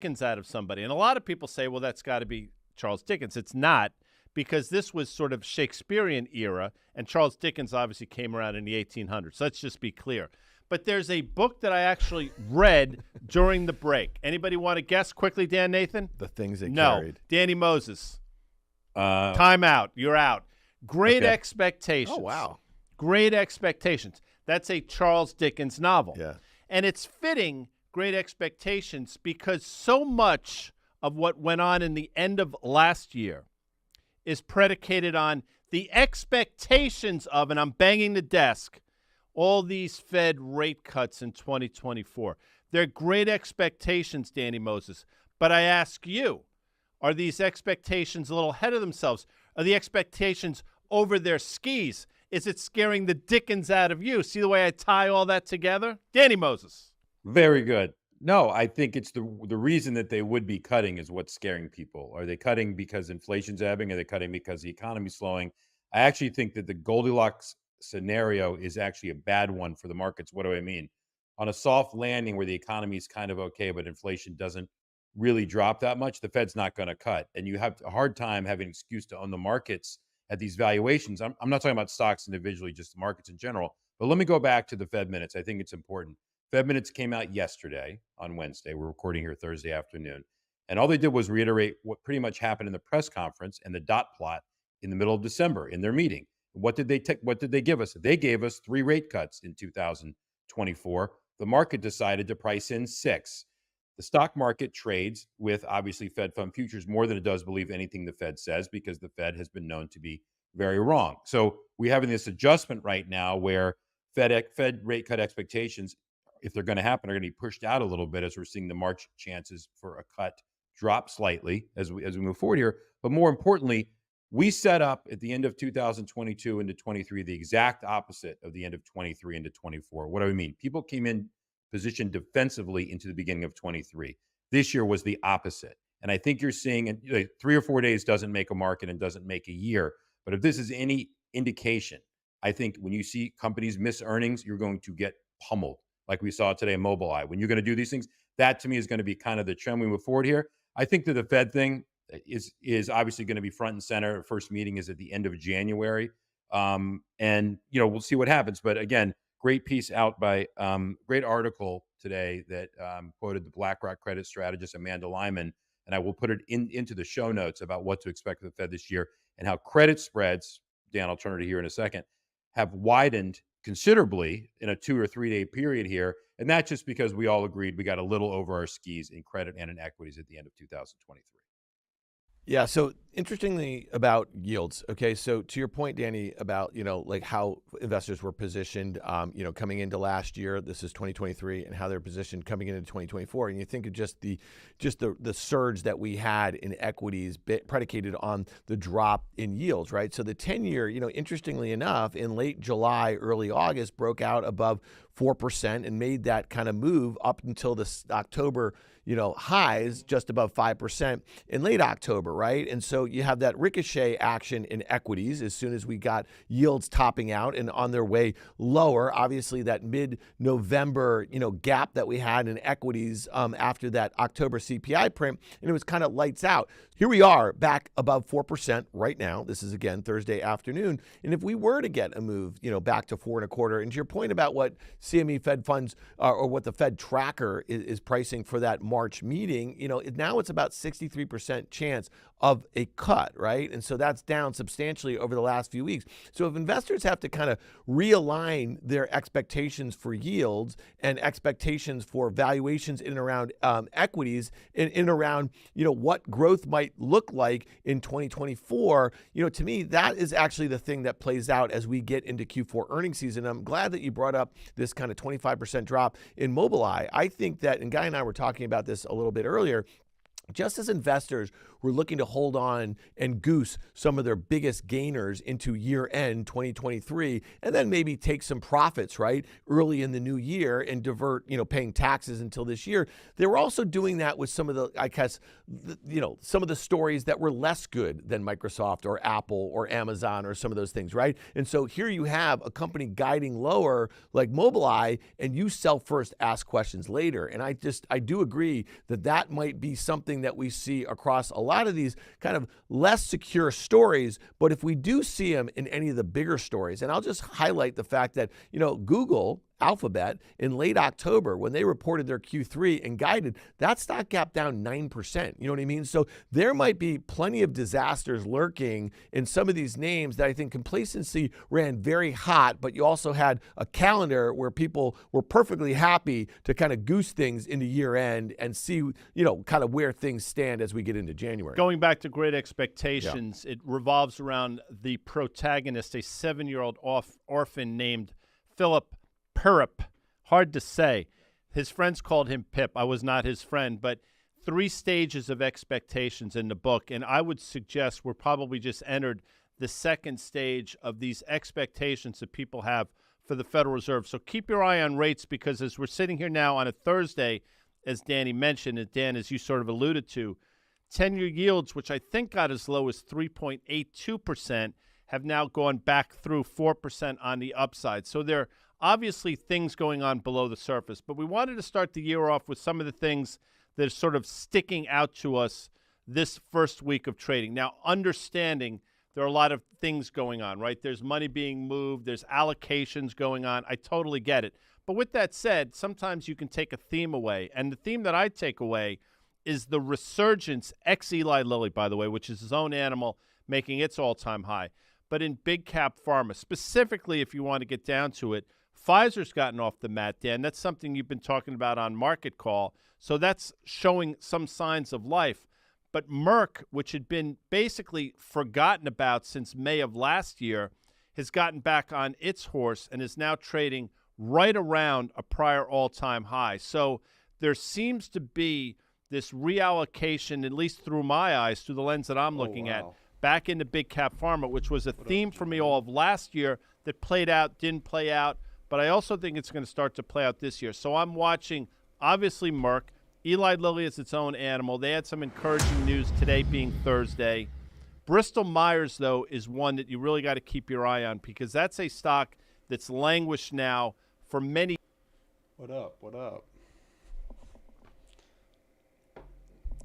Dickens out of somebody. And a lot of people say, well, that's got to be Charles Dickens. It's not, because this was sort of Shakespearean era, and Charles Dickens obviously came around in the 1800s. Let's just be clear. But there's a book that I actually read during the break. Anybody want to guess quickly, Dan Nathan? The things it No. carried. Danny Moses. Time out. You're out. Great Okay. Expectations. Oh, wow. Great Expectations. That's a Charles Dickens novel. Yeah. And it's fitting, Great Expectations, because so much of what went on in the end of last year is predicated on the expectations of, and I'm banging the desk, all these Fed rate cuts in 2024. They're great expectations, Danny Moses. But I ask you, are these expectations a little ahead of themselves? Are the expectations over their skis? Is it scaring the Dickens out of you? See the way I tie all that together? Danny Moses. Very good. No, I think it's the reason that they would be cutting is what's scaring people. Are they cutting because inflation's ebbing? Are they cutting because the economy's slowing? I actually think that the Goldilocks scenario is actually a bad one for the markets. What do I mean? On a soft landing where the economy is kind of okay, but inflation doesn't really drop that much, the Fed's not going to cut. And you have a hard time having an excuse to own the markets at these valuations. I'm not talking about stocks individually, just the markets in general. But let me go back to the Fed minutes. I think it's important. Fed minutes came out yesterday on Wednesday. We're recording here Thursday afternoon. And all they did was reiterate what pretty much happened in the press conference and the dot plot in the middle of December in their meeting. What did they what did they give us? They gave us 3 rate cuts in 2024. The market decided to price in 6. The stock market trades with obviously Fed fund futures more than it does believe anything the Fed says, because the Fed has been known to be very wrong. So we're having this adjustment right now where Fed rate cut expectations, if they're going to happen, are going to be pushed out a little bit as we're seeing the March chances for a cut drop slightly as we move forward here. But more importantly, we set up at the end of 2022 into 23 the exact opposite of the end of 23 into 24. What do I mean? People came in positioned defensively into the beginning of 23. This year was the opposite. And I think you're seeing, and 3 or 4 days doesn't make a market and doesn't make a year. But if this is any indication, I think when you see companies miss earnings, you're going to get pummeled, like we saw today in Mobileye. When you're going to do these things, that to me is going to be kind of the trend we move forward here. I think that the Fed thing is obviously going to be front and center. First meeting is at the end of January. And, we'll see what happens. But again, great piece out by, great article today that quoted the BlackRock credit strategist, Amanda Lyman. And I will put it into the show notes about what to expect from the Fed this year and how credit spreads, Dan, I'll turn it here in a second, have widened considerably in a 2 or 3 day period here. And that's just because we all agreed we got a little over our skis in credit and in equities at the end of 2023. Yeah. So interestingly about yields. Okay. So to your point, Danny, about, like how investors were positioned, coming into last year, this is 2023, and how they're positioned coming into 2024. And you think of just the surge that we had in equities predicated on the drop in yields, right? So the 10-year, interestingly enough, in late July, early August, broke out above 4% and made that kind of move up until the October, highs just above 5% in late October, right? And so you have that ricochet action in equities as soon as we got yields topping out and on their way lower. Obviously, that mid-November, gap that we had in equities after that October CPI print, and it was kind of lights out. Here we are back above 4% right now. This is, again, Thursday afternoon. And if we were to get a move, back to 4.25%, and to your point about what CME Fed funds or what the Fed tracker is pricing for that March meeting, now it's about 63% chance of a cut, right? And so that's down substantially over the last few weeks. So if investors have to kind of realign their expectations for yields and expectations for valuations in and around equities, in and around, what growth might look like in 2024, to me, that is actually the thing that plays out as we get into Q4 earnings season. I'm glad that you brought up this kind of 25% drop in Mobileye. I think that, and Guy and I were talking about this a little bit earlier, just as investors were looking to hold on and goose some of their biggest gainers into year end 2023, and then maybe take some profits, right, early in the new year and divert, paying taxes until this year, they were also doing that with some of the, I guess, some of the stories that were less good than Microsoft or Apple or Amazon or some of those things, right? And so here you have a company guiding lower like Mobileye, and you sell first, ask questions later. And I do agree that might be something that we see across a lot of these kind of less secure stories. But if we do see them in any of the bigger stories, and I'll just highlight the fact that, Google, Alphabet, in late October, when they reported their Q3 and guided, that stock gap down 9%. You know what I mean? So there might be plenty of disasters lurking in some of these names that I think complacency ran very hot, but you also had a calendar where people were perfectly happy to kind of goose things into year end and see, kind of where things stand as we get into January. Going back to Great Expectations, It revolves around the protagonist, a 7-year-old orphan named Philip Pirrip. Hard to say. His friends called him Pip. I was not his friend, but 3 stages of expectations in the book, and I would suggest we're probably just entered the second stage of these expectations that people have for the Federal Reserve. So keep your eye on rates, because as we're sitting here now on a Thursday, as Danny mentioned, and Dan, as you sort of alluded to, 10-year yields, which I think got as low as 3.82%, have now gone back through 4% on the upside. So there are obviously things going on below the surface, but we wanted to start the year off with some of the things that are sort of sticking out to us this first week of trading. Now, understanding there are a lot of things going on, right? There's money being moved. There's allocations going on. I totally get it. But with that said, sometimes you can take a theme away. And the theme that I take away is the resurgence, ex-Eli Lilly, by the way, which is his own animal, making its all-time high. But in big cap pharma, specifically if you want to get down to it, Pfizer's gotten off the mat, Dan. That's something you've been talking about on Market Call. So that's showing some signs of life. But Merck, which had been basically forgotten about since May of last year, has gotten back on its horse and is now trading right around a prior all-time high. So there seems to be this reallocation, at least through my eyes, through the lens that I'm looking at, back into big cap pharma, which was a theme for me all of last year that played out, didn't play out. But I also think it's going to start to play out this year. So I'm watching, obviously, Merck. Eli Lilly is its own animal. They had some encouraging news today being Thursday. Bristol Myers, though, is one that you really got to keep your eye on, because that's a stock that's languished now for many. What up? What up?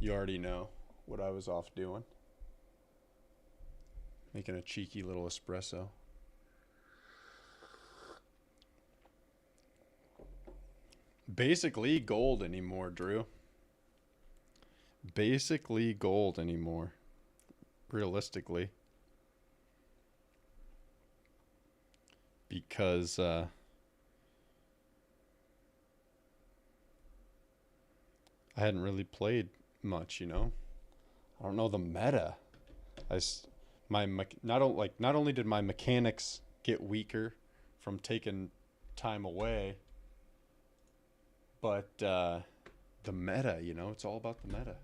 You already know what I was off doing. Making a cheeky little espresso. Basically gold anymore, Drew. Basically gold anymore. Realistically. Because I hadn't really played much, I don't know the meta. Not only did my mechanics get weaker from taking time away, but the meta, it's all about the meta.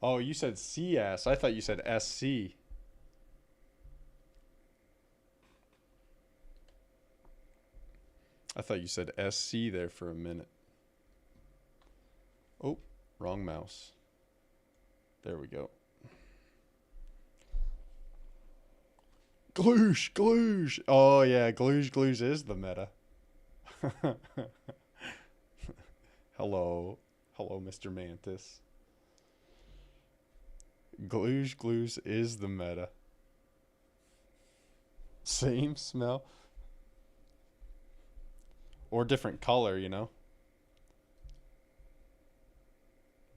Oh, you said CS. I thought you said SC. I thought you said SC there for a minute. Oh, wrong mouse. There we go. Gloosh. Oh, yeah, gloosh is the meta. Hello, Mr. Mantis. Gloosh is the meta. Same smell. Or different color,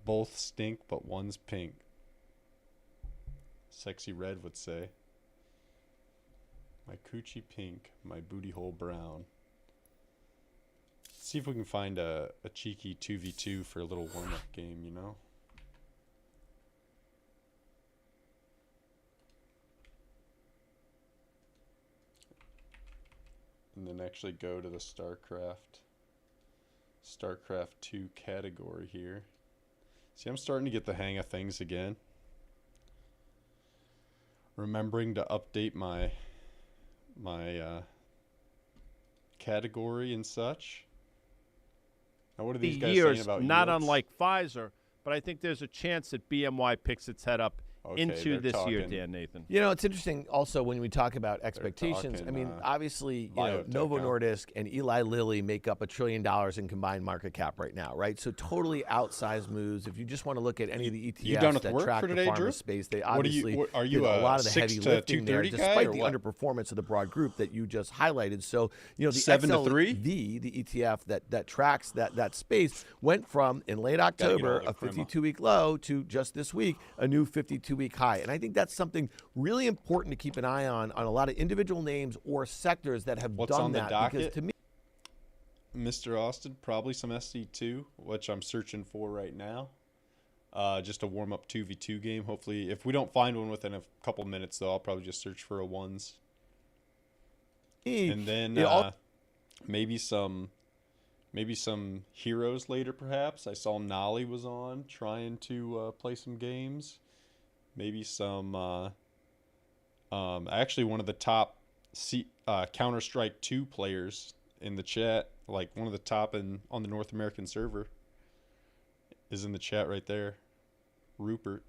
Both stink, but one's pink. Sexy Red would say. My coochie pink, my booty hole brown. Let's see if we can find a cheeky 2v2 for a little warm-up game, And then actually go to the StarCraft. StarCraft 2 category here. See, I'm starting to get the hang of things again. Remembering to update my category and such. Now, what are these guys saying about not yields? unlike Pfizer, but I think there's a chance that BMY picks its head up Okay, into they're this year, talking- Dan Nathan. You know, it's interesting also when we talk about expectations. talking, I mean, obviously, you know, biotech, Novo huh? Nordisk and Eli Lilly make up $1 trillion in combined market cap right now, right? So totally outsized moves. If you just want to look at any of the You done ETFs with that work track for the today, pharma Drew? space, they What are you- obviously what- are you did a lot a of the 6 heavy to lifting there, 230 guy, despite or the what? underperformance of the broad group that you just highlighted. So, you know, the 7 to 3? XLV, the ETF that tracks that space, went from in late get all October the a crema. 52-week low to just this week a new 52-week high. And I think that's something really important to keep an eye on a lot of individual names or sectors that have What's done on the that. docket? Because to me, Mr. Austin, probably some SC2, which I'm searching for right now. Just a warm-up 2v2 game. Hopefully, if we don't find one within a couple minutes, though, I'll probably just search for a ones. And then maybe some heroes later, perhaps. I saw Nolly was on trying to play some games. Maybe some actually one of the top Counter-Strike 2 players in the chat, like one of the top on the North American server, is in the chat right there. Rupert.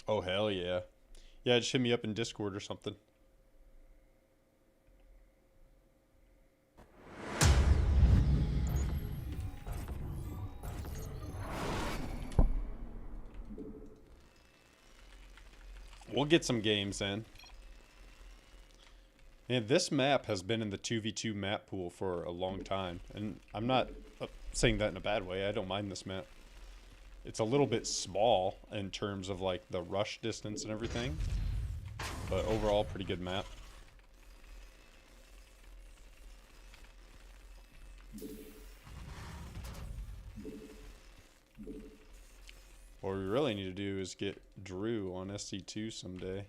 Oh, hell yeah. Yeah, just hit me up in Discord or something. We'll get some games in. And this map has been in the 2v2 map pool for a long time. And I'm not saying that in a bad way. I don't mind this map. It's a little bit small in terms of like the rush distance and everything. But overall, pretty good map. What we really need to do is get Drew on SC2 someday.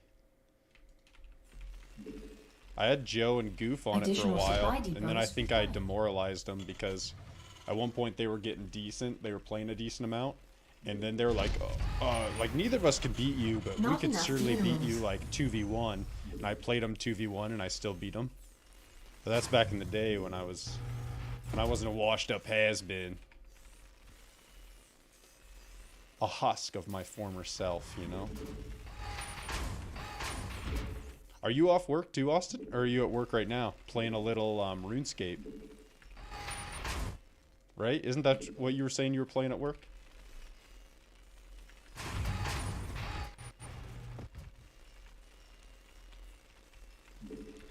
I had Joe and Goof on it for a while, and then I think I demoralized them because at one point they were getting decent. They were playing a decent amount, and then they were like, like neither of us could beat you, but we could certainly beat you like 2v1. And I played them 2v1, and I still beat them. But that's back in the day when I wasn't a washed-up has-been. A husk of my former self, you know? Are you off work too, Austin? Or are you at work right now, playing a little RuneScape? Right? Isn't that what you were saying you were playing at work?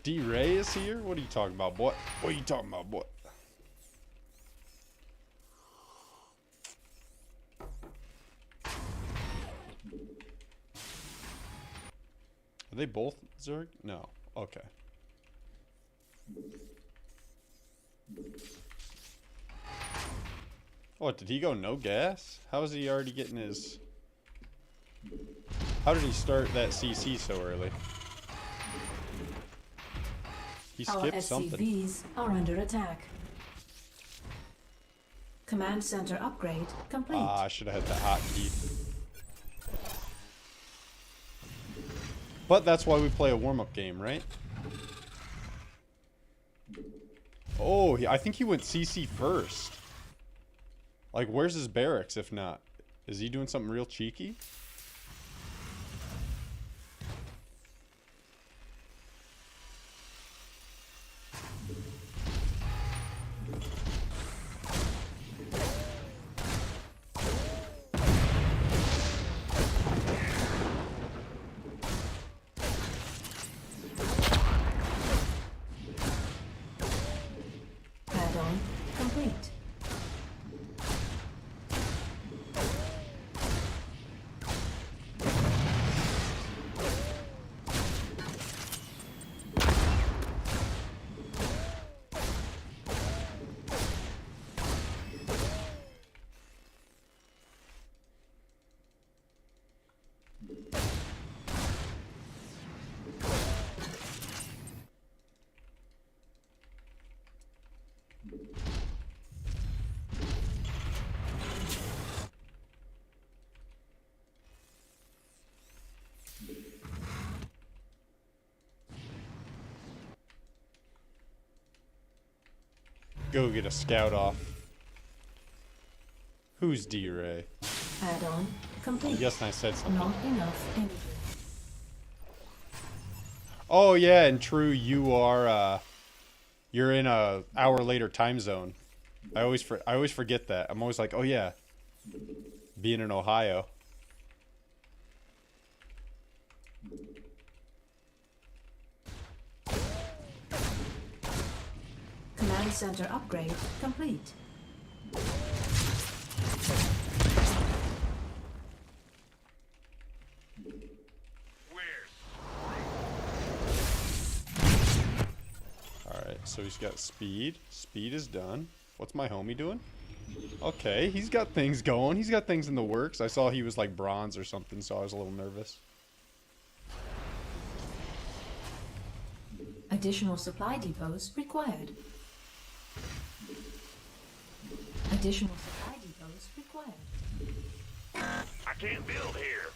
D-Ray is here? What are you talking about, boy? What are you talking about, boy? Are they both Zerg? No. Okay. What, did he go no gas? How is he already getting his... How did he start that CC so early? He Our skipped something. SCVs are under attack. Command center upgrade complete. Ah, I should have had the hotkey. But that's why we play a warm-up game, right? Oh, I think he went CC first. Like, where's his barracks if not? Is he doing something real cheeky? Add-on complete. Go get a scout off. Who's D-Ray? Add-on complete. Yes, I said something. Not enough energy. Oh yeah, and true, you're in a hour later time zone. I always forget that. I'm always like, oh yeah, being in Ohio. Command center upgrade complete. Alright, so he's got speed. Speed is done. What's my homie doing? Okay, he's got things going. He's got things in the works. I saw he was like bronze or something, so I was a little nervous. Additional supply depots required. Additional supply depots required. I can't build here.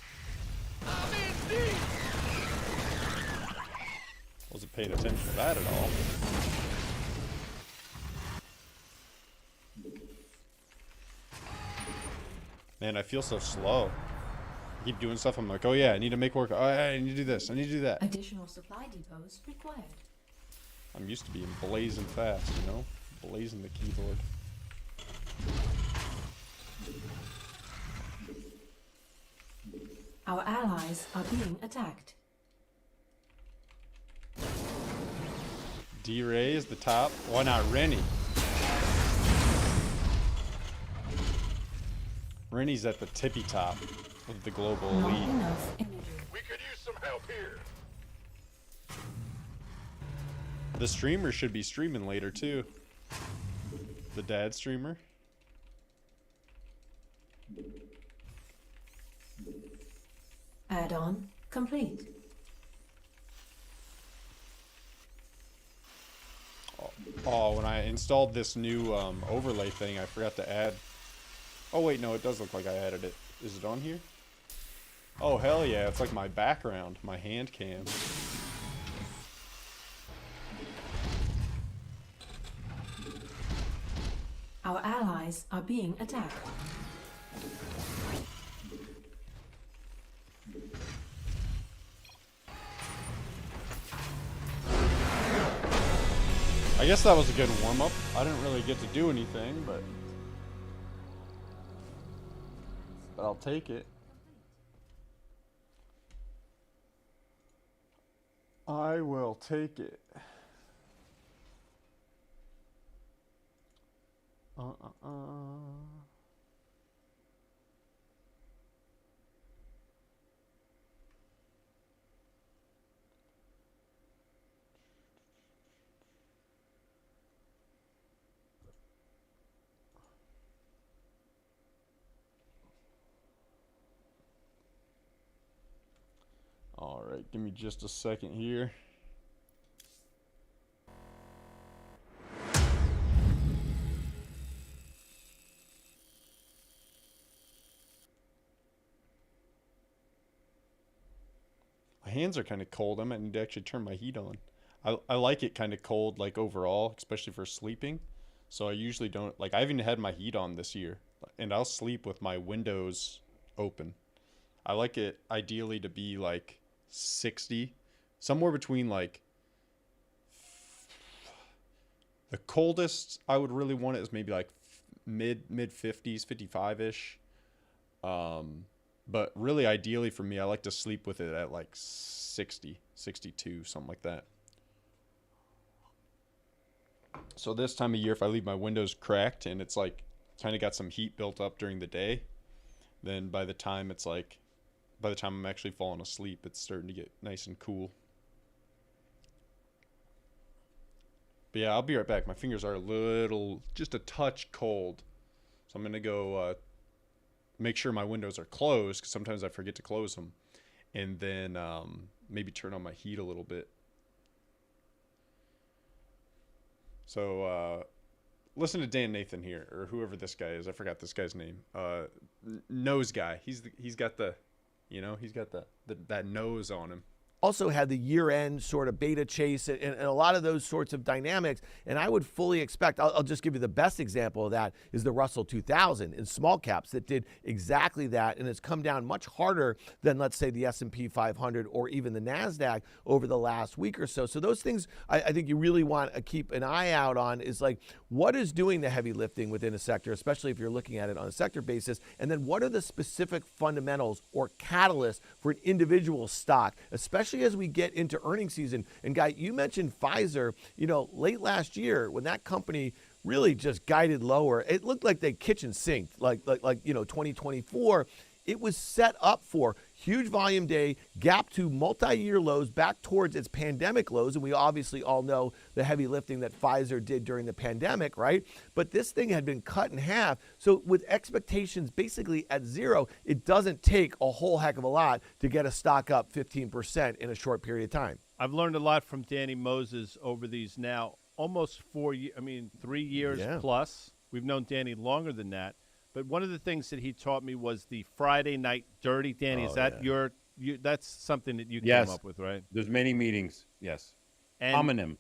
Wasn't paying attention to that at all. Man, I feel so slow. I keep doing stuff. I'm like, oh yeah, I need to make work. Oh, yeah, I need to do this. I need to do that. Additional supply depots required. I'm used to being blazing fast, you know? Blazing the keyboard. Our allies are being attacked. D-Ray is the top. Why not Rennie? Rennie's at the tippy top of the global Not elite. enough energy. We could use some help here. The streamer should be streaming later too. The dad streamer. Add-on complete. Oh, when I installed this new overlay thing, I forgot to add. Oh wait, no, it does look like I added it. Is it on here? Oh hell yeah, it's like my background, my hand cam. Our allies are being attacked. I guess that was a good warm-up. I didn't really get to do anything, but I'll take it. I will take it. All right, give me just a second here. My hands are kind of cold. I might need to actually turn my heat on. I like it kind of cold, like overall, especially for sleeping. So I usually don't, like, I even had my heat on this year, and I'll sleep with my windows open. I like it ideally to be like 60, somewhere between like the coldest I would really want it is maybe like mid 50s, 55ish. But really ideally for me, I like to sleep with it at like 60, 62, something like that. So this time of year, if I leave my windows cracked and it's like kind of got some heat built up during the day, then by the time I'm actually falling asleep, it's starting to get nice and cool. But yeah, I'll be right back. My fingers are just a touch cold. So I'm going to go make sure my windows are closed, because sometimes I forget to close them. And then maybe turn on my heat a little bit. So listen to Dan Nathan here, or whoever this guy is. I forgot this guy's name. Nose guy. He's got the, he's got that nose on him. also had the year-end sort of beta chase and a lot of those sorts of dynamics. And I would fully expect, I'll just give you the best example of that is the Russell 2000 in small caps that did exactly that, and it's come down much harder than, let's say, the S&P 500 or even the NASDAQ over the last week or so. So those things I think you really want to keep an eye out on is like what is doing the heavy lifting within a sector, especially if you're looking at it on a sector basis, and then what are the specific fundamentals or catalysts for an individual stock, especially as we get into earnings season. And Guy, you mentioned Pfizer, late last year when that company really just guided lower, it looked like they kitchen sinked, like 2024. It was set up for huge volume day, gap to multi-year lows back towards its pandemic lows. And we obviously all know the heavy lifting that Pfizer did during the pandemic, right? But this thing had been cut in half. So with expectations basically at zero, it doesn't take a whole heck of a lot to get a stock up 15% in a short period of time. I've learned a lot from Danny Moses over these now almost 3 years plus. We've known Danny longer than that. But one of the things that he taught me was the Friday night dirty. Danny, is that that's something that you came up with, right? There's many meetings. Yes. And, Homonym.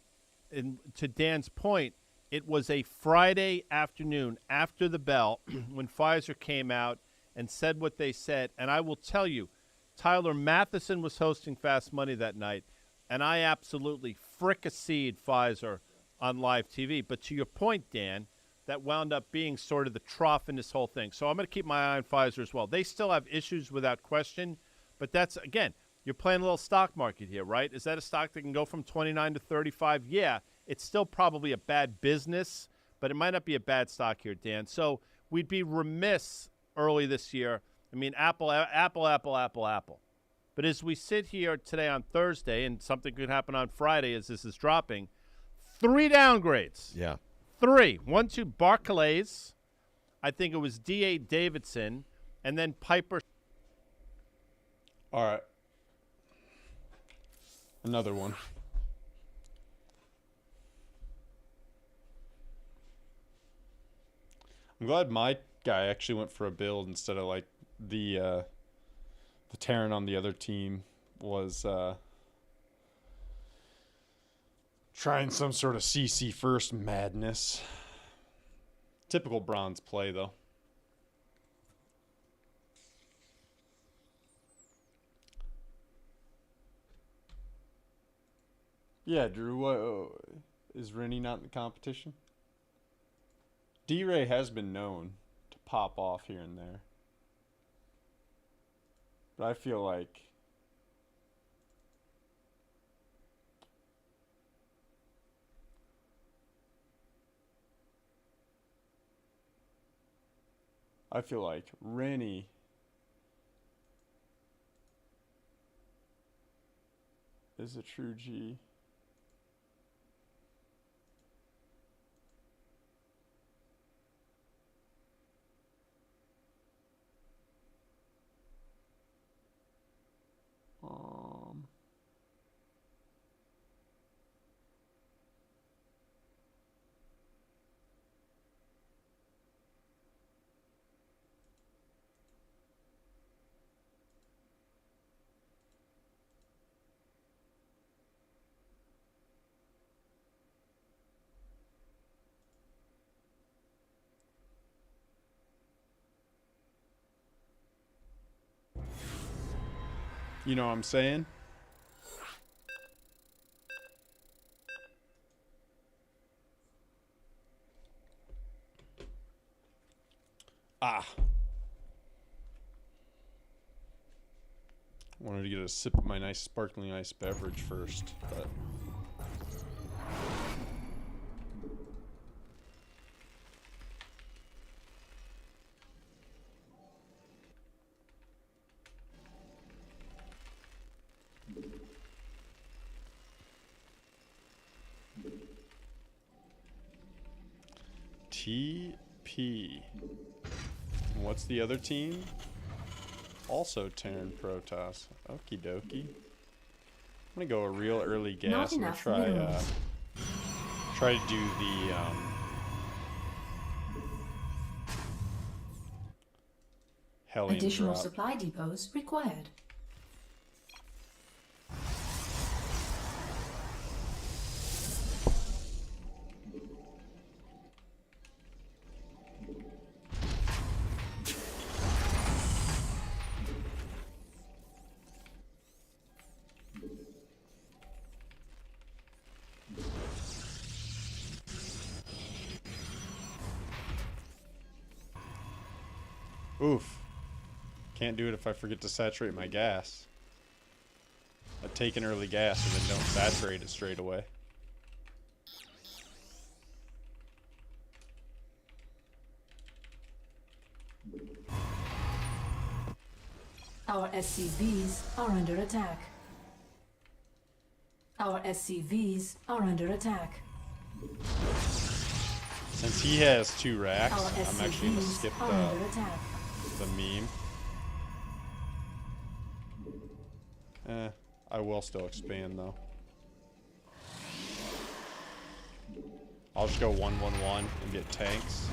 And to Dan's point, it was a Friday afternoon after the bell when Pfizer came out and said what they said. And I will tell you, Tyler Matheson was hosting Fast Money that night, and I absolutely fricasseed Pfizer on live TV. But to your point, Dan, that wound up being sort of the trough in this whole thing. So I'm going to keep my eye on Pfizer as well. They still have issues without question, but that's, again, you're playing a little stock market here, right? Is that a stock that can go from 29 to 35? Yeah, it's still probably a bad business, but it might not be a bad stock here, Dan. So we'd be remiss early this year. I mean, Apple. But as we sit here today on Thursday, and something could happen on Friday as this is dropping, 3 downgrades. Yeah. 3. 1 to Barclays. I think it was D.A. Davidson. And then Piper. All right. Another one. I'm glad my guy actually went for a build instead of like the Terran on the other team was trying some sort of CC first madness. Typical bronze play, though. Yeah, Drew, what, is Rennie not in the competition? D-Ray has been known to pop off here and there. But I feel like Rennie is a true G. You know what I'm saying? Wanted to get a sip of my nice sparkling ice beverage first, but TP. What's the other team? Also Terran Protoss. Okie dokie. I'm gonna go a real early gas and try to do the Hellion additional drop. supply depots required. Oof. Can't do it if I forget to saturate my gas. I take an early gas and then don't saturate it straight away. Our SCVs are under attack. Our SCVs are under attack. Since he has 2 racks, Our I'm actually going to SCVs skip are under attack. the meme. I will still expand though. I'll just go 1-1-1 and get tanks.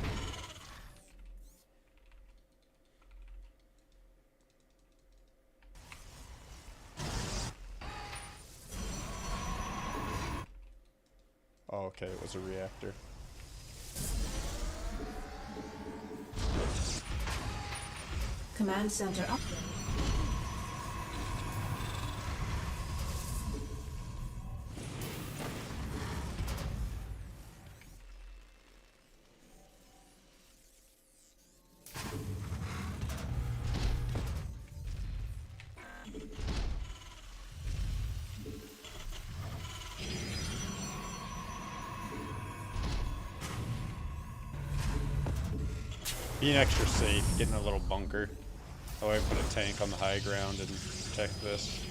Oh, okay, it was a reactor. Command center upgrade. Being extra safe, getting a little bunker. Oh, I put a tank on the high ground and protect this.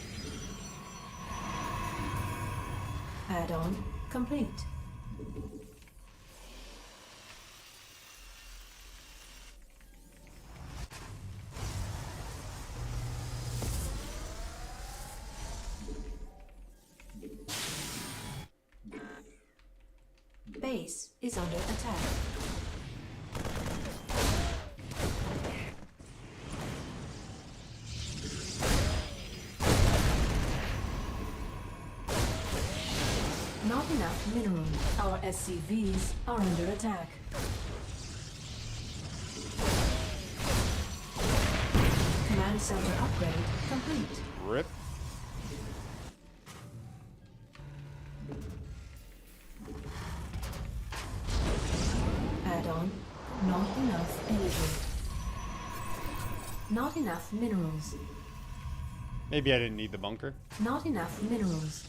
Add-on complete. Base is under attack. Not enough mineral. Our SCVs are under attack. Command center upgrade complete. Rip. Add-on. Not enough energy. Not enough minerals. Maybe I didn't need the bunker. Not enough minerals.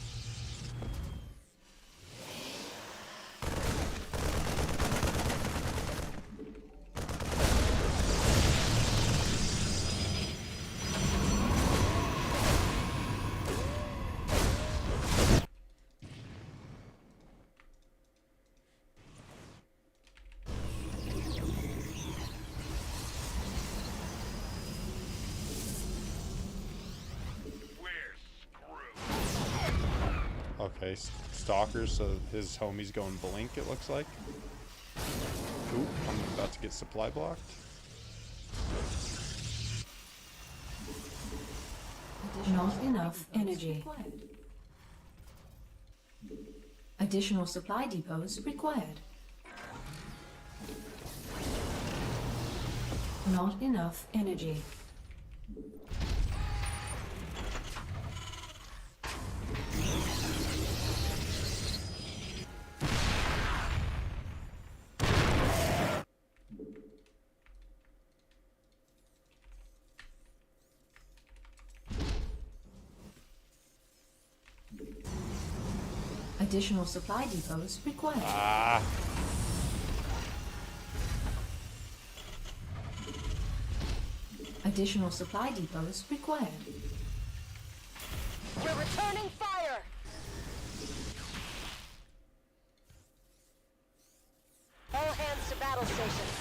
Okay, stalkers, so his homie's going blink, it looks like. Oop, I'm about to get supply blocked. Not enough energy. Additional supply depots required. Not enough energy. Additional supply depots required. Ah, Additional supply depots required. We're returning fire! All hands to battle stations.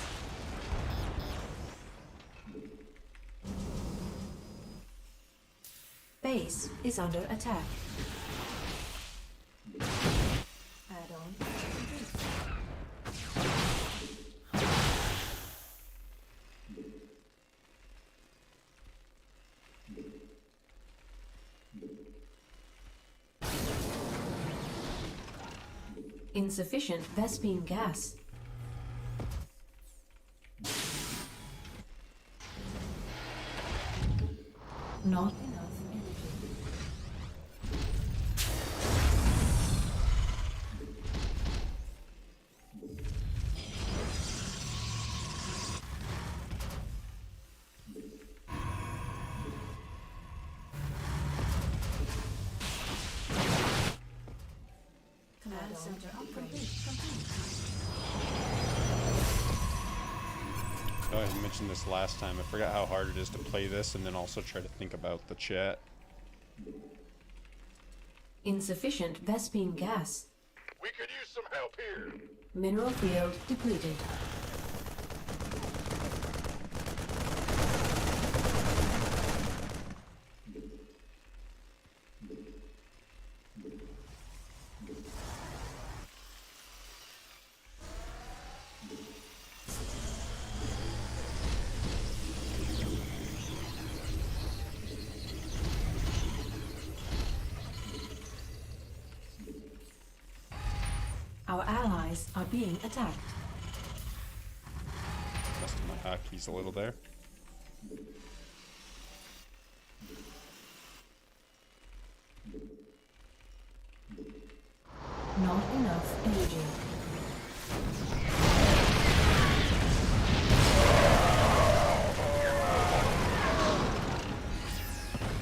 Base is under attack. Add-on complete. Insufficient Vespene gas. Not enough energy. command center upgrade complete. Oh, I mentioned this last time. I forgot how hard it is to play this and then also try to think about the chat. Insufficient Vespene gas. We could use some help here. Mineral field depleted. Our allies are being attacked. Busted my hotkeys a little there. Not enough energy.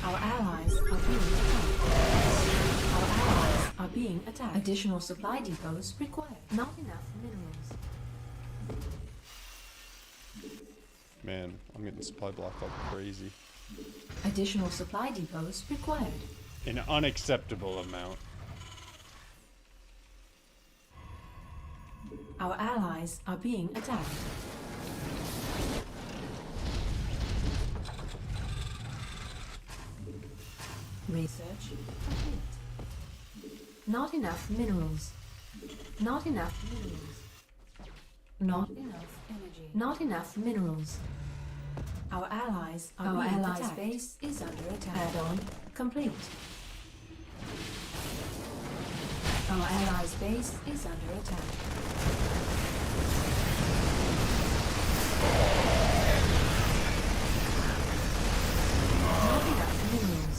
Our allies are being attacked. Our allies are being attacked. Additional supply depots required. Not enough minerals. Man, I'm getting supply blocked like crazy. Additional supply depots required. An unacceptable amount. Our allies are being attacked. Research complete. Not enough minerals. Not enough minerals. Not enough energy. Not enough minerals. Our allies are being attacked. Our allies' base is under attack. Add-on complete. Our allies' base is under attack. Not enough minerals.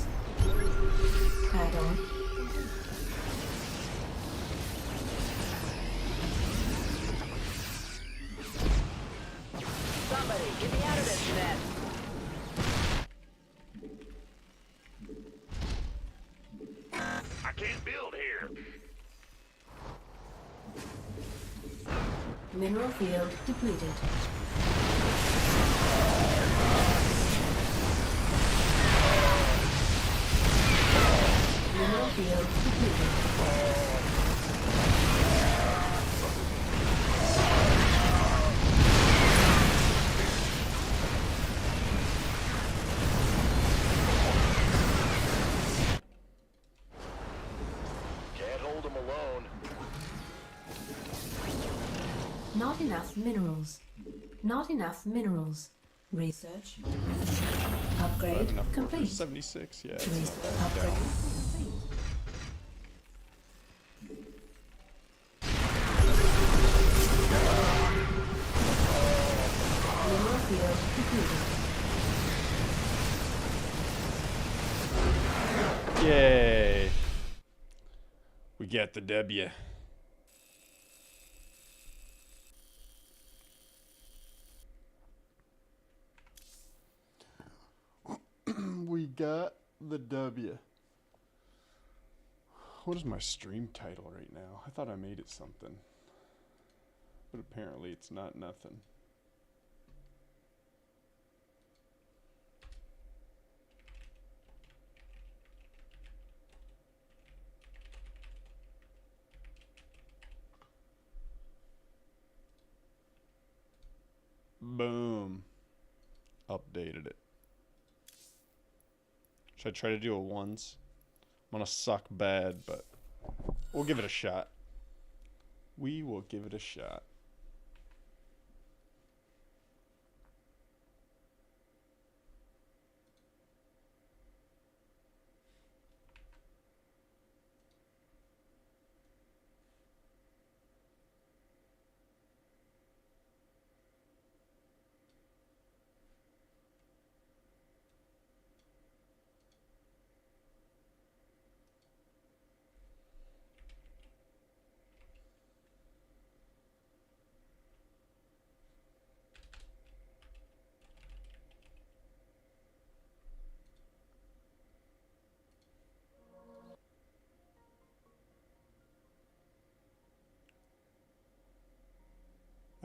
Add-on. Somebody, get me out of this mess. I can't build here. Mineral field depleted. Mineral field depleted. Can't hold them alone. Not enough minerals. Not enough minerals. Research. Upgrade Enough for complete. 76, yeah. It's Research. not bad. Upgrade Down. complete. Mineral field depleted. Yay. We get the W. We got the W. What is my stream title right now? I thought I made it something. But apparently it's not nothing. Boom. Updated it. Should I try to do a ones? I'm gonna suck bad, but we'll give it a shot. We will give it a shot.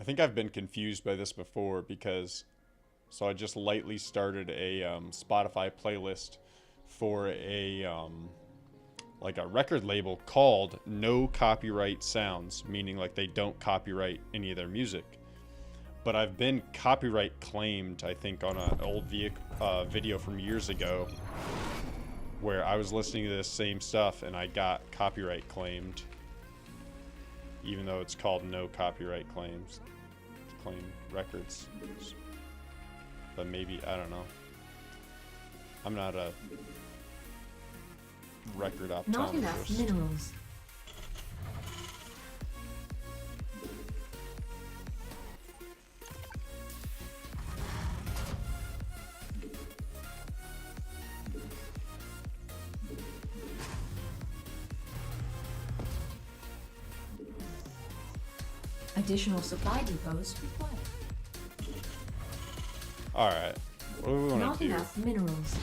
I think I've been confused by this before because, so I just lightly started a Spotify playlist for a like a record label called No Copyright Sounds, meaning like they don't copyright any of their music. But I've been copyright claimed, I think, on an old video from years ago where I was listening to this same stuff and I got copyright claimed, even though it's called No Copyright Claim Records. But maybe, I don't know. I'm not a record optometrist. Not enough minerals. Additional supply depots required. Alright. What do we want Not to do? enough minerals.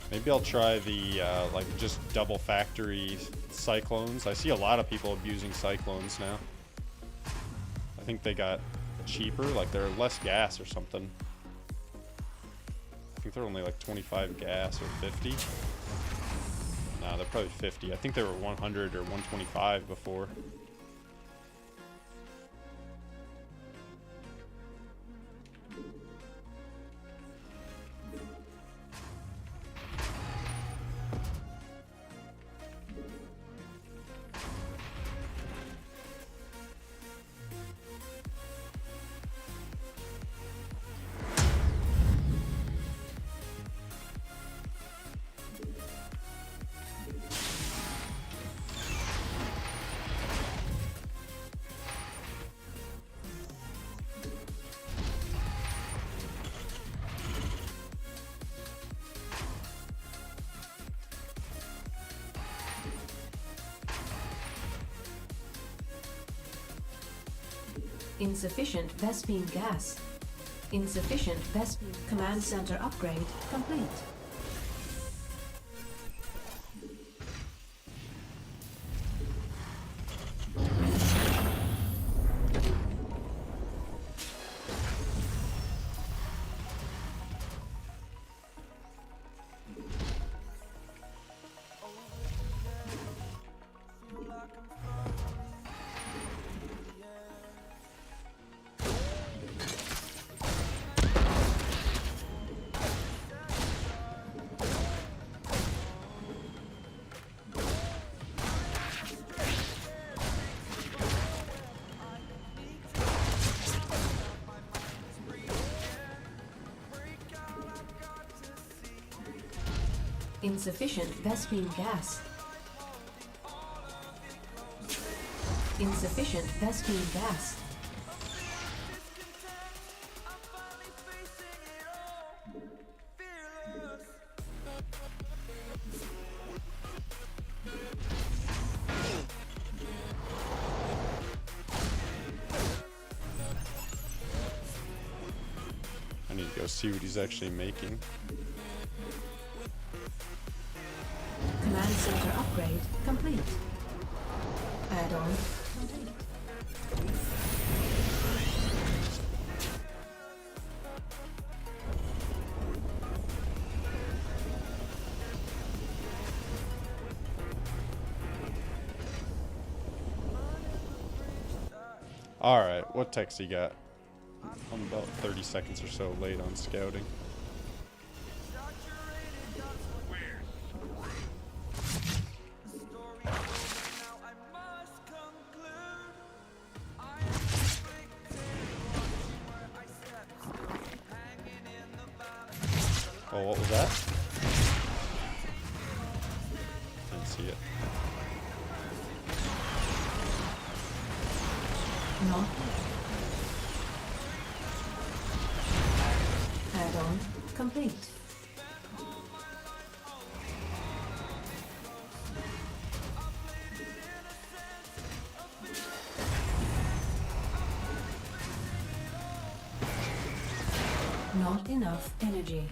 Maybe I'll try the, like, just double factory cyclones. I see a lot of people abusing cyclones now. I think they got cheaper, like they're less gas or something. I think they're only like 25 gas or 50. Nah, they're probably 50. I think they were 100 or 125 before. Insufficient Vespene gas. Insufficient Vespene command center upgrade complete. Insufficient Vespene gas. Insufficient Vespene gas. I need to go see what he's actually making. Command center upgrade complete. Add-on complete. Alright, what tech's he got? I'm about 30 seconds or so late on scouting. Oh, what was that? Didn't see it. Not. Add-on complete. Not enough energy.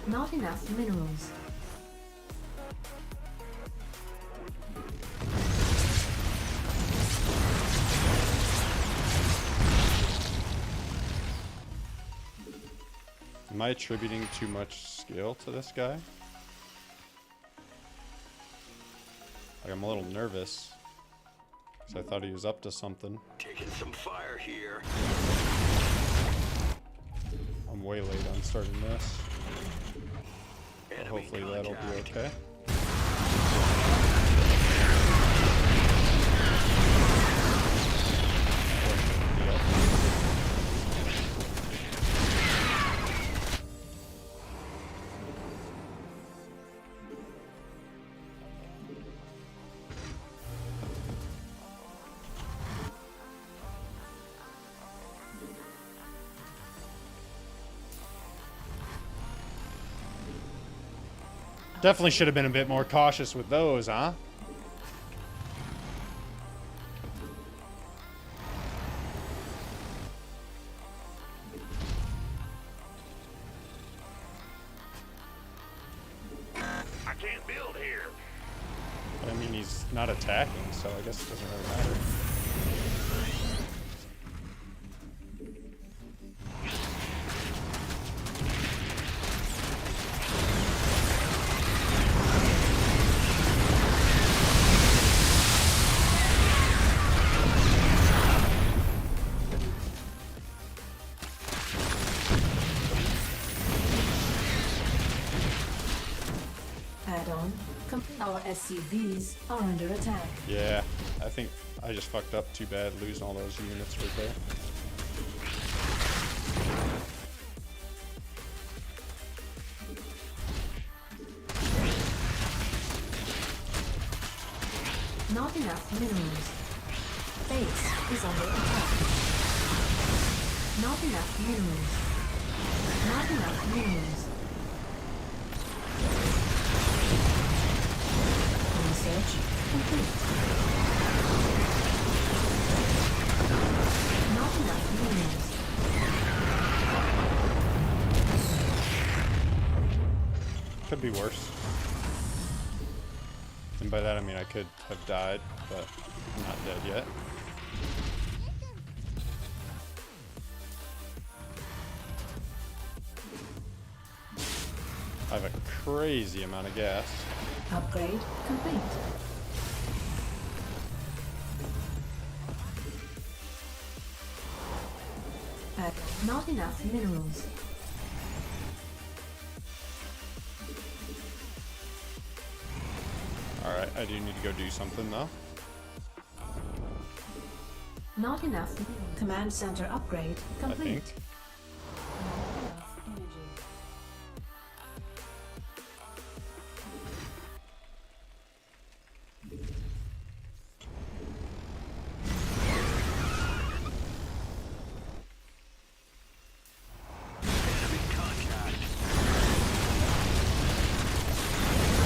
Not enough minerals. Am I attributing too much skill to this guy? Like, I'm a little nervous. Because I thought he was up to something. Taking some fire here. I'm way late on starting this. But hopefully that'll be okay. Definitely should have been a bit more cautious with those, huh? I can't build here. I mean, he's not attacking, so I guess it doesn't really matter. Add-on. Our SCVs are under attack. Yeah, I think I just fucked up too bad losing all those units right there. Not enough minerals. Base is under attack. Not enough minerals. Not enough minerals. Research complete. Not enough minerals. Could be worse. And by that I mean I could have died, but I'm not dead yet. I have a crazy amount of gas. Upgrade complete. Not enough minerals. Alright, I do need to go do something though. Not enough. Command center upgrade I complete. think. Not enough energy.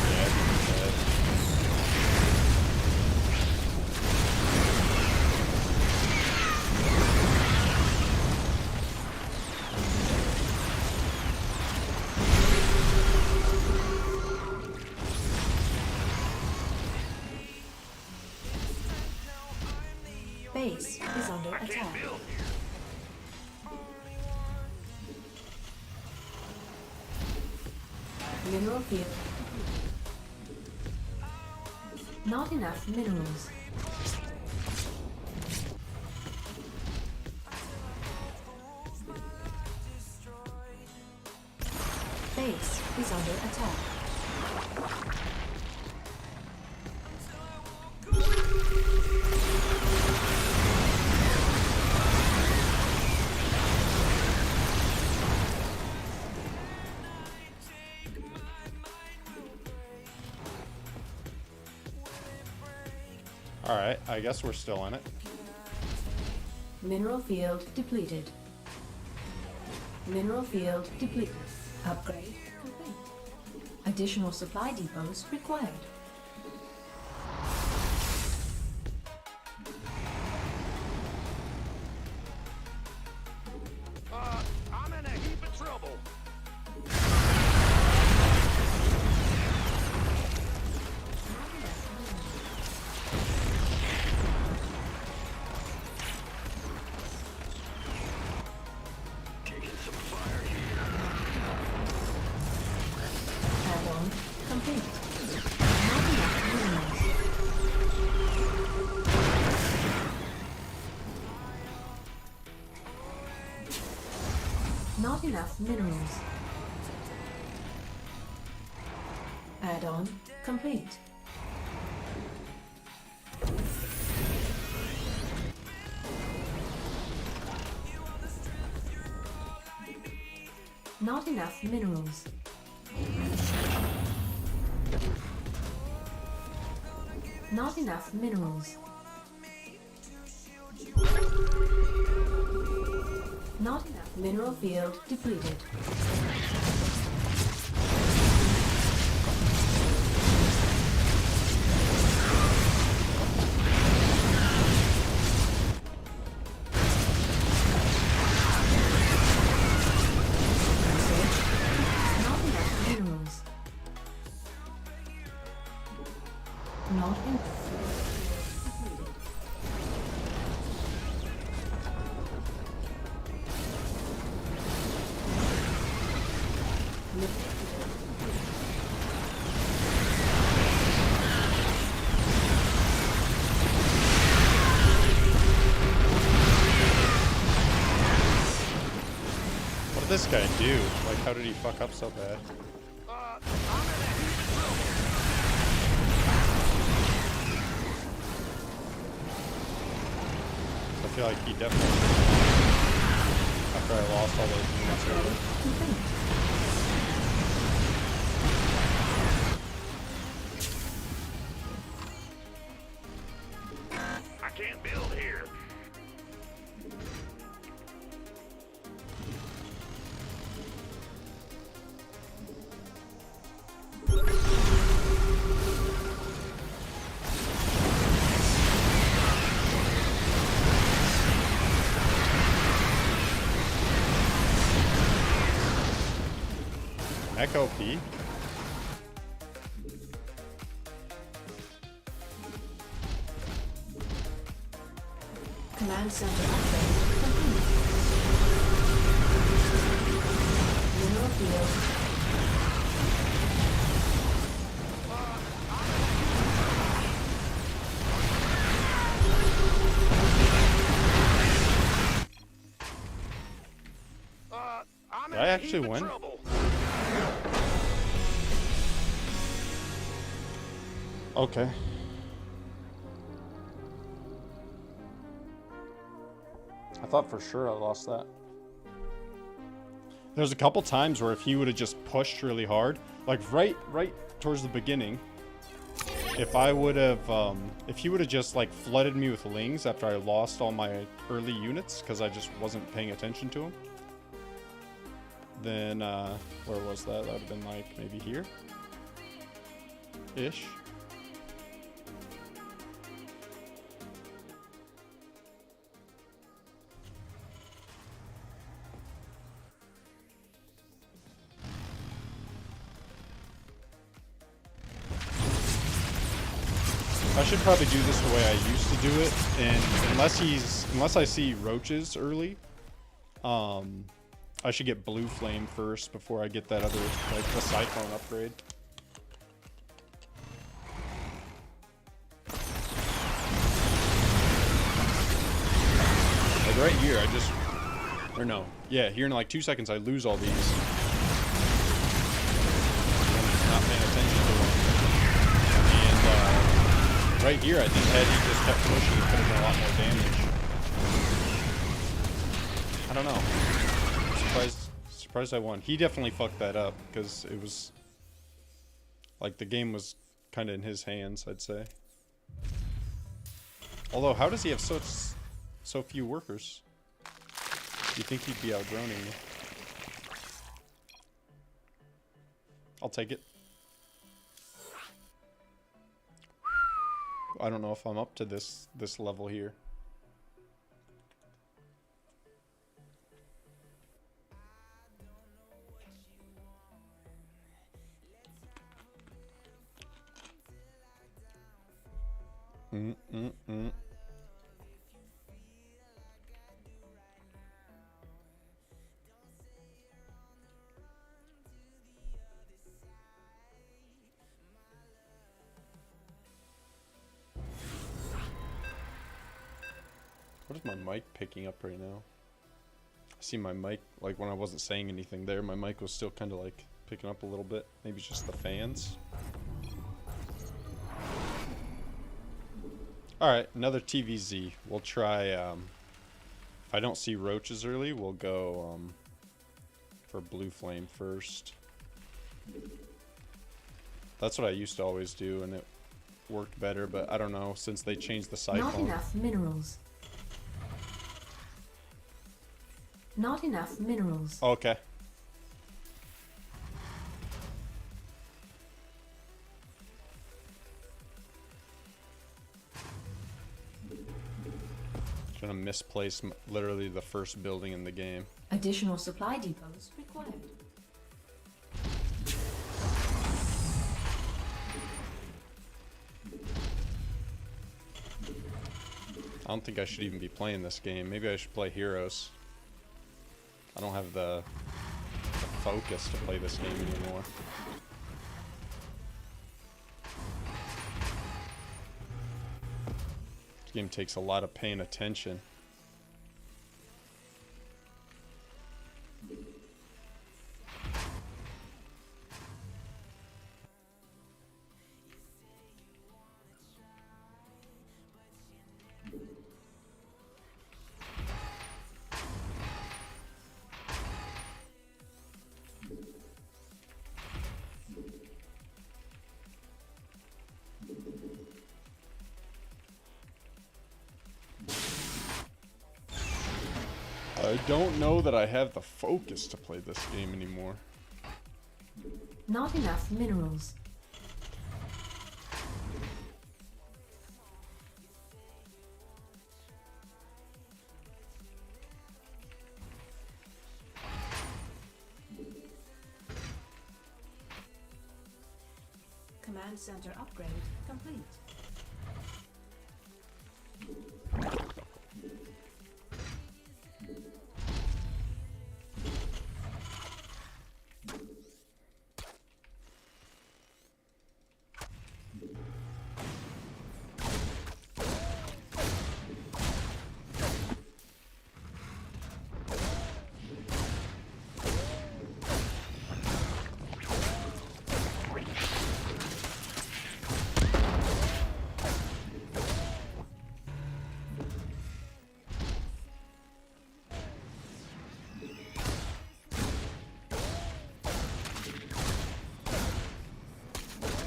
Yeah, he's dead. Base is under attack. Mineral field. Not enough minerals. Base is under attack. Alright, I guess we're still in it. Mineral field depleted. Mineral field depleted. Upgrade complete. Additional supply depots required. I'm in a heap of trouble. Not enough minerals. Add-on complete. Not enough minerals. Not enough minerals. Not enough mineral field depleted. Not enough minerals. Not enough. What did this guy do? Like, how did he fuck up so bad? I feel like he definitely, after I lost all those units earlier. I can't build here. Echo P? Command center upgrade complete. Mineral field. I'm Did I actually win? trouble. Okay. I thought for sure I lost that. There's a couple times where if he would have just pushed really hard, like right towards the beginning, if I would have, if he would have just like flooded me with lings after I lost all my early units because I just wasn't paying attention to him, then where was that? That would have been like maybe here, ish. I should probably do this the way I used to do it, and unless I see roaches early, I should get blue flame first before I get that other, like the cyclone upgrade. Like right here, I just, or no, yeah, here in like 2 seconds I lose all these. Not paying attention to them. And right here, I think had he just kept pushing, it could have done a lot more damage. I don't know. Surprised I won. He definitely fucked that up because it was like the game was kind of in his hands, I'd say. Although, how does he have so few workers? You think he'd be outdroning me? I'll take it. I don't know if I'm up to this level here. What is my mic picking up right now? see my mic, like when I wasn't saying anything there, my mic was still kind of like picking up a little bit. Maybe it's just the fans. Alright, another TVZ. We'll try, if I don't see roaches early, we'll go for Blue Flame first. That's what I used to always do, and it worked better, but I don't know, since they changed the cycle. Not enough minerals. Not enough minerals. Okay. Gonna misplace literally the first building in the game. Additional supply depots required. I don't think I should even be playing this game. Maybe I should play Heroes. I don't have the focus to play this game anymore. This game takes a lot of paying attention. I don't know that I have the focus to play this game anymore. Not enough minerals. Command center upgrade complete.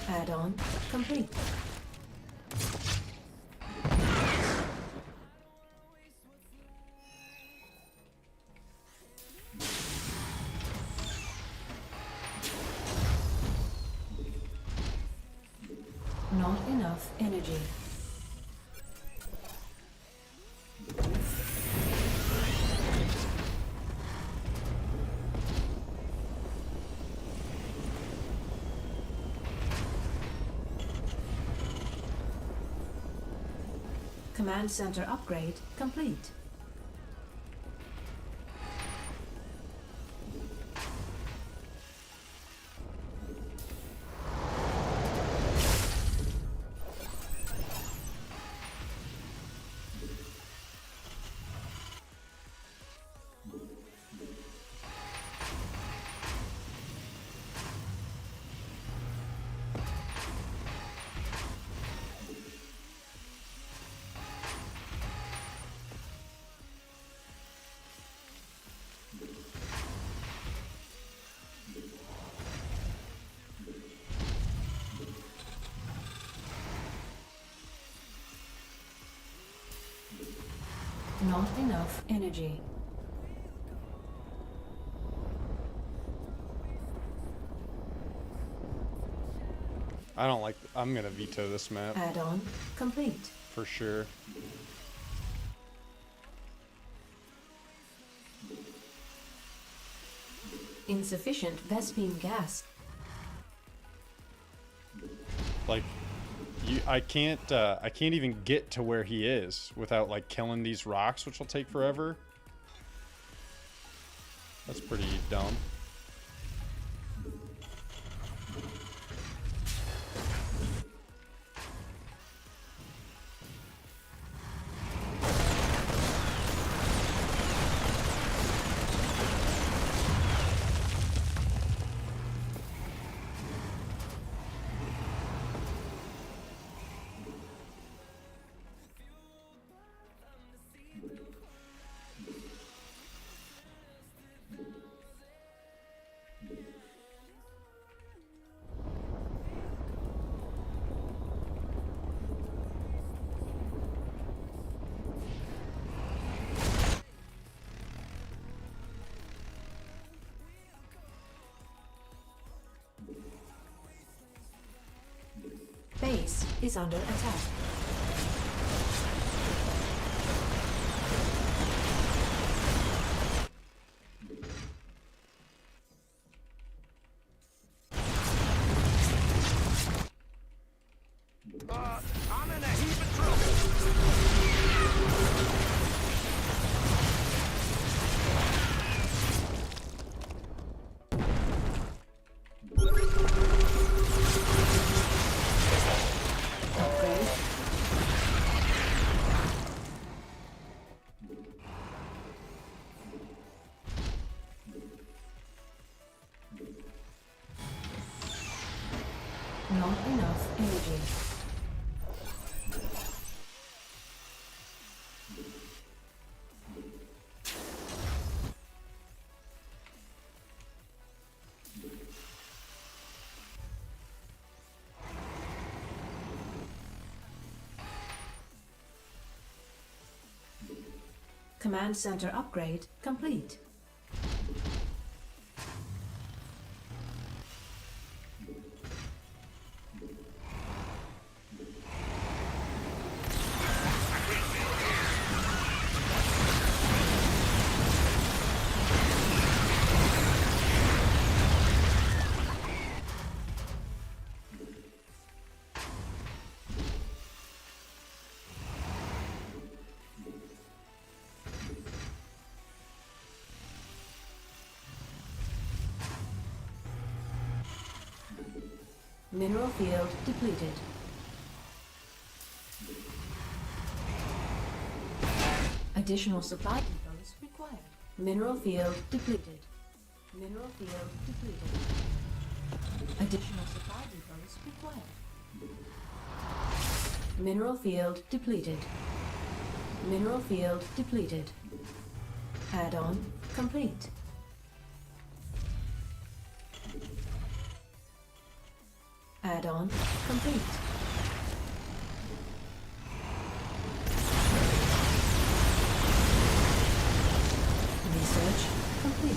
Add-on complete. Not enough energy. Command center upgrade complete. Not enough energy. I don't like. I'm gonna veto this map Add-on complete. for sure. Insufficient Vespene gas. Like, I can't even get to where he is without like killing these rocks, which will take forever. That's pretty dumb. is under attack. I'm in a heap of trouble. Upgrade. Not enough energy. Command center upgrade complete. Mineral field depleted. Additional supply depots required. Mineral field depleted. Mineral field depleted. Additional supply depots required. Mineral field depleted. Mineral field depleted. Add-on complete. Add-on complete. Research complete.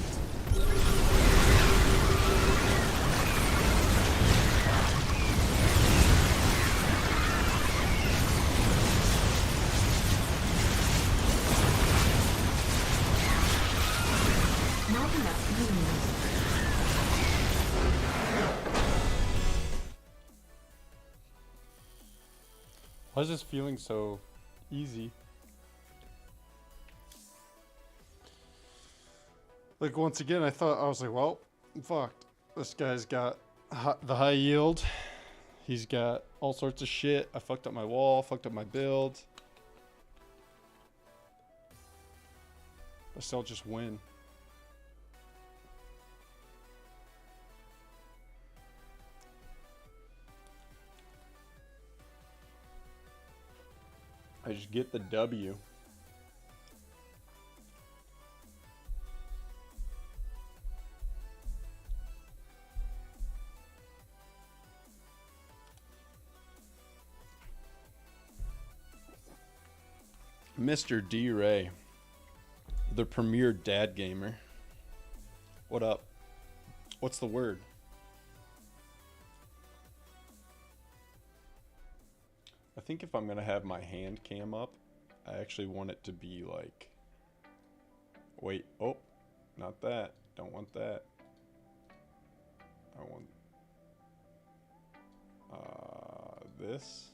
Not enough minerals. Why is this feeling so easy? Like, once again, I was like, well, I'm fucked. This guy's got the high yield. He's got all sorts of shit. I fucked up my wall, fucked up my build. I still just win. I just get the W. Mr. D. Ray, the premier dad gamer. What up? What's the word? I think if I'm gonna have my hand cam up, I actually want it to be like, wait, oh, not that, don't want that. I want this.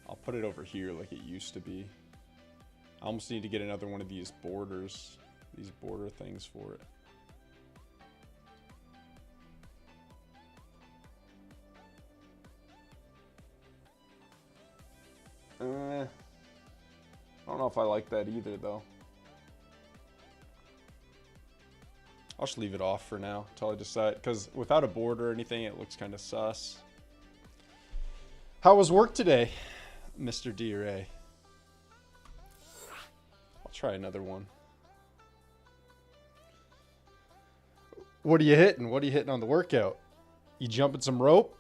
I'll put it over here like it used to be. I almost need to get another one of these borders, these border things for it. I don't know if I like that either, though. I'll just leave it off for now until I decide, because without a border or anything, it looks kind of sus. How was work today, Mr. D-Ray? I'll try another one. What are you hitting? What are you hitting on the workout? You jumping some rope?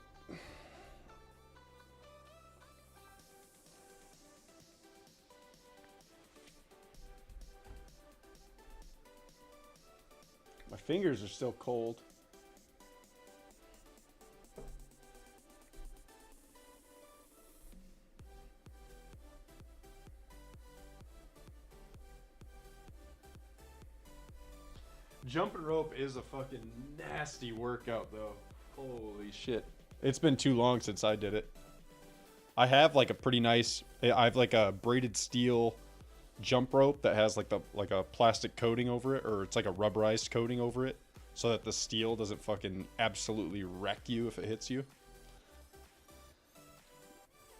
My fingers are still cold. Jumping rope is a fucking nasty workout, though. Holy shit. It's been too long since I did it. I have like a pretty nice, I have like a braided steel jump rope that has like a plastic coating over it, or it's like a rubberized coating over it, so that the steel doesn't fucking absolutely wreck you if it hits you.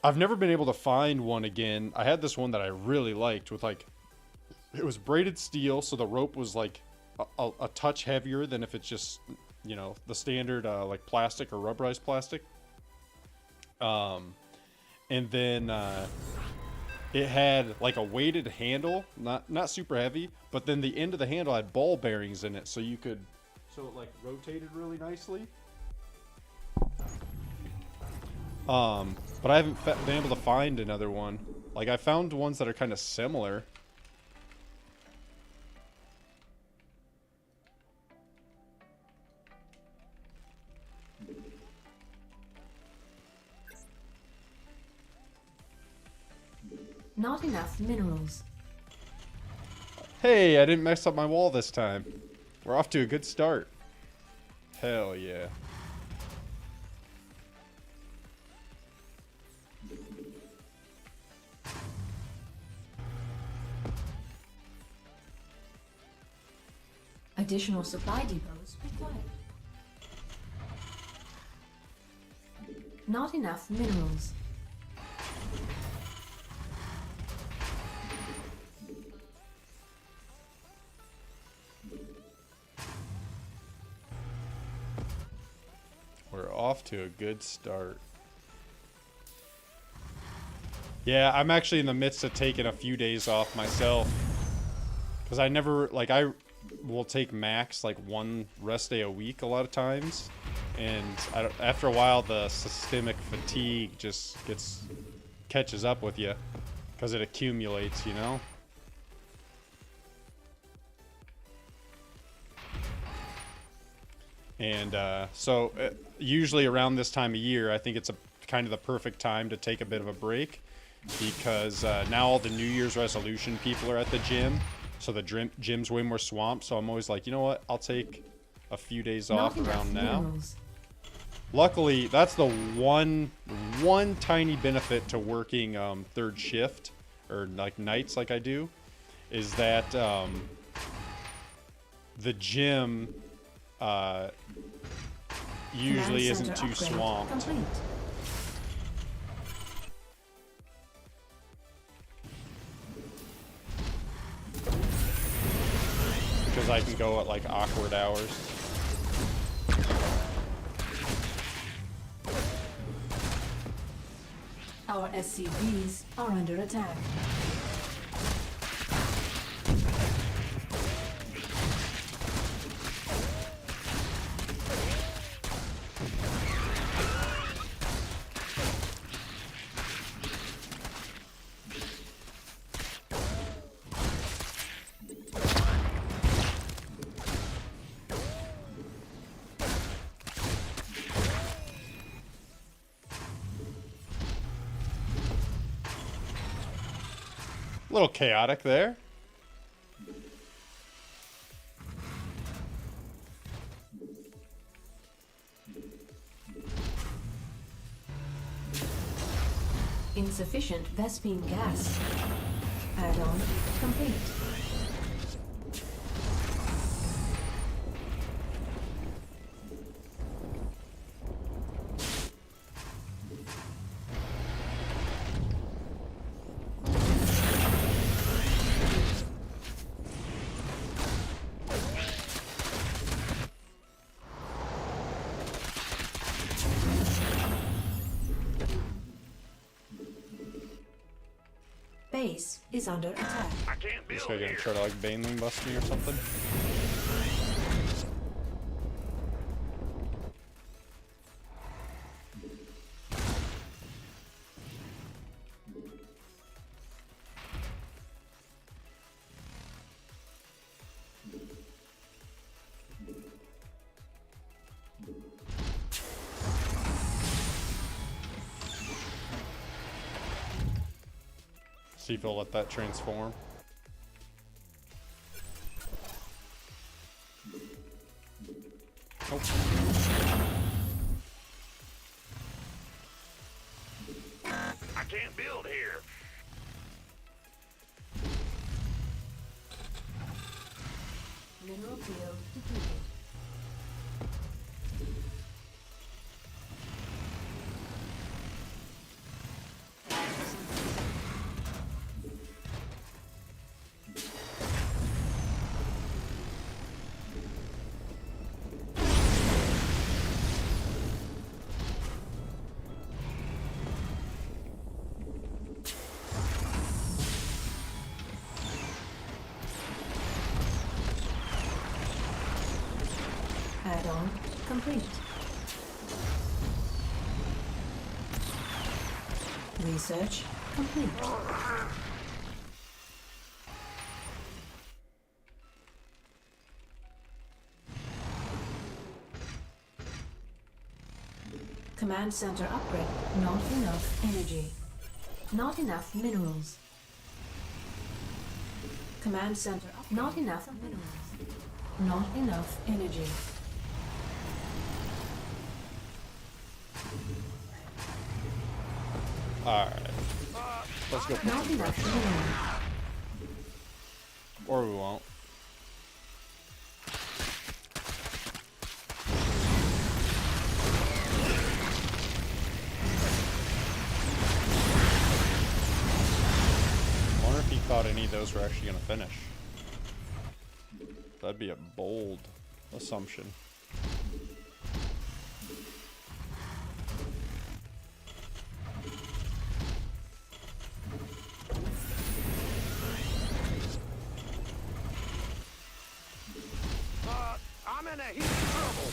I've never been able to find one again. I had this one that I really liked with like, it was braided steel, so the rope was like a touch heavier than if it's just, you know, the standard like plastic or rubberized plastic. And then it had like a weighted handle, not super heavy, but then the end of the handle had ball bearings in it, so you could, so it like rotated really nicely. But I haven't been able to find another one. Like I found ones that are kind of similar. Not enough minerals. Hey, I didn't mess up my wall this time. We're off to a good start. Hell yeah. Additional supply depots required. Not enough minerals. We're off to a good start. Yeah, I'm actually in the midst of taking a few days off myself. Because I never, like, I will take max, like, one rest day a week a lot of times. And after a while, the systemic fatigue just catches up with you. Because it accumulates, you know? And so usually around this time of year, I think it's kind of the perfect time to take a bit of a break, because now all the New Year's resolution people are at the gym, so the gym's way more swamped. So I'm always like, you know what? I'll take a few days off around now. Luckily, that's the one tiny benefit to working third shift or like nights like I do, is that the gym usually isn't too swamped. Because I can go at like awkward hours. Our SCVs are under attack. A little chaotic there. Insufficient Vespene gas. Add-on complete. Base is under attack. I can't build This guy gonna here. try to like Baneling bust me or something. See if he'll let that transform. I can't build here. Mineral field depleted. Add-on complete. Research complete. Command center upgrade. Not enough energy. Not enough minerals. Command center up. Not enough minerals. Not enough energy. Alright. Let's go. Not enough minerals. Or we won't. I wonder if he thought any of those were actually going to finish. That'd be a bold assumption. I'm in a heap of trouble.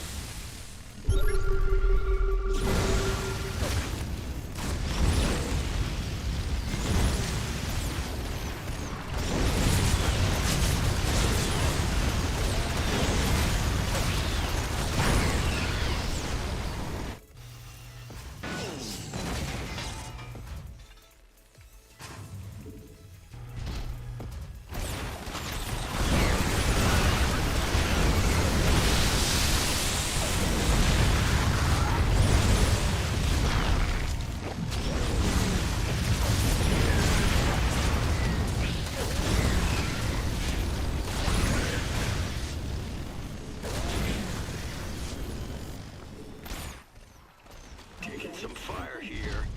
Taking some fire here.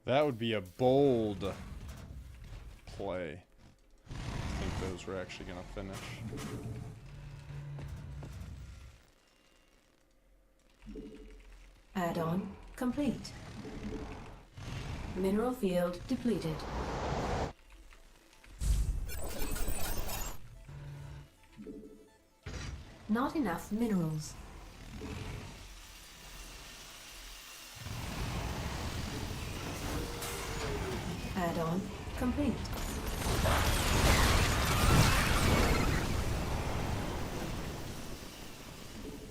That would be a bold play. I think those were actually going to finish. Add-on complete. Mineral field depleted. Not enough minerals. Add-on complete.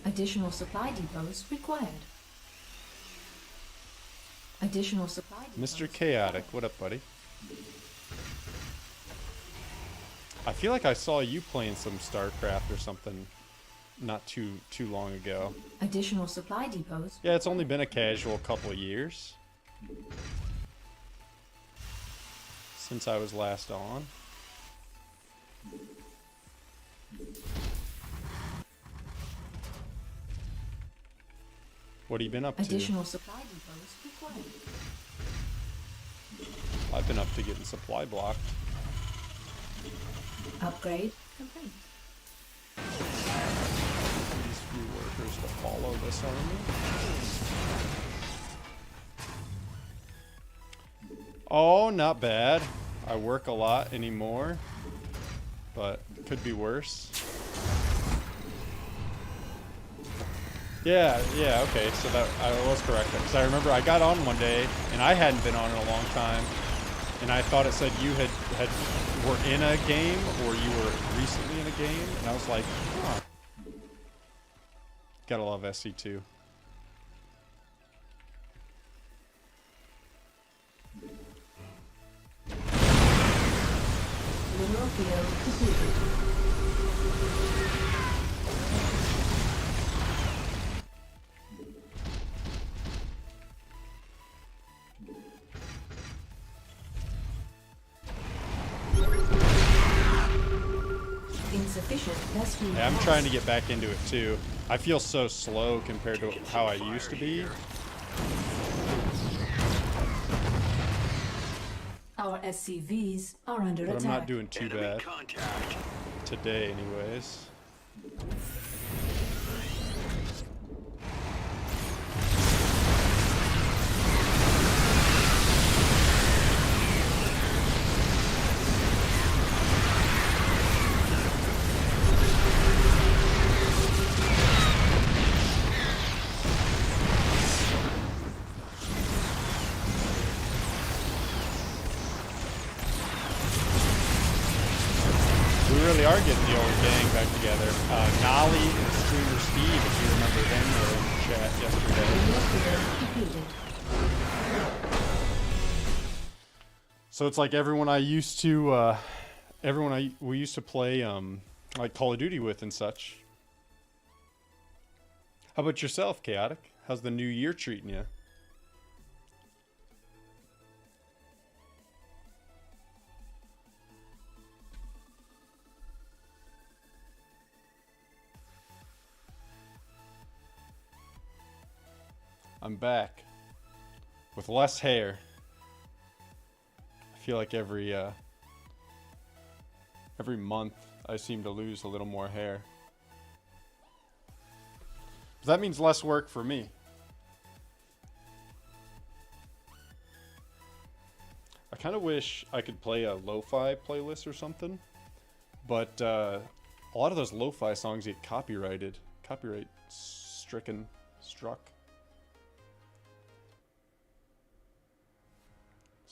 Additional supply depots required. Additional supply depots. Mr. Chaotic, what up, buddy? I feel like I saw you playing some StarCraft or something not too long ago. Additional supply depots. Yeah, it's only been a casual couple of years since I was last on. What have you been up to? Additional supply depots required. I've been up to getting supply blocked. Upgrade complete. These few workers to follow this army. Oh, not bad. I work a lot anymore, but it could be worse. Yeah, okay, so that I was correct. Because I remember I got on one day, and I hadn't been on in a long time, and I thought it said you were in a game, or you were recently in a game, and I was like, huh. Gotta love SC2. Mineral field completed. Insufficient Vespene. Yeah, I'm trying to get back into it too. I feel so slow compared to how I used to be. Our SCVs are under But attack. I'm not doing too bad today anyways. We really are getting the old gang back together. Nolly and Streamer Steve, if you remember them, were in the chat yesterday. Mineral field completed. So it's like everyone I used to, we used to play like Call of Duty with and such. How about yourself, Chaotic? How's the new year treating you? I'm back with less hair. I feel like every month I seem to lose a little more hair. But that means less work for me. I kind of wish I could play a lo-fi playlist or something, but a lot of those lo-fi songs get copyrighted, copyright struck.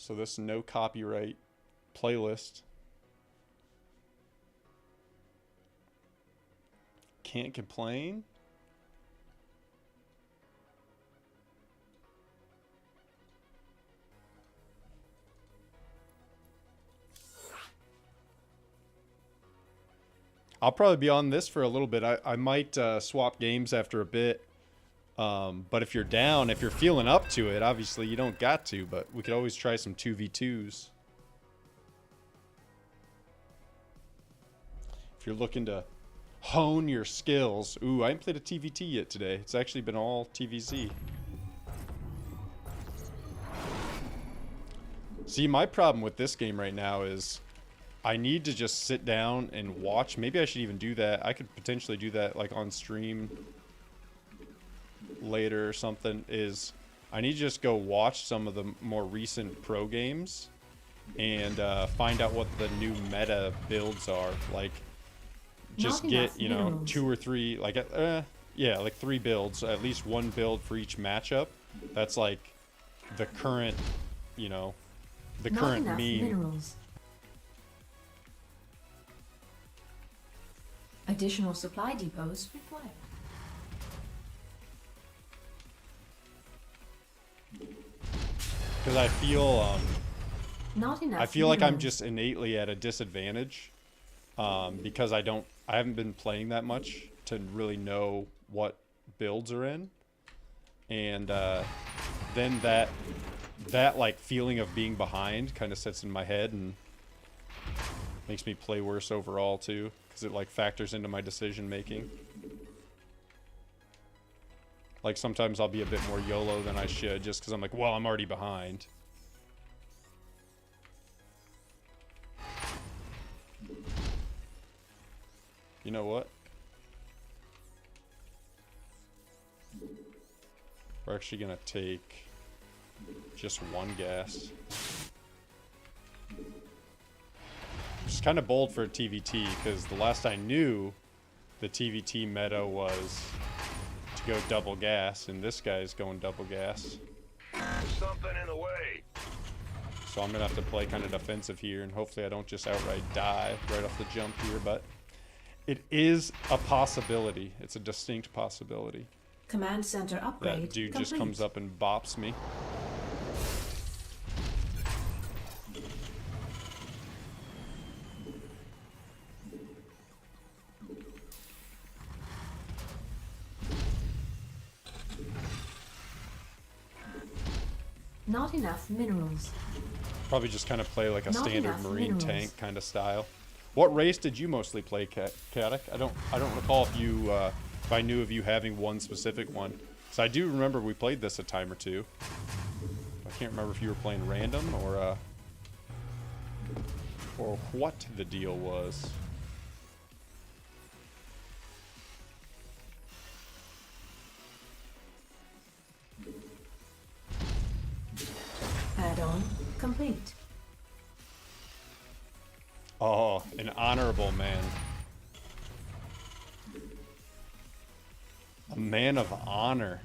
So this no copyright playlist can't complain. I'll probably be on this for a little bit. I might swap games after a bit. But if you're down, if you're feeling up to it, obviously you don't got to, but we could always try some 2v2s. If you're looking to hone your skills. Ooh, I haven't played a TVT yet today. It's actually been all TVZ. See, my problem with this game right now is I need to just sit down and watch. Maybe I should even do that. I could potentially do that like on stream later or something. Is I need to just go watch some of the more recent pro games and find out what the new meta builds are. Like, just get, you know, 2 or 3, like, yeah, like 3 builds, at least 1 build for each matchup. That's like the current, you know, the current meme. Minerals. Additional supply depots required. Because I feel, Not enough I feel like I'm minerals. just innately at a disadvantage because I haven't been playing that much to really know what builds are in, and then that like feeling of being behind kind of sits in my head and makes me play worse overall too, because it like factors into my decision making. Like sometimes I'll be a bit more YOLO than I should just because I'm like, well, I'm already behind. You know what? We're actually gonna take just 1 gas. Which is kind of bold for a TVT, because the last I knew, the TVT meta was to go double gas, and this guy's going double gas. Something in the way. So I'm gonna have to play kind of defensive here, and hopefully I don't just outright die right off the jump here, but it is a possibility. It's a distinct possibility. Command center upgrade That dude complete. just comes up and bops me. Not enough minerals. Probably just kind of play like a Not standard enough marine minerals. tank kind of style. What race did you mostly play, Katic? I don't recall if you if I knew of you having one specific one. So I do remember we played this a time or two. I can't remember if you were playing random or what the deal was. Add-on complete. Oh, an honorable man. A man of honor.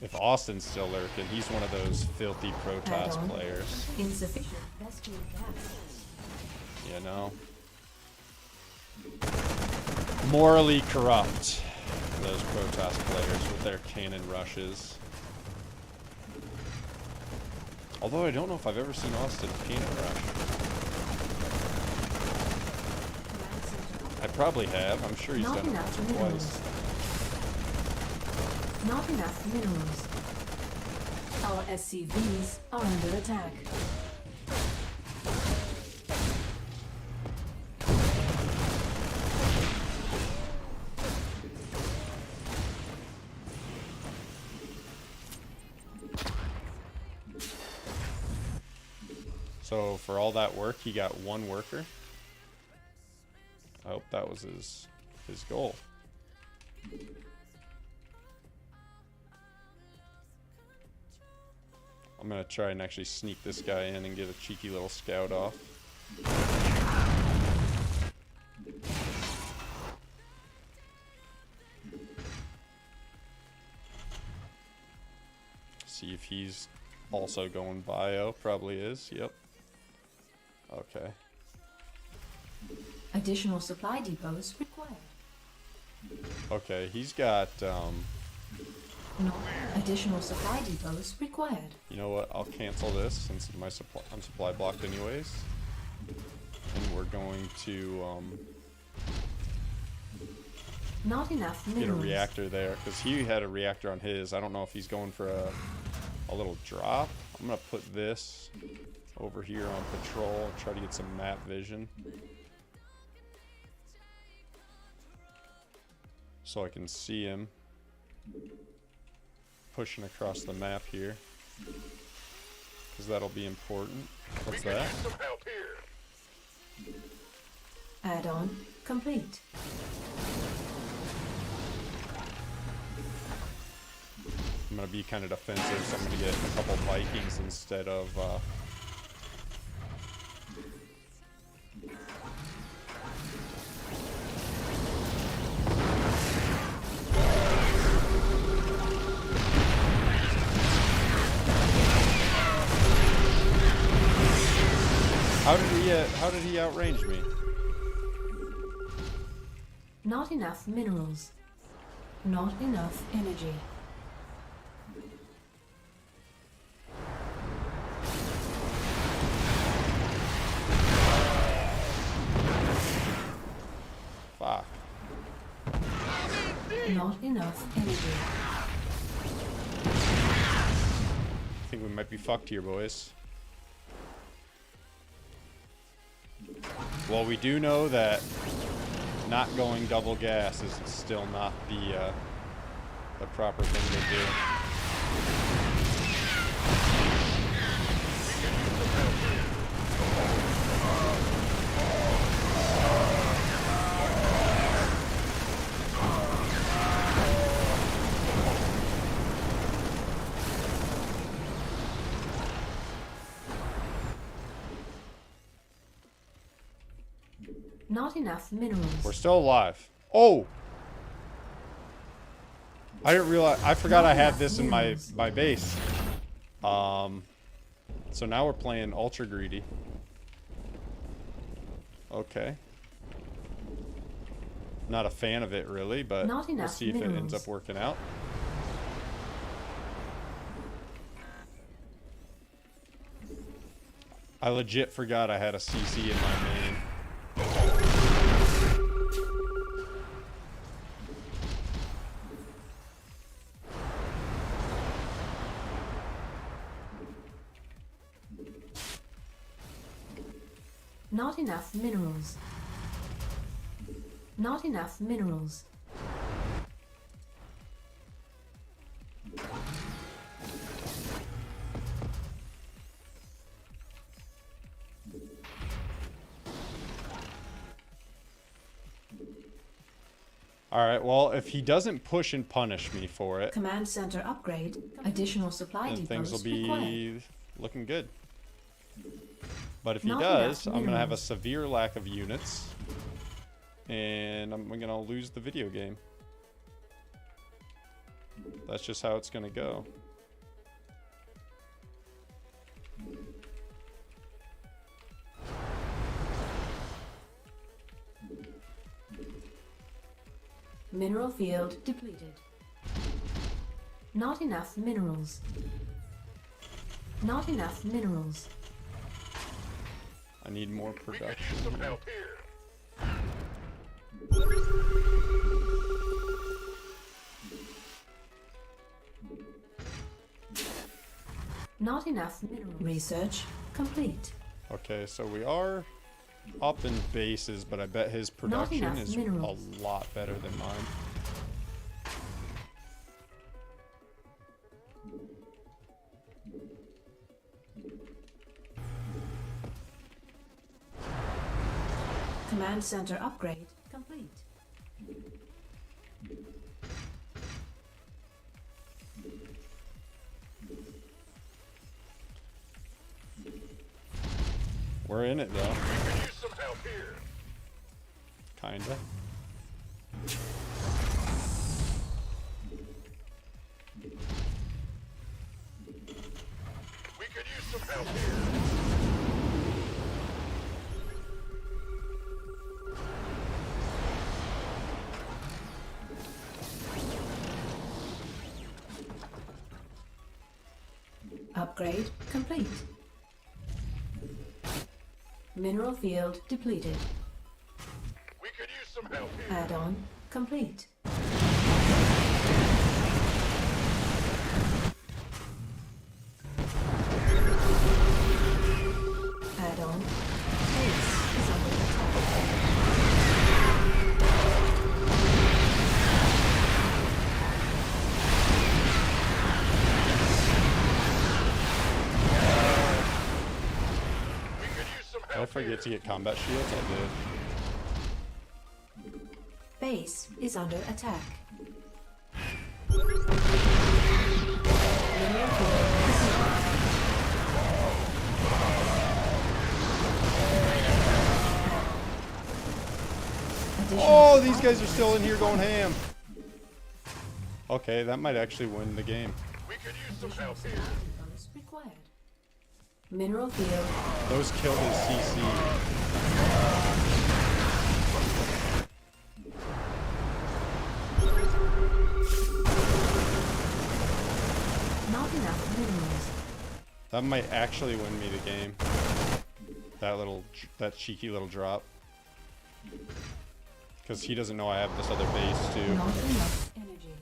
If Austin's still lurking, he's one of those filthy Protoss Add-on. players. Insufficient bestial gas. You know? Morally corrupt. Those Protoss players with their cannon rushes. Although I don't know if I've ever seen Austin cannon rush. I probably have. I'm sure he's Not done it enough once or minerals. twice. Not enough minerals. Our SCVs are under attack. So for all that work, he got one worker. I hope that was his goal. I'm gonna try and actually sneak this guy in and get a cheeky little scout off. See if he's also going bio. Probably is. Yep. Okay. Additional supply depots required. Okay, he's got No. Additional supply depots required. you know what? I'll cancel this since I'm supply blocked anyways. And we're going to Not enough get a minerals. reactor there because he had a reactor on his. I don't know if he's going for a little drop. I'm gonna put this over here on patrol and try to get some map vision so I can see him pushing across the map here because that'll be important. What's that? Add-on complete. I'm gonna be kind of defensive, so I'm gonna get a couple Vikings instead of how did he outrange me? Not enough minerals. Not enough energy. Fuck. Not enough energy. I think we might be fucked here, boys. Well, we do know that not going double gas is still not the proper thing to do. Not enough minerals. We're still alive. Oh! I didn't realize. I forgot I had this in my base. So now we're playing ultra greedy. Okay. Not a fan of it really, but Not we'll enough see if it ends minerals. up working out. I legit forgot I had a CC in my main. Not enough minerals. Not enough minerals. All right, well, if he doesn't push and punish me for it, Command center upgrade. Additional supply then depots things will required. be looking good. But if he Not does, enough I'm going to have a minerals. severe lack of units. And I'm going to lose the video game. That's just how it's going to go. Mineral field depleted. Not enough minerals. Not enough minerals. I need more production. Not enough mineral. Research complete. Okay, so we are up in bases, but I bet his production enough is minerals. a lot better than mine. Command center upgrade complete. We're in it though. Kinda. We could use some help here. Upgrade complete. Mineral field depleted. We could use some help here. Add-on complete. Add-on. Base is under attack. We could use some Did I help forget here. to get combat shields? I did. Base is under attack. Oh, these guys are still in here going ham. Okay, that might actually win the game. We could use some help here. Depots required. Mineral field Those killed his CC. not enough minerals. That might actually win me the game. That cheeky little drop. Because he doesn't know I have this other base too. Not enough energy.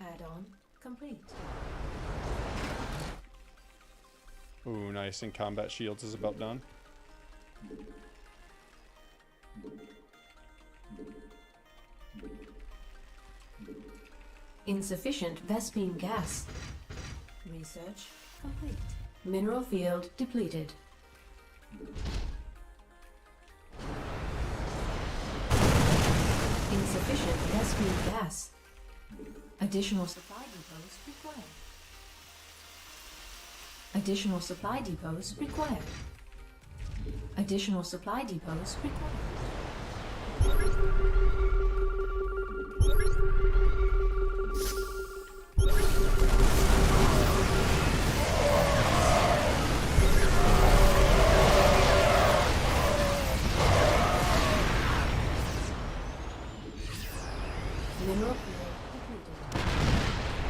Add-on complete. Ooh, nice. And combat shields is about done. Insufficient Vespine gas. Research complete. Mineral field depleted. Insufficient Vespine gas. Additional supply depots required. Additional supply depots required. Additional supply depots required. Mineral field depleted.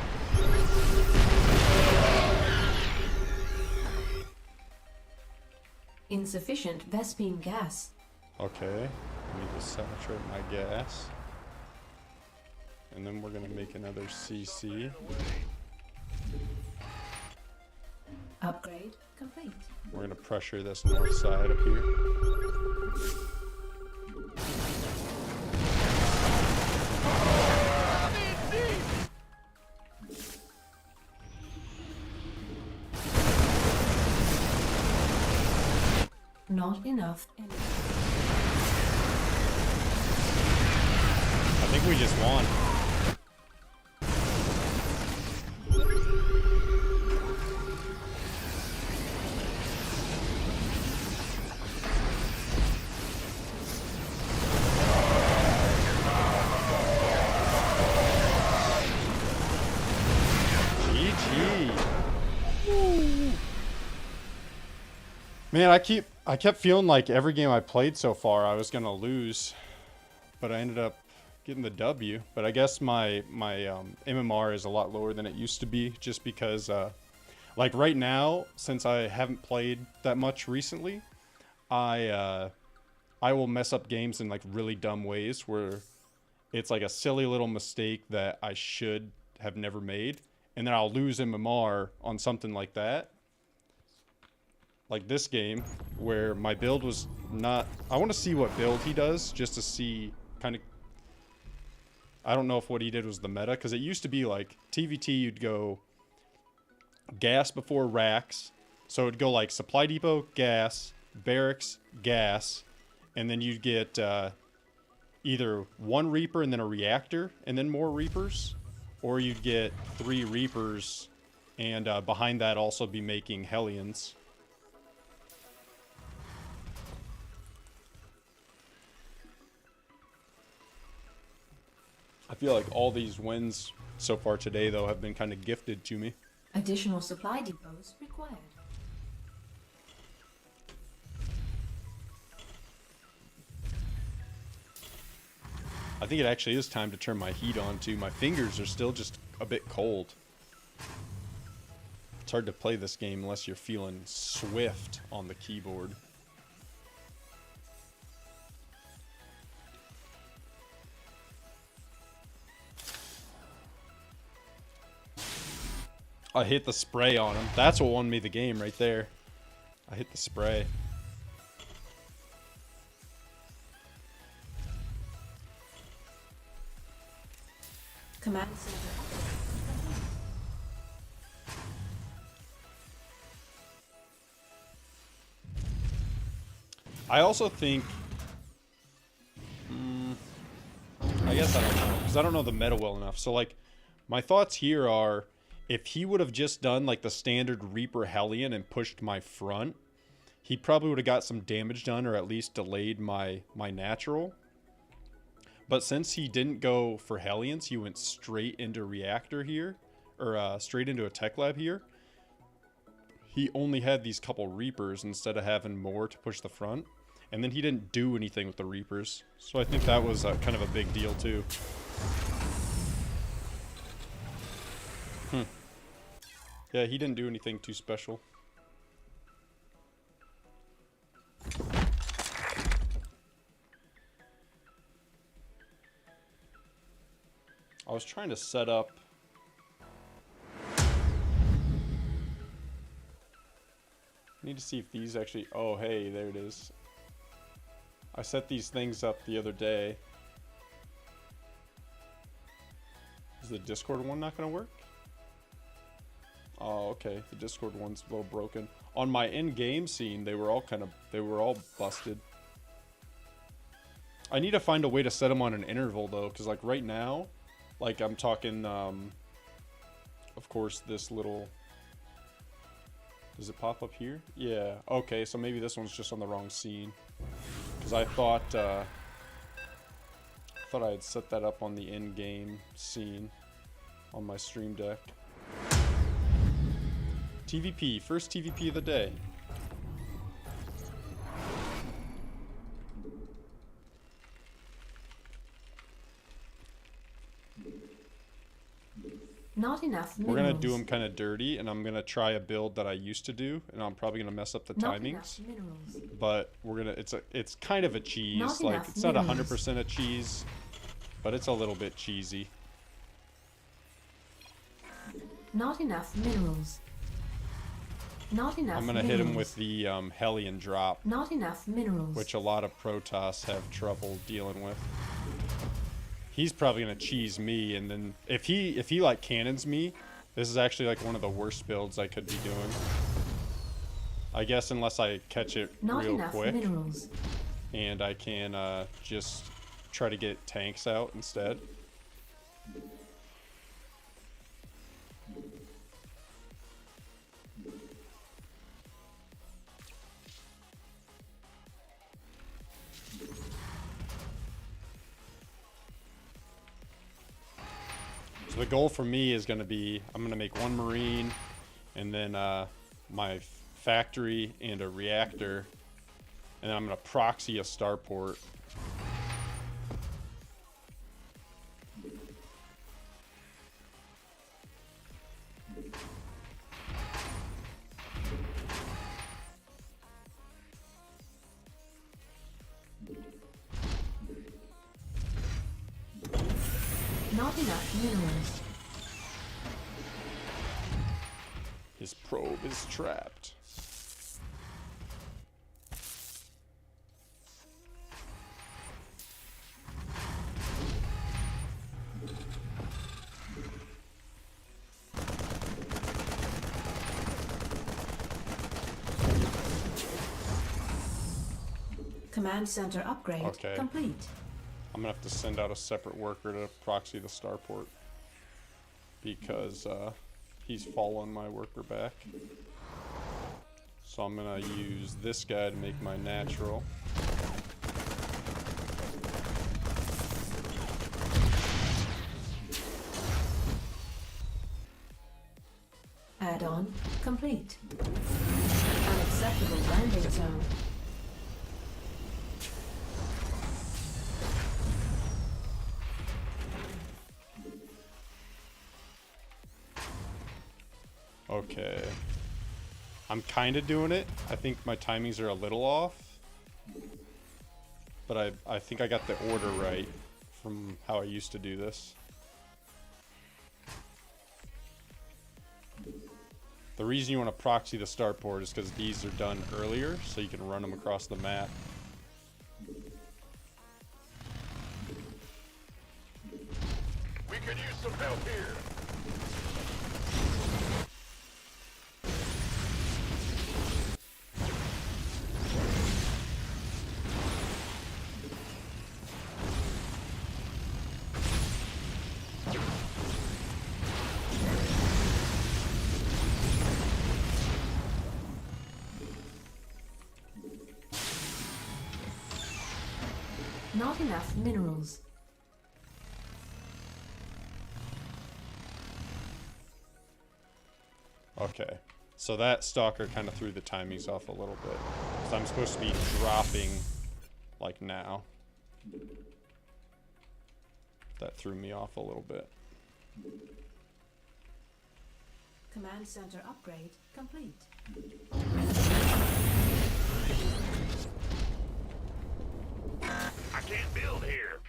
Insufficient Vespine gas. Okay. I need to saturate my gas. And then we're gonna make another CC. Upgrade complete. We're gonna pressure this north side up here. Not enough energy. I think we just won. GG. Man, I kept feeling like every game I played so far I was gonna lose, but I ended up getting the W. But I guess my MMR is a lot lower than it used to be, just because like right now, since I haven't played that much recently, I will mess up games in like really dumb ways where it's like a silly little mistake that I should have never made, and then I'll lose MMR on something like that. Like this game, where my build was not... I want to see what build he does, just to see kind of... I don't know if what he did was the meta, because it used to be like, TVT you'd go gas before racks. So it'd go like supply depot, gas, barracks, gas, and then you'd get either one Reaper and then a reactor, and then more Reapers, or you'd get 3 Reapers, and behind that also be making Hellions. I feel like all these wins so far today, though, have been kind of gifted to me. Additional supply depots required. I think it actually is time to turn my heat on, too. My fingers are still just a bit cold. It's hard to play this game unless you're feeling swift on the keyboard. I hit the spray on him. That's what won me the game right there. I hit the spray. Command center. I also think... I guess I don't know, because I don't know the meta well enough. So, like, my thoughts here are... If he would have just done like the standard Reaper Hellion and pushed my front, he probably would have got some damage done, or at least delayed my natural. But since he didn't go for Hellions, he went straight into Reactor here, or straight into a Tech Lab here. He only had these couple Reapers instead of having more to push the front. And then he didn't do anything with the Reapers. So I think that was kind of a big deal too. Yeah, he didn't do anything too special. I was trying to set up... Need to see if these actually... Oh, hey, there it is. I set these things up the other day. Is the Discord one not going to work? Oh, okay. The Discord one's a little broken. On my in-game scene, they were all busted. I need to find a way to set them on an interval, though, because, like, right now, like, I'm talking, of course, this little... Does it pop up here? Yeah. Okay, so maybe this one's just on the wrong scene. Because I thought I had set that up on the in-game scene on my stream deck. TVP, first TVP of the day. Not enough minerals. We're gonna do them kind of dirty, and I'm gonna try a build that I used to do, and I'm probably gonna mess up the timings. But we're gonna, it's kind of a cheese. Like, it's not 100% a cheese, but it's a little bit cheesy. Not enough minerals. Not enough I'm gonna minerals. hit him with the Hellion drop, Not enough minerals. which a lot of Protoss have trouble dealing with. He's probably gonna cheese me, and then if he like cannons me, this is actually like one of the worst builds I could be doing. I guess unless I catch it Not real enough quick, minerals. and I can just try to get tanks out instead. So the goal for me is going to be, I'm going to make one Marine, and then my factory and a reactor, and then I'm going to proxy a starport. Not enough minerals. His probe is trapped. Command center upgrade Okay. complete. I'm gonna have to send out a separate worker to proxy the starport because he's following my worker back. So I'm gonna use this guy to make my natural. Add-on complete. Unacceptable landing zone. Okay. I'm kind of doing it. I think my timings are a little off. But I think I got the order right from how I used to do this. The reason you want to proxy the starport is because these are done earlier, so you can run them across the map. We could use some help here. Not enough minerals. Okay, so that stalker kind of threw the timings off a little bit. So I'm supposed to be dropping like now. That threw me off a little bit. Command center upgrade complete. I can't build here.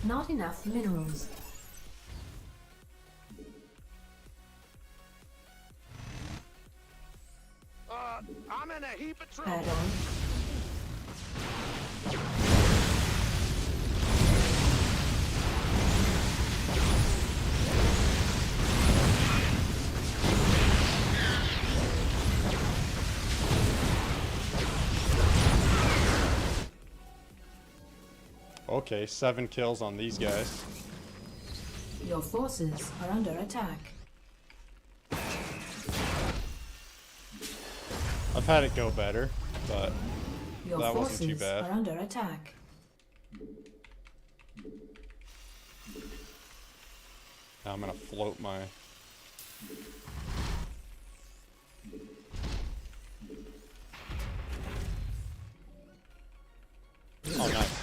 Not enough minerals. I'm in a heap of trouble. Add-on. Okay, 7 kills on these guys. Your forces are under attack. I've had it go better, but Your that wasn't too forces bad. are under attack. Now I'm gonna float my... Oh, nice.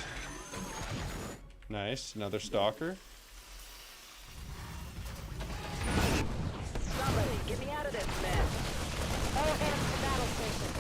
Nice, another stalker. Somebody, get me out of this mess. Oh, and it's the battle station.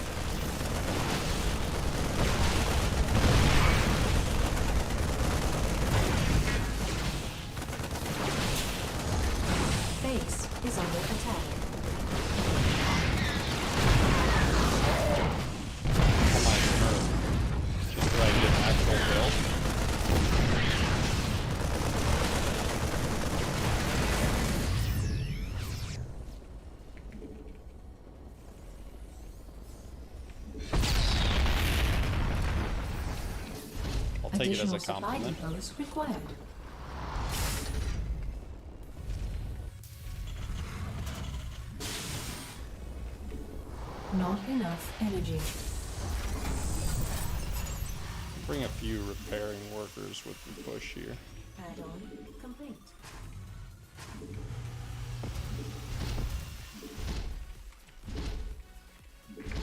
take it as a Additional supply compliment. depots required. Not enough energy. Bring a few repairing workers with the push here. Add-on complete.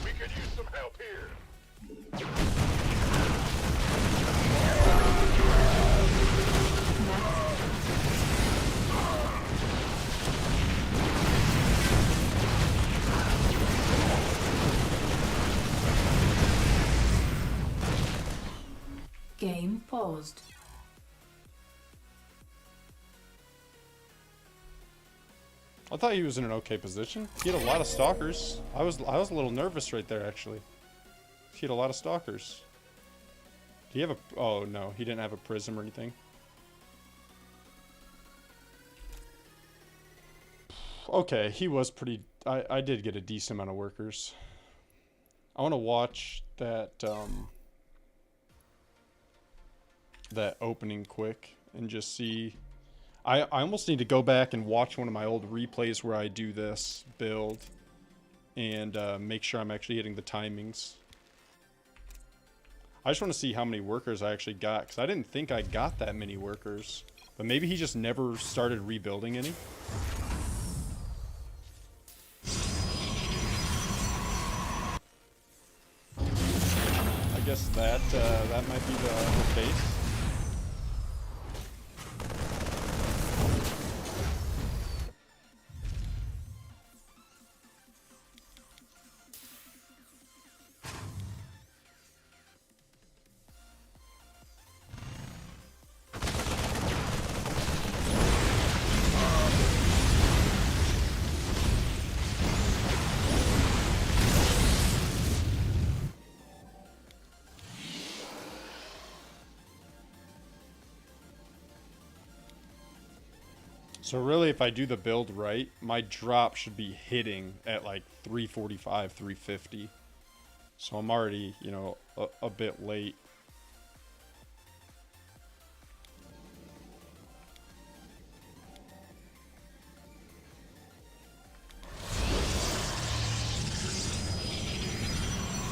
We could use some help here. Game paused. I thought he was in an okay position. He had a lot of stalkers. I was a little nervous right there, actually. He had a lot of stalkers. Do you have a... Oh, no. He didn't have a prism or anything. Okay, he was pretty... I did get a decent amount of workers. I want to watch that... that opening quick and just see... I almost need to go back and watch one of my old replays where I do this build and make sure I'm actually hitting the timings. I just want to see how many workers I actually got, because I didn't think I got that many workers. But maybe he just never started rebuilding any. I guess that might be the case. So really, if I do the build right, my drop should be hitting at like 345, 350. So I'm already, you know, a bit late.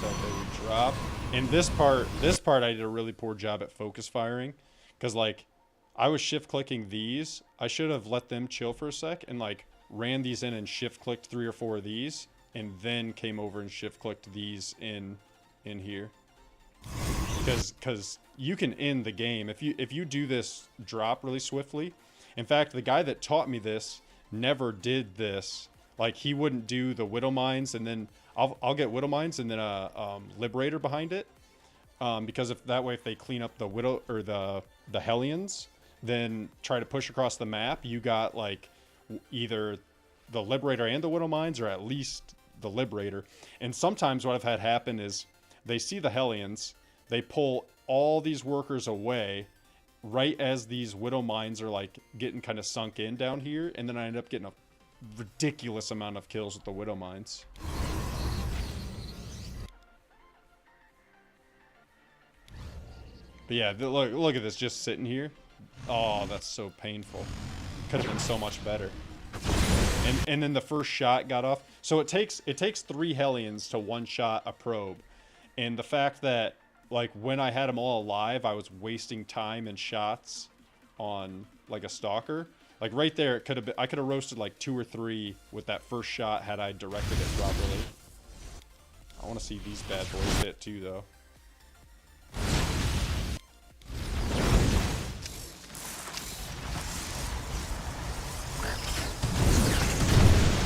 So they would drop. And this part I did a really poor job at focus firing, because like I was shift clicking these. I should have let them chill for a sec and like ran these in and shift clicked 3 or 4 of these and then came over and shift clicked these in here. Because you can end the game if you do this drop really swiftly. In fact, the guy that taught me this never did this. Like he wouldn't do the Widow Mines and then I'll get Widow Mines and then a Liberator behind it. Because if that way, if they clean up the Widow or the Hellions, then try to push across the map, you got like either the Liberator and the Widow Mines, or at least the Liberator. And sometimes what I've had happen is they see the Hellions, they pull all these workers away right as these Widow Mines are like getting kind of sunk in down here, and then I end up getting a ridiculous amount of kills with the Widow Mines. But yeah, look at this just sitting here. Oh, that's so painful. Could have been so much better. And then the first shot got off. So it takes 3 Hellions to one-shot a probe. And the fact that like when I had them all alive, I was wasting time and shots on like a stalker. Like right there, it could have been, I could have roasted like 2 or 3 with that first shot had I directed it properly. I want to see these bad boys hit too, though.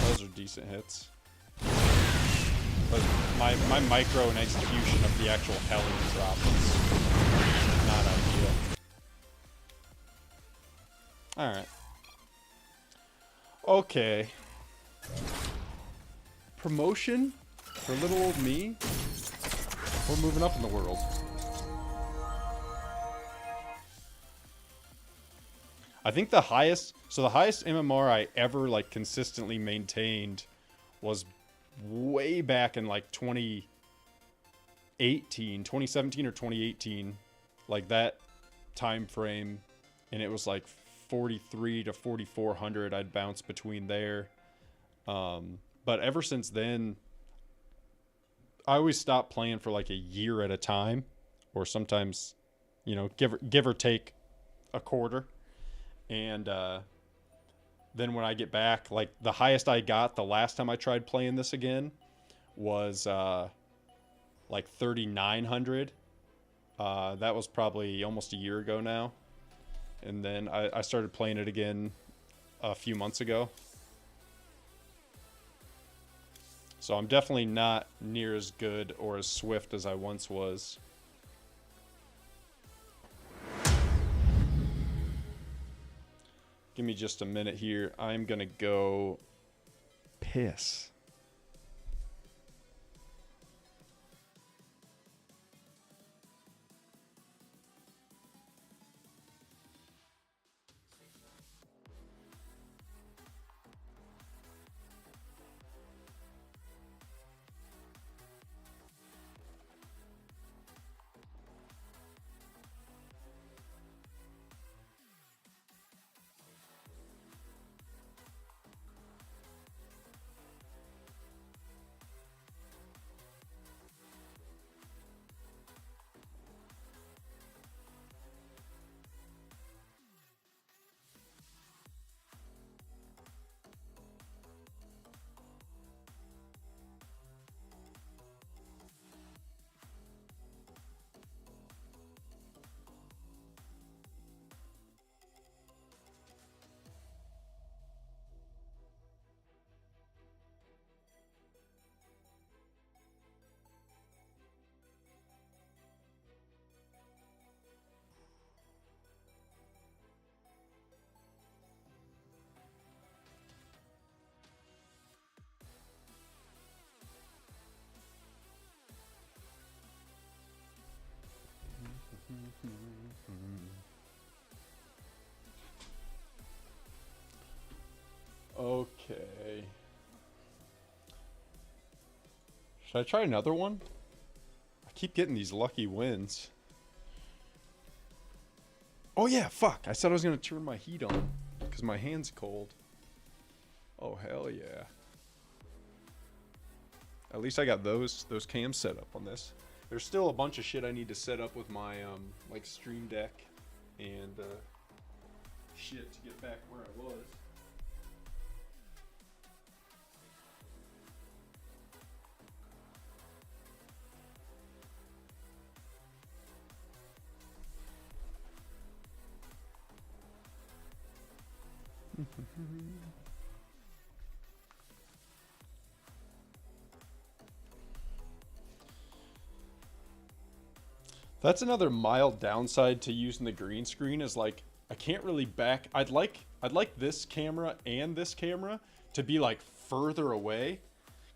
Those are decent hits. But my micro and execution of the actual Hellion drop is not ideal. Alright. Okay. Promotion for little old me? We're moving up in the world. I think the highest MMR I ever like consistently maintained was way back in like 2017 or 2018. Like that time frame, and it was like 43 to 4,400. I'd bounce between there. But ever since then, I always stop playing for like a year at a time, or sometimes, you know, give or take a quarter. And then when I get back, like the highest I got the last time I tried playing this again was like 3,900. That was probably almost a year ago now. And then I started playing it again a few months ago. So I'm definitely not near as good or as swift as I once was. Give me just a minute here. I'm going to go piss. Okay. Should I try another one? I keep getting these lucky wins. Oh yeah, fuck. I said I was going to turn my heat on because my hand's cold. Oh, hell yeah. At least I got those cams set up on this. There's still a bunch of shit I need to set up with my like Stream Deck and shit to get back where I was. That's another mild downside to using the green screen is like I can't really back. I'd like this camera and this camera to be like further away,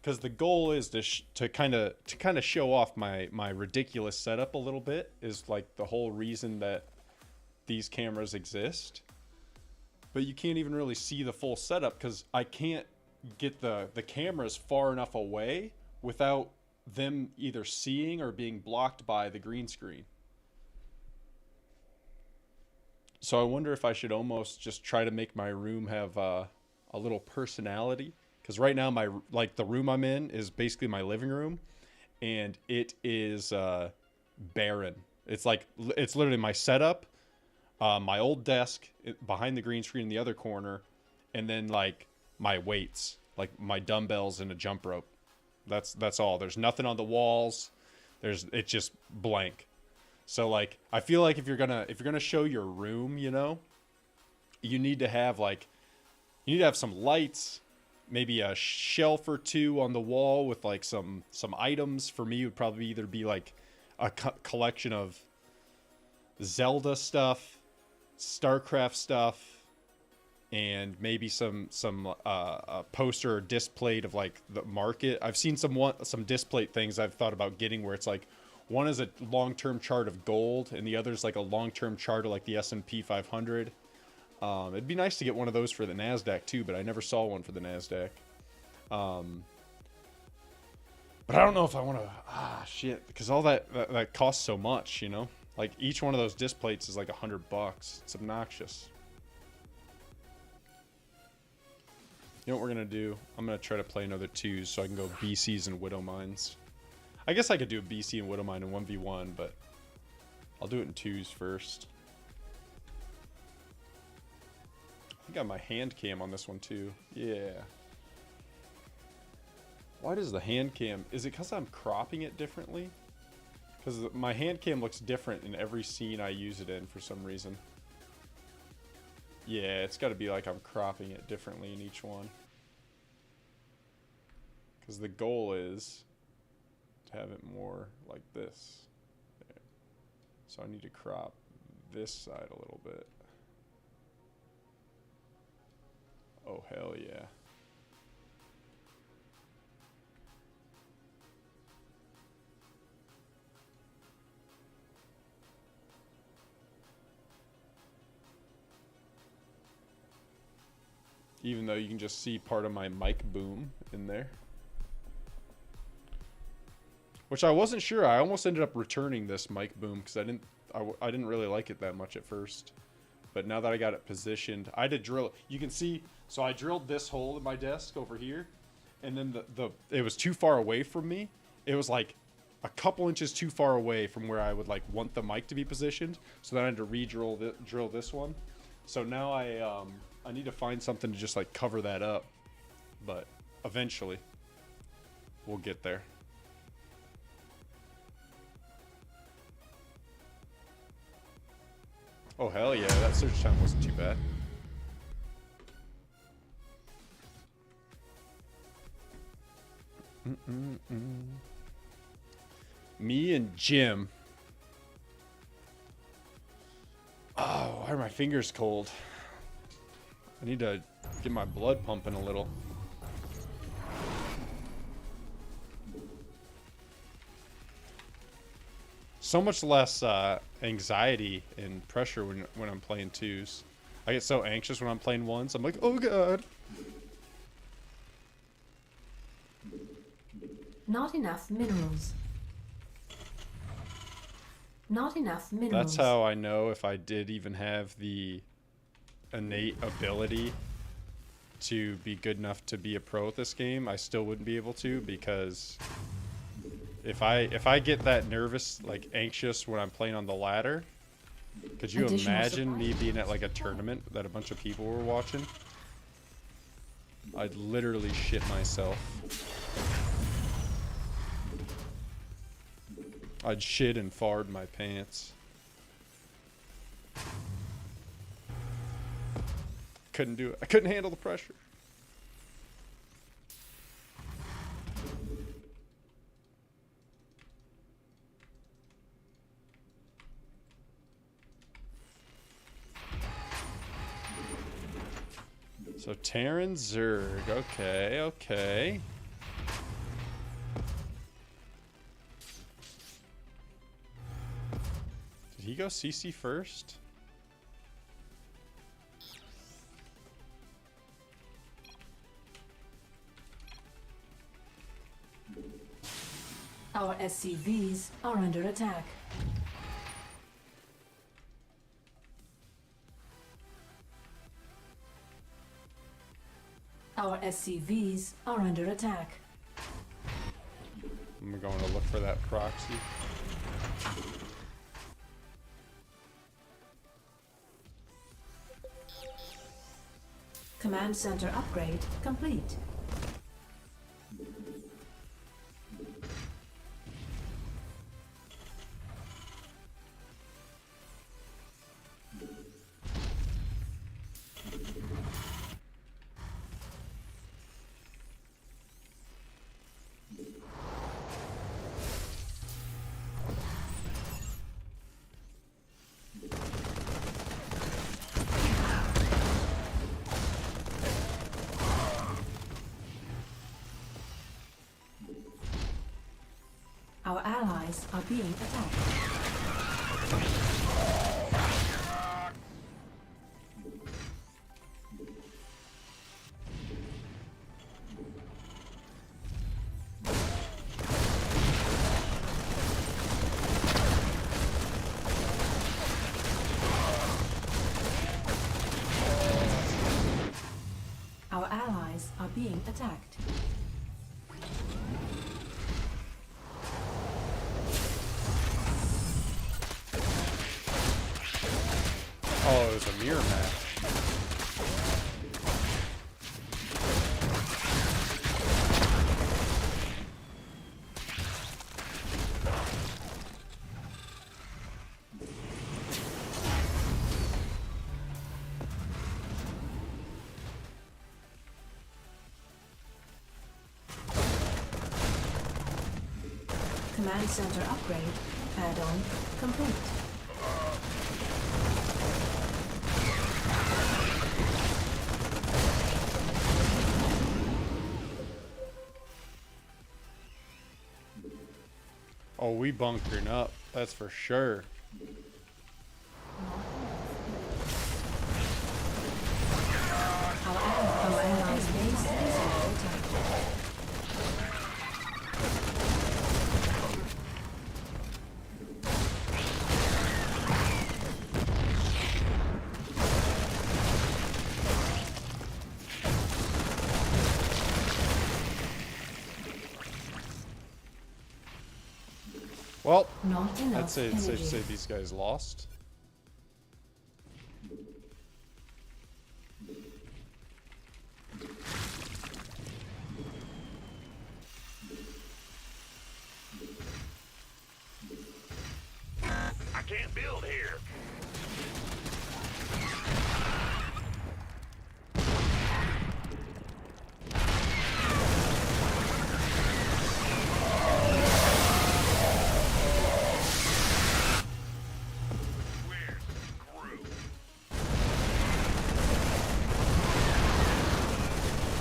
because the goal is to kind of show off my ridiculous setup a little bit, is like the whole reason that these cameras exist. But you can't even really see the full setup because I can't get the cameras far enough away without them either seeing or being blocked by the green screen. So I wonder if I should almost just try to make my room have a little personality, because right now the room I'm in is basically my living room, and it is barren. It's literally my setup, my old desk behind the green screen in the other corner, and then like my weights, like my dumbbells and a jump rope. That's all. There's nothing on the walls. It's just blank. So like I feel like if you're gonna show your room, you know, you need to have some lights, maybe a shelf or two on the wall with like some items. For me, it would probably either be like a collection of Zelda stuff, StarCraft stuff, and maybe some poster or disc plate of like the market. I've seen some disc plate things I've thought about getting where it's like one is a long-term chart of gold and the other is like a long-term chart of like the S&P 500. It'd be nice to get one of those for the NASDAQ too, but I never saw one for the NASDAQ. But I don't know if I want to, shit, because all that costs so much, you know? Like, each one of those disc plates is like $100. It's obnoxious. You know what we're going to do? I'm going to try to play another 2s so I can go BCs and Widow Mines. I guess I could do a BC and Widow Mine in 1v1, but I'll do it in 2s first. I got my hand cam on this one too. Yeah. Why does the hand cam... Is it because I'm cropping it differently? Because my hand cam looks different in every scene I use it in for some reason. Yeah, it's got to be like I'm cropping it differently in each one. Because the goal is to have it more like this. There. So I need to crop this side a little bit. Oh, hell yeah. Even though you can just see part of my mic boom in there. Which I wasn't sure. I almost ended up returning this mic boom because I didn't really like it that much at first. But now that I got it positioned, I had to drill. You can see, so I drilled this hole in my desk over here, and then it was too far away from me. It was like a couple inches too far away from where I would like want the mic to be positioned. So then I had to drill this one. So now I need to find something to just like cover that up. But eventually, we'll get there. Oh, hell yeah, that search time wasn't too bad. Me and Jim. Oh, why are my fingers cold? I need to get my blood pumping a little. So much less anxiety and pressure when I'm playing 2s. I get so anxious when I'm playing 1s. I'm like, oh god. Not enough minerals. Not enough minerals. That's how I know if I did even have the innate ability to be good enough to be a pro at this game. I still wouldn't be able to, because if I get that nervous, like anxious when I'm playing on the ladder, could you imagine me being at like a tournament that a bunch of people were watching? I'd literally shit myself. I'd shit and fart in my pants. Couldn't do it. I couldn't handle the pressure. So Terran Zerg, okay, okay. Did he go CC first? Our SCVs are under attack. Our SCVs are under attack. I'm going to look for that proxy. Command center upgrade complete. Our allies are being attacked. being attacked. Oh, it was a mirror match. Command center upgrade. Add-on complete. Oh, we bunkering up. That's for sure. Our allies' base is under attack. Well, Not enough I'd say it's safe energy. to say these guys lost. I can't build here. We're screwed.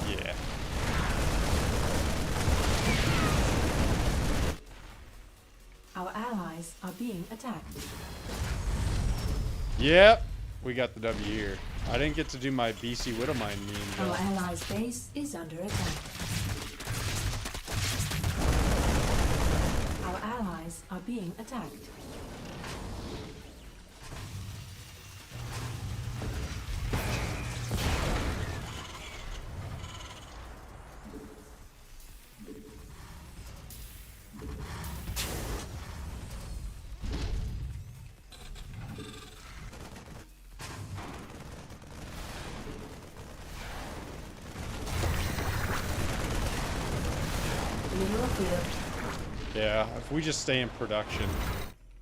Yeah. Our allies are being attacked. Yep. We got the W here. I didn't get to do my BC Widowmine meme Our though. allies' base is under attack. Our allies are being attacked. Mineral field. Yeah, if we just stay in production,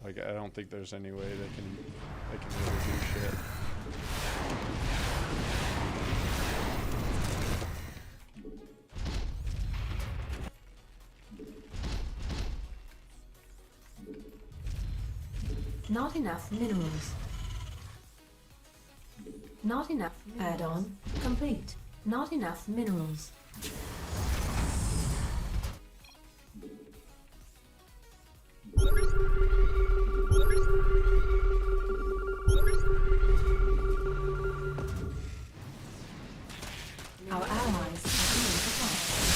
like I don't think there's any way they can really do shit. Not enough minerals. Not enough add-on complete. Not enough minerals. Our allies are being attacked.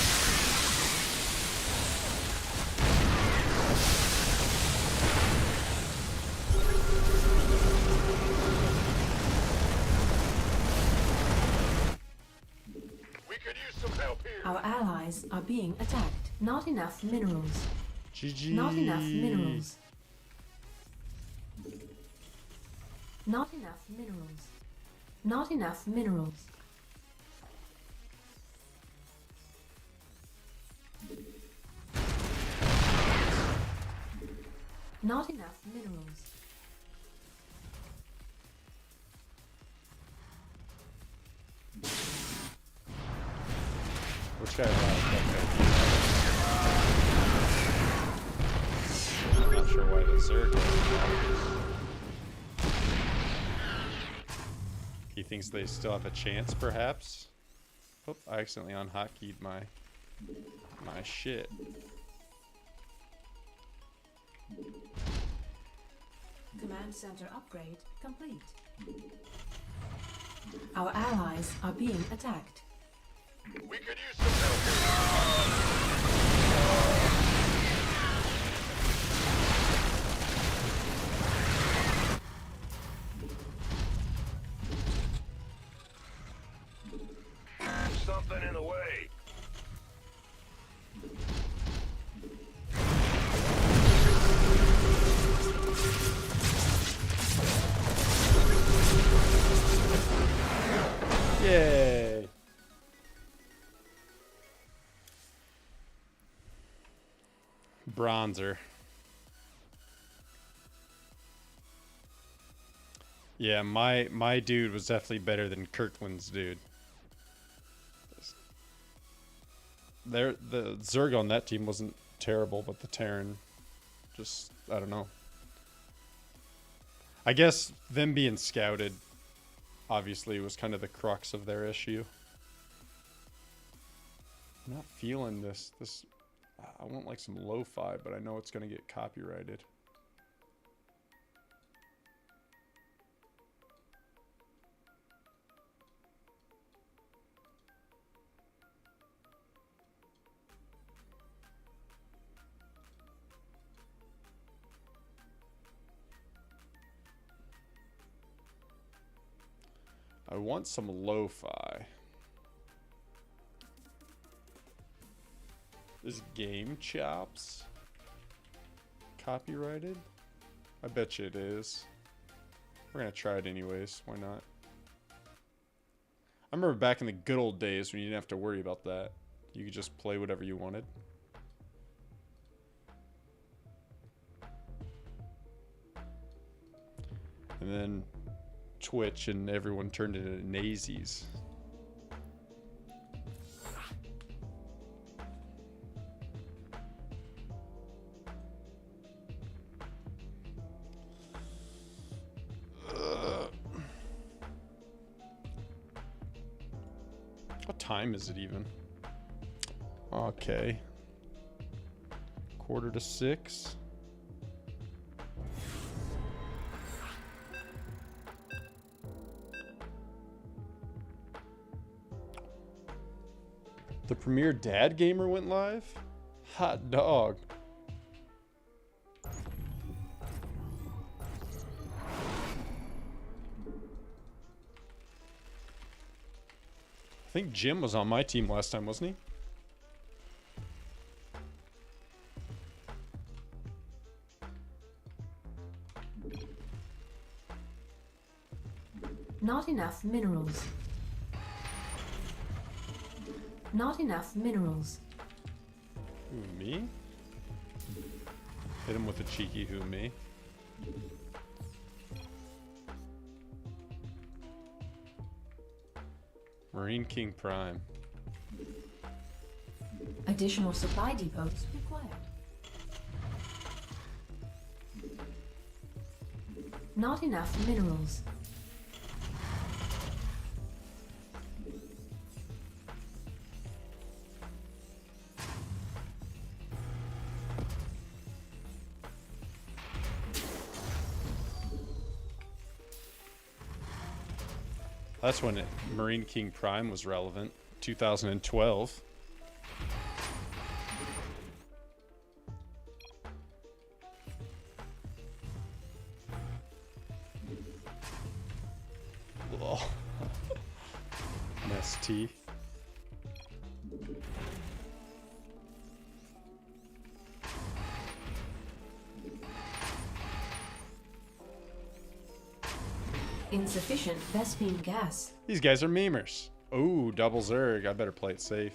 We could use some help here. Our allies are being attacked. Not enough minerals. GG. Not enough minerals. Not enough minerals. Not enough minerals. Not enough minerals. Which guy left? Okay. I'm not sure why the Zerg is. He thinks they still have a chance, perhaps? Oh, I accidentally unhotkeyed my shit. Command center upgrade complete. Our allies are being attacked. We could use some help here. Something in the way. Yay. Bronzer. Yeah, my dude was definitely better than Kirkland's dude. The Zerg on that team wasn't terrible, but the Terran just, I don't know. I guess them being scouted obviously was kind of the crux of their issue. I'm not feeling this. I want like some lo-fi, but I know it's going to get copyrighted. I want some lo-fi. Is Game Chops copyrighted? I bet you it is. We're gonna try it anyways. Why not? I remember back in the good old days when you didn't have to worry about that. You could just play whatever you wanted. And then Twitch and everyone turned into Nazis. What time is it even? Okay. 5:45. The Premier Dad Gamer went live? Hot dog. I think Jim was on my team last time, wasn't he? Not enough minerals. Not enough minerals. Who, me? Hit him with a cheeky who, me? Marine King Prime. Additional supply depots required. Not enough minerals. That's when Marine King Prime was relevant. 2012. Oh. ST. Insufficient Vespene gas. These guys are memers. Ooh, double Zerg. I better play it safe.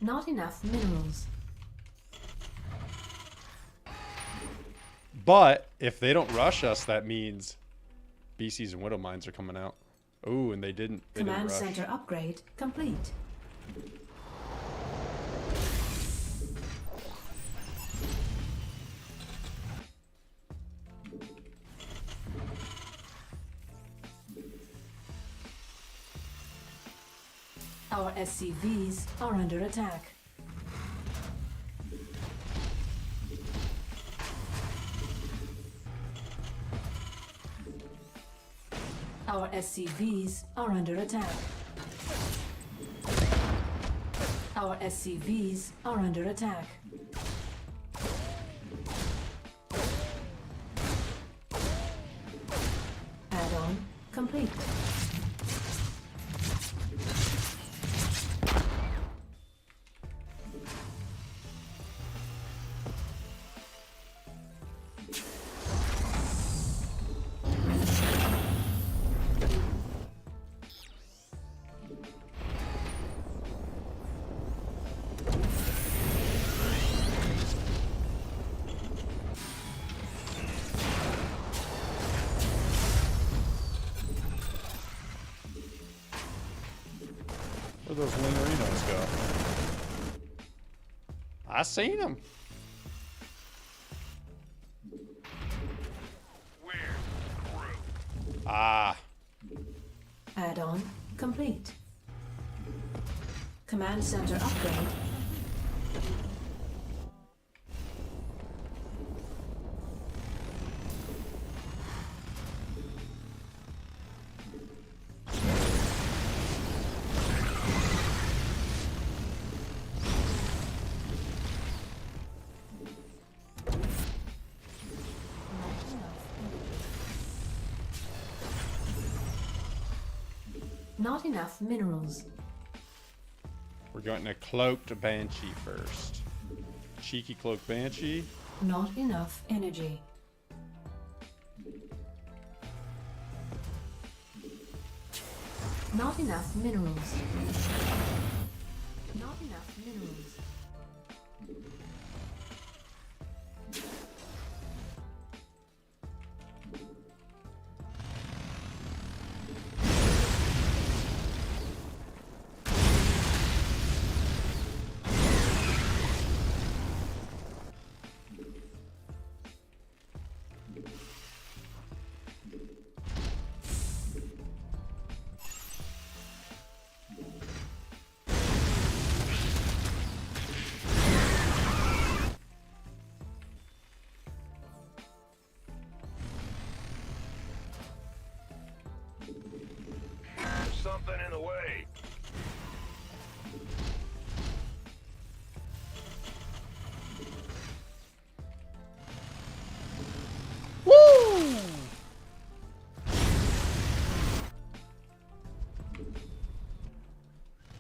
Not enough minerals. But if they don't rush us, that means BCs and Widow Mines are coming out. Ooh, and they didn't. Command center upgrade complete. Our SCVs are under attack. Our SCVs are under attack. Our SCVs are under attack. Add-on complete. Where those Lingerinos go? I seen them. Ah. Add-on complete. Command center upgrade. Not enough minerals. We're getting a cloaked Banshee first. Cheeky cloaked Banshee. Not enough energy. Not enough minerals. Not enough minerals. Something in the way. Woo!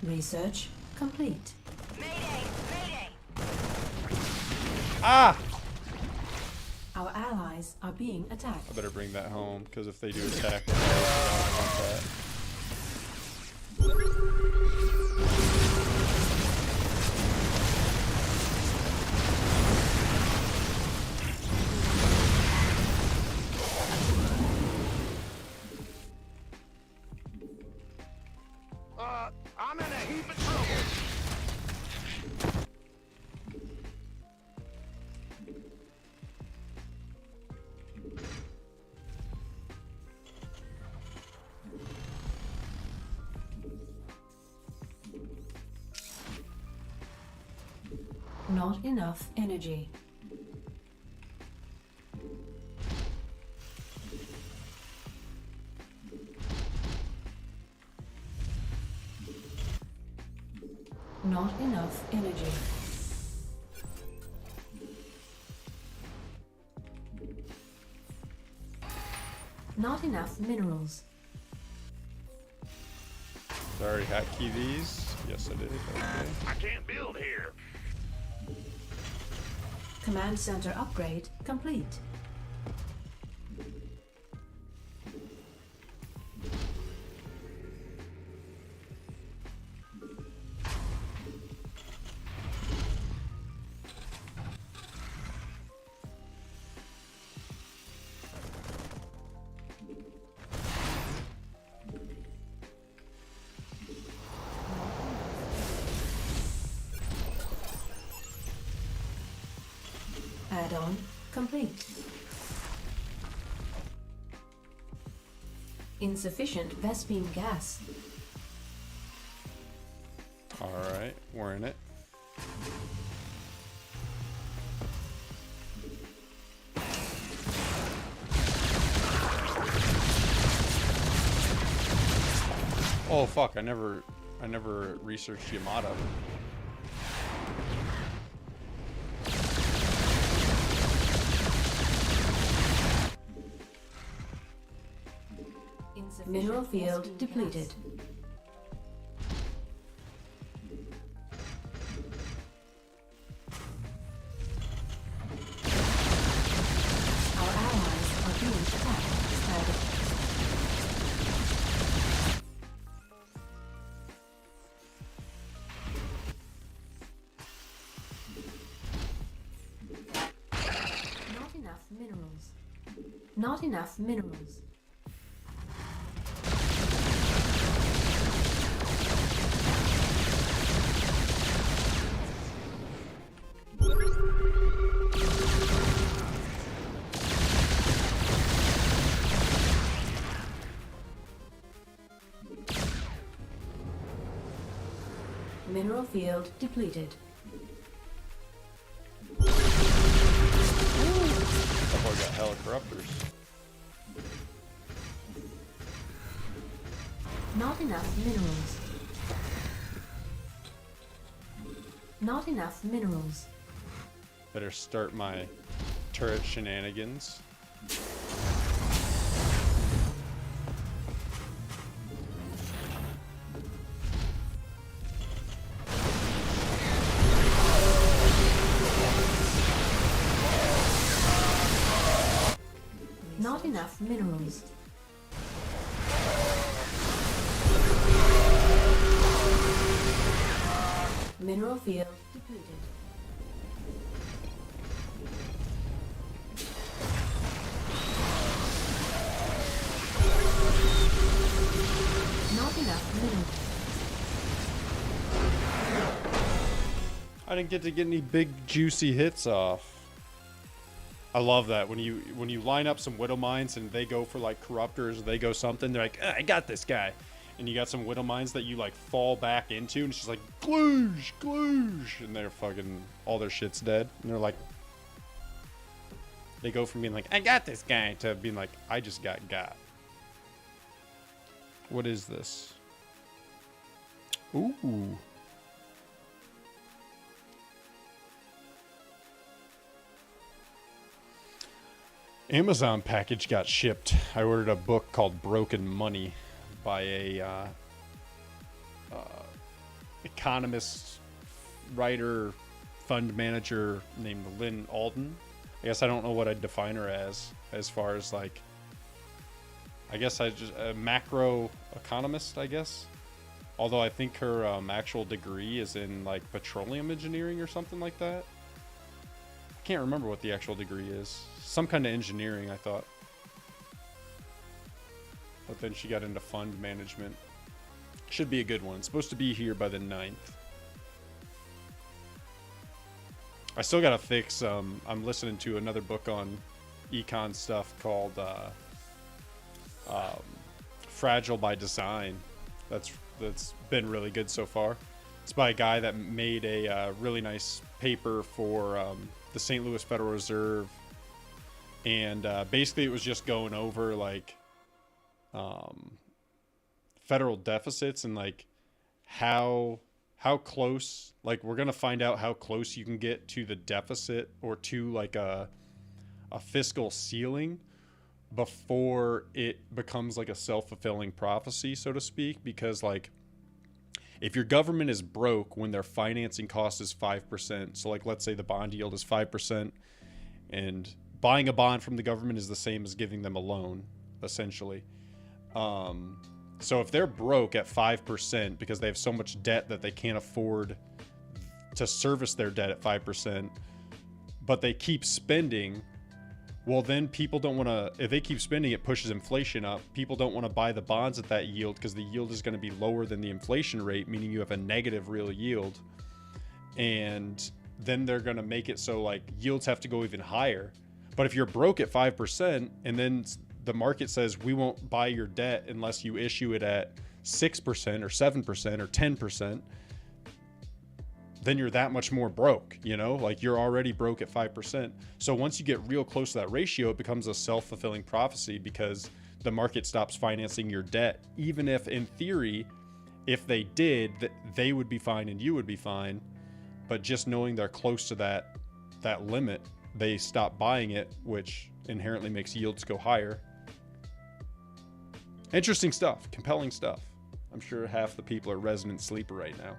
Research complete. Ah! Our allies are being attacked. I better bring that home, because if they do attack, I don't want that. I'm in a heap of trouble. Not enough energy. Not enough energy. Not enough minerals. Did I already hotkey these? Yes, I did. Okay. I can't build here. Command center upgrade complete. Add-on complete. Insufficient Vespene gas. Alright, we're in it. Oh fuck, I never researched Yamada. Mineral field depleted. Our allies are being attacked. Not enough minerals. Not enough minerals. Mineral field depleted. That boy got hella corruptors. Not enough minerals. Not enough minerals. Better start my turret shenanigans. Not enough minerals. Mineral field depleted. Not enough minerals. I didn't get to get any big juicy hits off. I love that when you line up some Widow Mines and they go for like corruptors, they go something, they're like, I got this guy. And you got some Widow Mines that you like fall back into and it's just like gloosh, gloosh, and they're fucking all their shit's dead. And they're like, they go from being like, I got this guy to being like, I just got. What is this? Ooh. Amazon package got shipped. I ordered a book called Broken Money by a economist, writer, fund manager named Lynn Alden. I guess I don't know what I'd define her as far as like, I guess I just a macro economist, I guess. Although I think her actual degree is in like petroleum engineering or something like that. I can't remember what the actual degree is. Some kind of engineering, I thought. But then she got into fund management. Should be a good one. It's supposed to be here by the 9th. I still gotta fix, I'm listening to another book on econ stuff called Fragile by Design. That's been really good so far. It's by a guy that made a really nice paper for the St. Louis Federal Reserve. And basically it was just going over like federal deficits and like how close, like we're going to find out how close you can get to the deficit or to like a fiscal ceiling before it becomes like a self-fulfilling prophecy, so to speak. Because like if your government is broke when their financing cost is 5%, so like let's say the bond yield is 5% and buying a bond from the government is the same as giving them a loan, essentially. So if they're broke at 5% because they have so much debt that they can't afford to service their debt at 5%, but they keep spending, well, then people don't want to, if they keep spending, it pushes inflation up. People don't want to buy the bonds at that yield because the yield is going to be lower than the inflation rate, meaning you have a negative real yield. And then they're going to make it so like yields have to go even higher. But if you're broke at 5% and then the market says we won't buy your debt unless you issue it at 6% or 7% or 10%, then you're that much more broke, you know, like you're already broke at 5%. So once you get real close to that ratio, it becomes a self-fulfilling prophecy because the market stops financing your debt. Even if in theory, if they did, they would be fine and you would be fine. But just knowing they're close to that limit, they stop buying it, which inherently makes yields go higher. Interesting stuff, compelling stuff. I'm sure half the people are resident sleeper right now.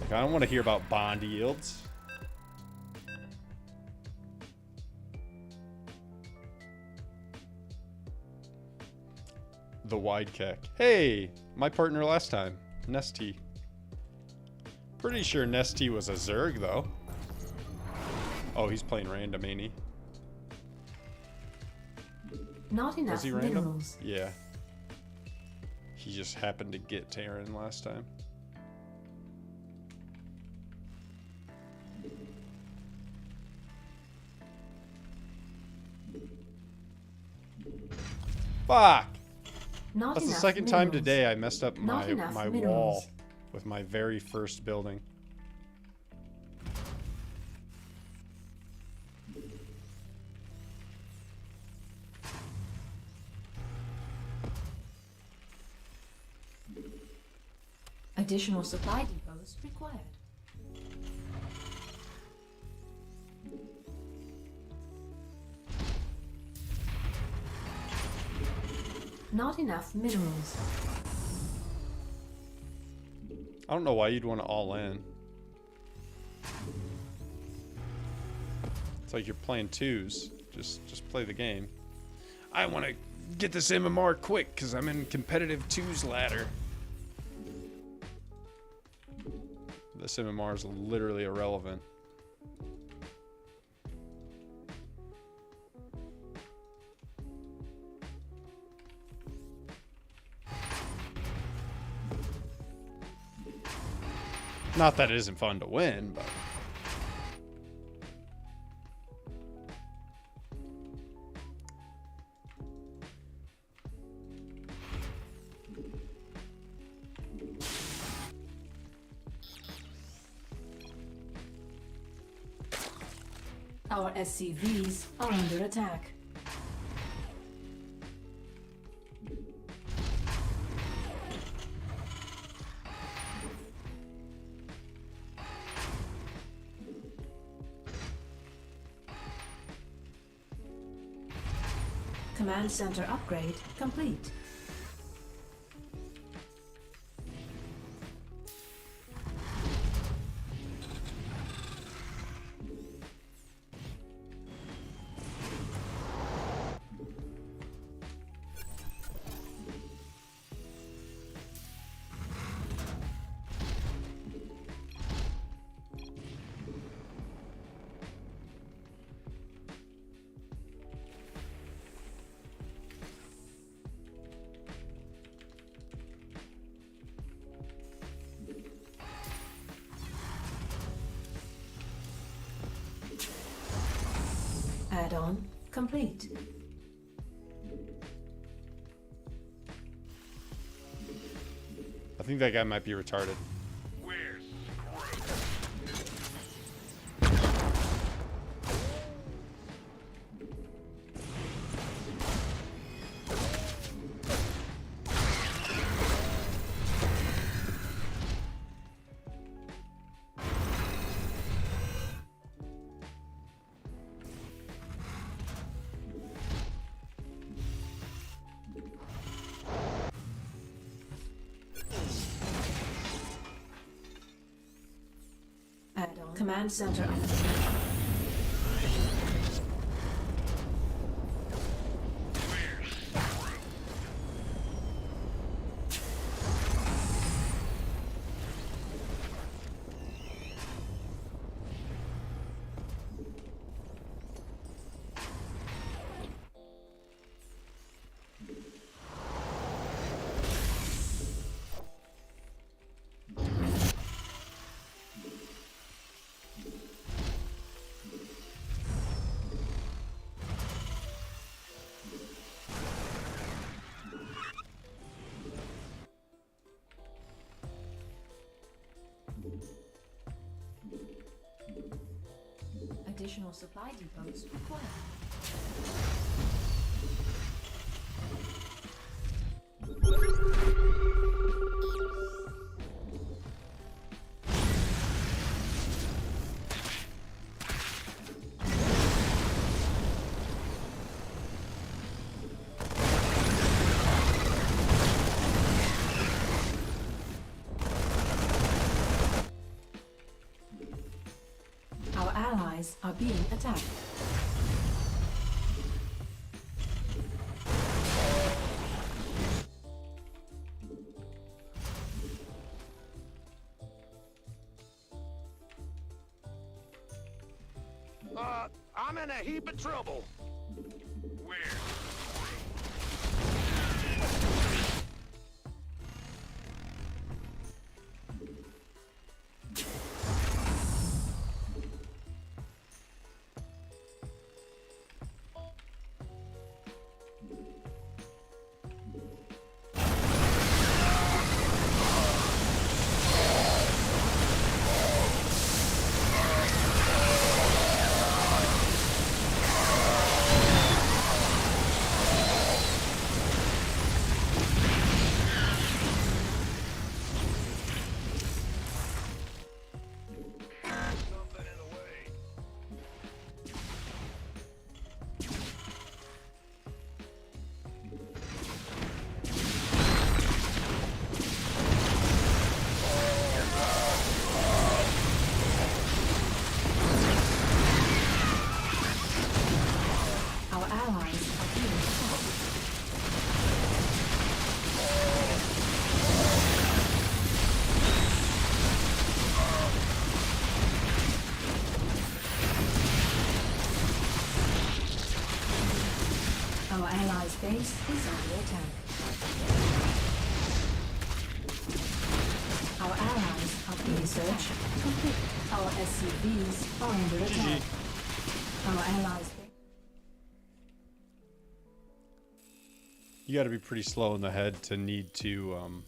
Like, I don't want to hear about bond yields. The wide keck. Hey, my partner last time, Nesty. Pretty sure Nesty was a Zerg though. Oh, he's playing random, ain't he? Not enough Was he random? minerals. Yeah. He just happened to get Terran last time. Fuck! Not That's the enough second time minerals. today I messed up Not enough my minerals. wall with my very first building. Additional supply depots required. Not enough minerals. I don't know why you'd want to all in. It's like you're playing twos. Just play the game. I want to get this MMR quick because I'm in competitive twos ladder. This MMR is literally irrelevant. Not that it isn't fun to win, but... Our SCVs are under attack. Command center upgrade complete. Add-on complete. I think that guy might be retarded. Add-on command center upgrade. Additional supply depots required. Our allies are being attacked. I'm in a heap of trouble. Where? Our allies' base is under attack. Our allies are research complete. Our SCVs are under attack. Our allies' You got to be pretty slow in the head to need to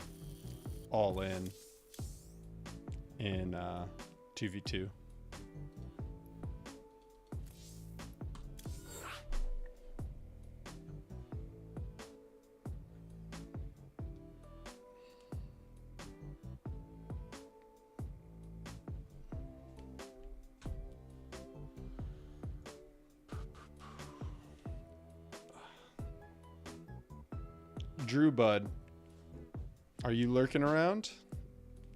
all in 2v2. Drew Bud, are you lurking around?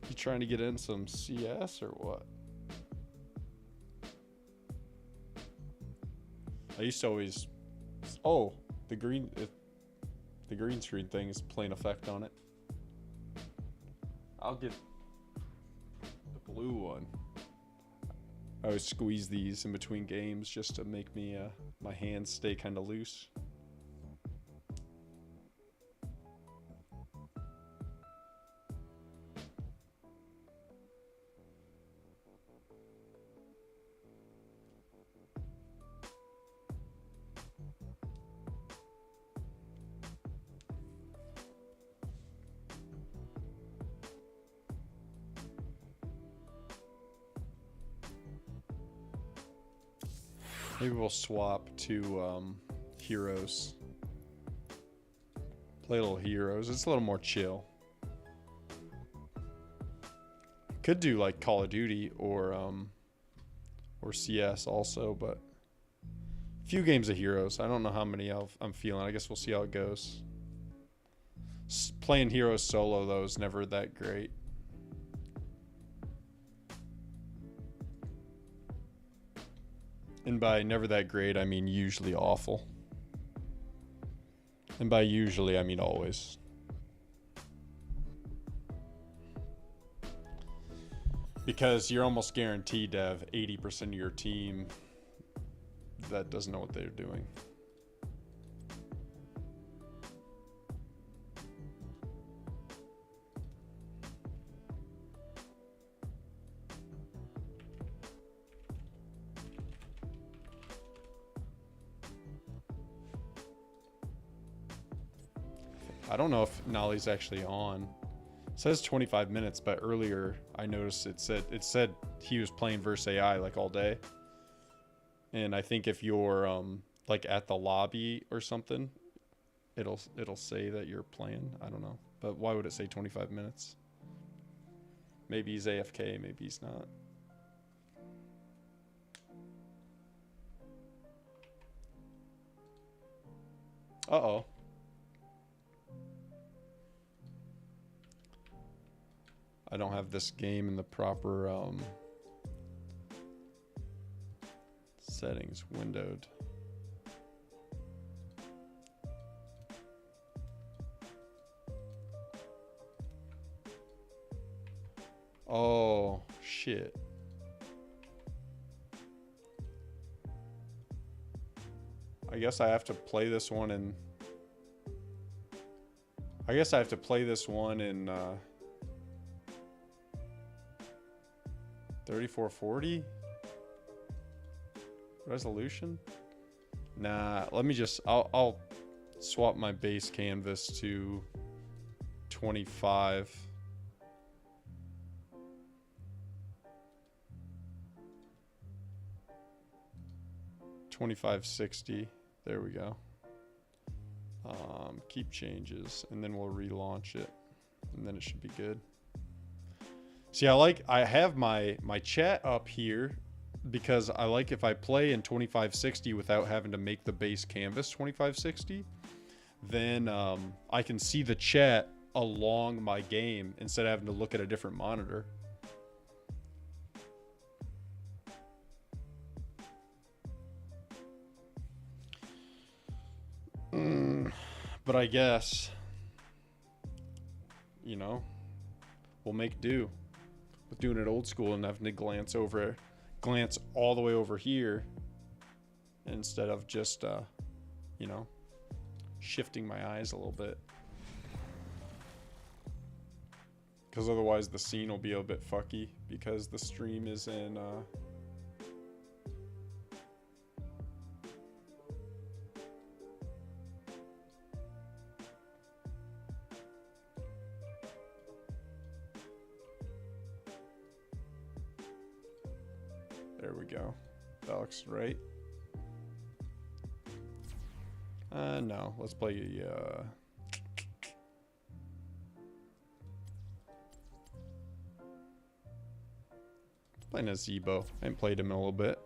You trying to get in some CS or what? I used to always. Oh, the green screen thing is playing effect on it. I'll get the blue one. I always squeeze these in between games just to make me my hands stay kind of loose. Maybe we'll swap to Heroes. Play a little Heroes. It's a little more chill. Could do like Call of Duty or CS also, but a few games of Heroes. I don't know how many I'm feeling. I guess we'll see how it goes. Playing Heroes solo though is never that great. And by never that great, I mean usually awful. And by usually, I mean always. Because you're almost guaranteed to have 80% of your team that doesn't know what they're doing. I don't know if Nolly's actually on. It says 25 minutes, but earlier I noticed it said he was playing versus AI like all day. And I think if you're like at the lobby or something, it'll say that you're playing. I don't know. But why would it say 25 minutes? Maybe he's AFK, maybe he's not. Uh-oh. I don't have this game in the proper settings windowed. Oh, shit. I guess I have to play this one in 3440 resolution. Nah, let me just I'll swap my base canvas to 25. $2560. There we go. Keep changes, and then we'll relaunch it, and then it should be good. See, I have my chat up here because I like if I play in 2560 without having to make the base canvas 2560, then I can see the chat along my game instead of having to look at a different monitor. But I guess, you know, we'll make do with doing it old school and having to glance all the way over here instead of just, you know, shifting my eyes a little bit. Because otherwise the scene will be a bit fucky because the stream is in there we go. That looks right. No, let's play playing as Zebo. I haven't played him in a little bit.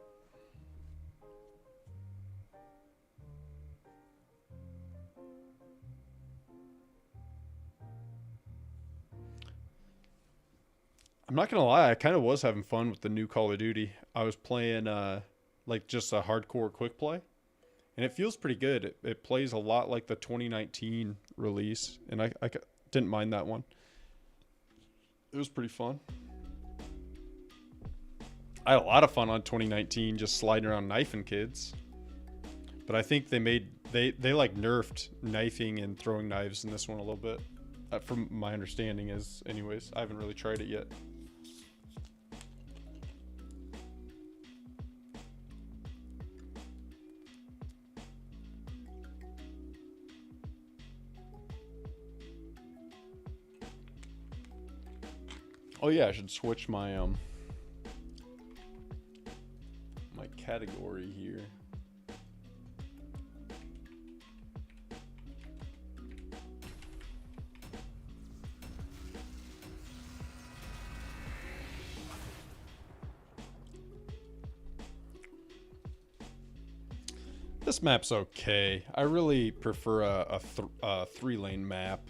I'm not gonna lie, I kind of was having fun with the new Call of Duty. I was playing like just a hardcore quick play, and it feels pretty good. It plays a lot like the 2019 release, and I didn't mind that one. It was pretty fun. I had a lot of fun on 2019 just sliding around knifing kids. But I think they like nerfed knifing and throwing knives in this one a little bit. From my understanding is, anyways, I haven't really tried it yet. Oh yeah, I should switch my my category here. This map's okay. I really prefer a 3-lane map.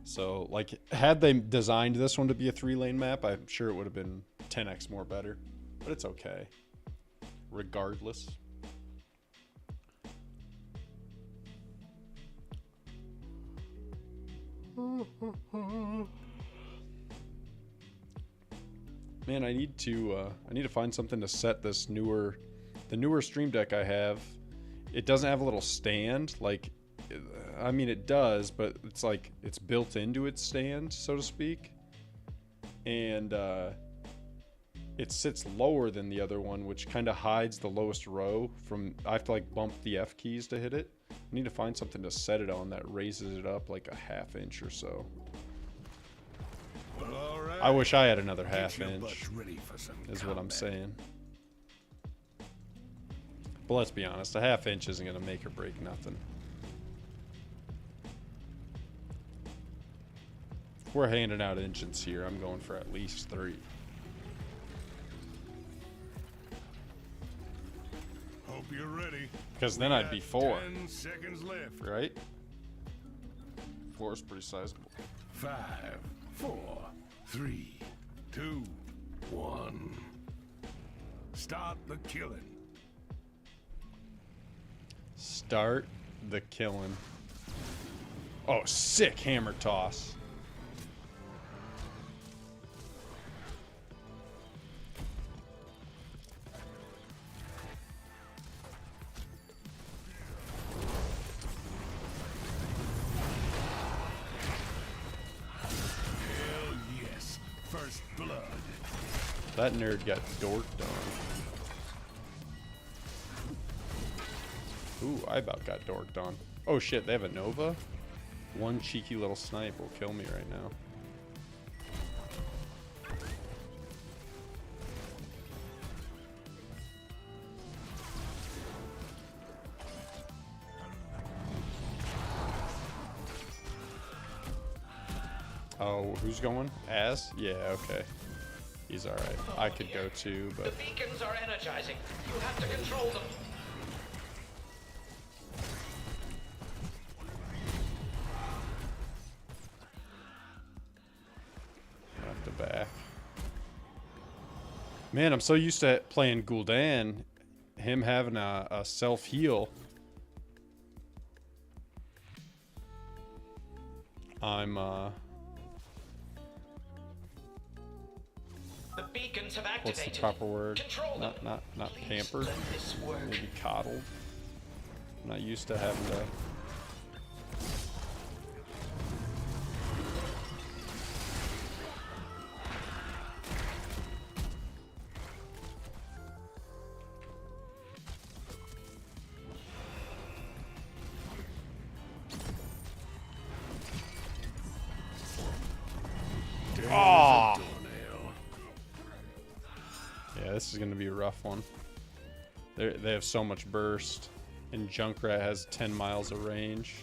So, like, had they designed this one to be a 3-lane map, I'm sure it would have been 10x more better. But it's okay. Regardless. Man, I need to find something to set this newer Stream Deck I have. It doesn't have a little stand, like, I mean it does, but it's like it's built into its stand, so to speak, and it sits lower than the other one, which kind of hides the lowest row from. I have to like bump the F keys to hit it. I need to find something to set it on that raises it up like a ½ inch or so. All right. I wish I had another ½ Get your inch, butts ready for some is what I'm combat. saying. But let's be honest, a ½ inch isn't going to make or break nothing. If we're handing out engines here, I'm going for at least 3. Hope you're ready. Because then We I'd got be 4, 10 seconds left. right? 4 is pretty sizable. 5, 4, 3, 2, 1. Start the killing. Start the killing. Oh, sick hammer toss. Hell yes. First blood. That nerd got dorked on. Ooh, I about got dorked on. Oh shit, they have a Nova? One cheeky little snipe will kill me right now. Oh, who's going? Az? Yeah, okay. He's alright. I could go too, but... The beacons are energizing. You have to control them. I have to back. Man, I'm so used to playing Gul'dan, him having a self-heal. I'm, The beacons have what's activated. the proper word? Control them. Not Please pampered. let this work. Maybe coddled. I'm not used to having to this is going to be a rough one. They have so much burst, and Junkrat has 10 miles of range.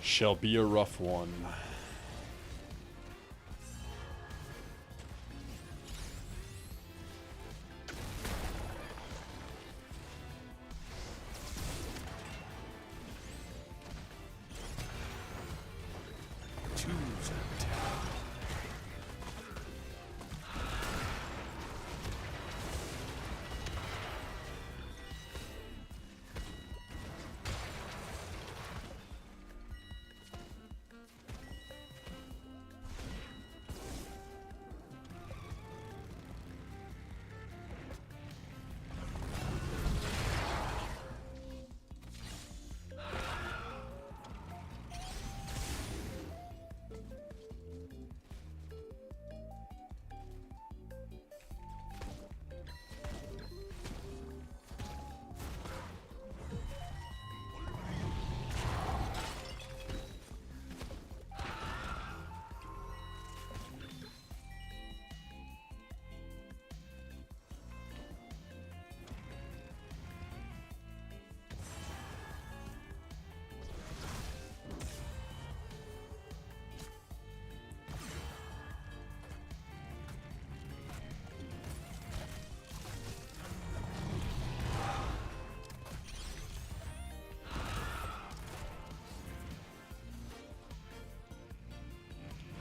Shall be a rough one.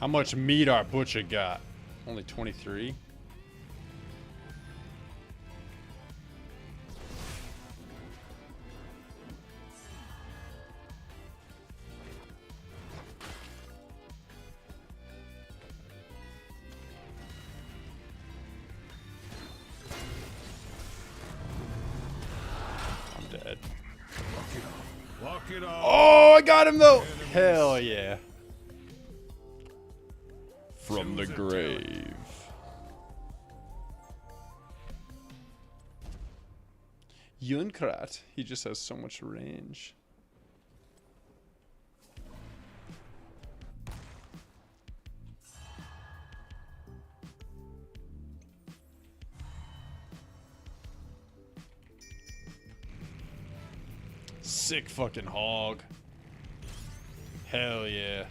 How much meat our butcher got? Only 23. I'm dead. Walk it off. Oh, I got him though. Hell yeah. From the grave. Junkrat, he just has so much range. Sick fucking hog. Hell yeah.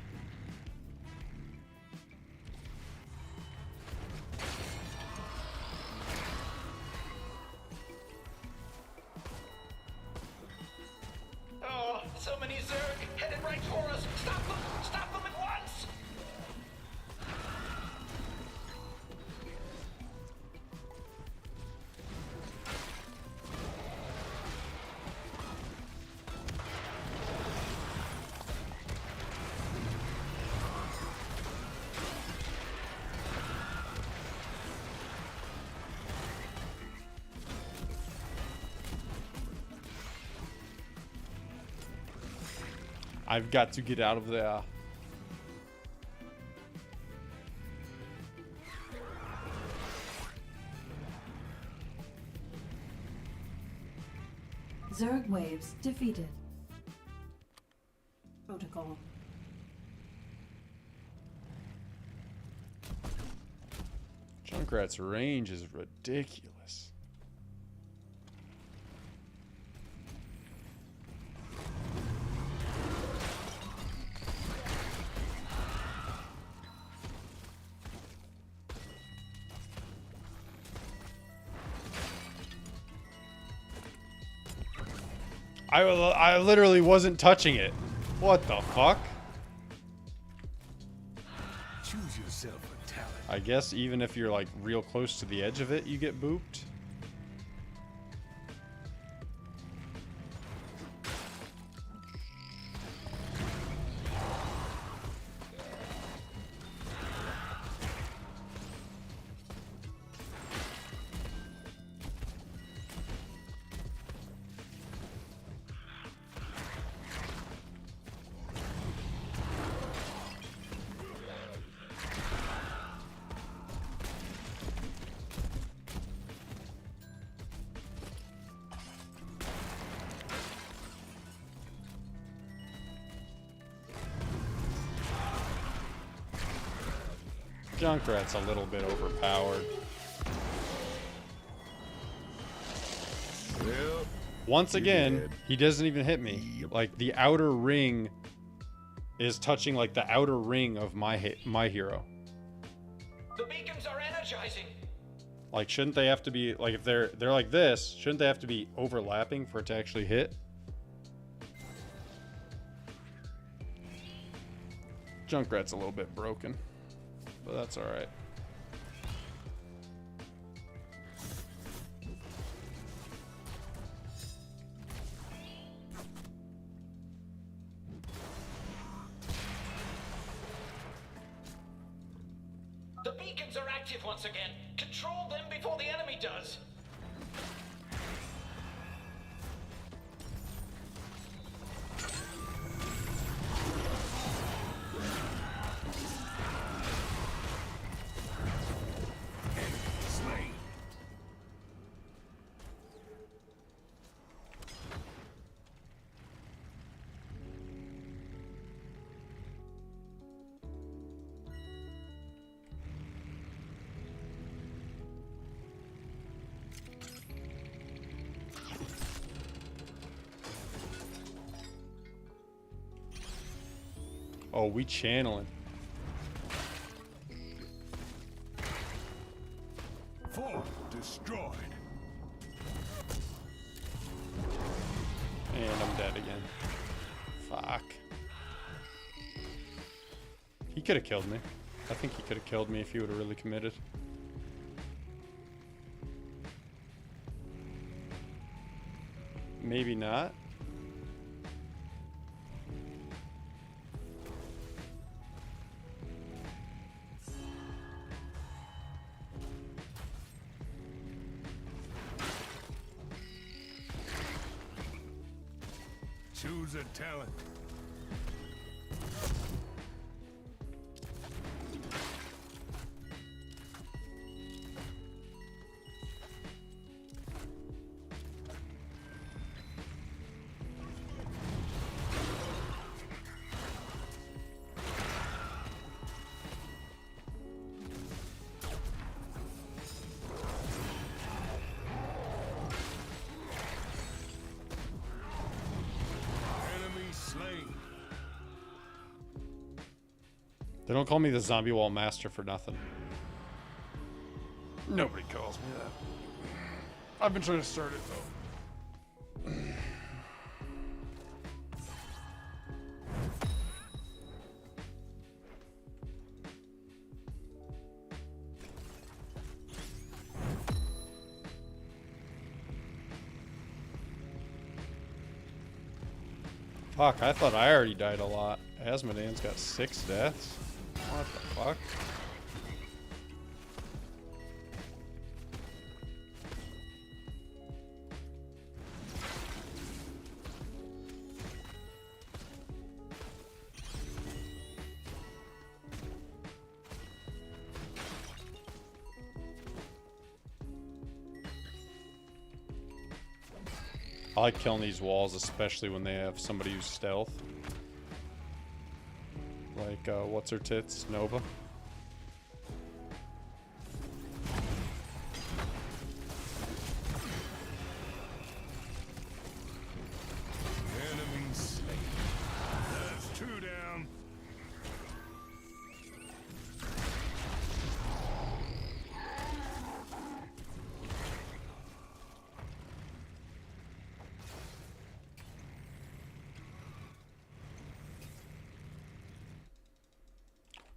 Oh, so many Zerg headed right for us. Stop them! Stop them at once! I've got to get out of there. Zerg waves defeated. Protocol. Junkrat's range is ridiculous. I literally wasn't touching it. What the fuck? Choose yourself a talent. I guess even if you're like real close to the edge of it, you get booped. Junkrat's a little bit overpowered. Well, Once again, dead. he doesn't even hit me. Like, the outer ring is touching, like, the outer ring of my hero. The beacons are energizing. Like, shouldn't they have to be, like, if they're like this, shouldn't they have to be overlapping for it to actually hit? Junkrat's a little bit broken, but that's all right. The beacons are active once again. Control them before the enemy does. Slain. Oh, we channeling. Fort destroyed. And I'm dead again. Fuck. He could have killed me. I think he could have killed me if he would have really committed. Maybe not. Choose a talent. Enemy slain. They don't call me the zombie wall master for nothing. Nobody calls me that. I've been trying to start it though. Fuck, I thought I already died a lot. Asmodean's got 6 deaths. What the fuck? I like killing these walls, especially when they have somebody who's stealth. Like, what's her tits? Nova. Enemy slain. That's 2 down.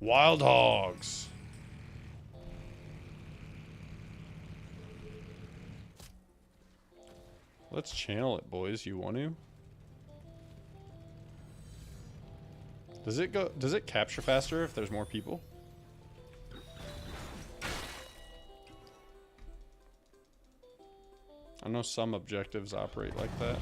Wild hogs. Let's channel it, boys. You want to? Does it capture faster if there's more people? I know some objectives operate like that.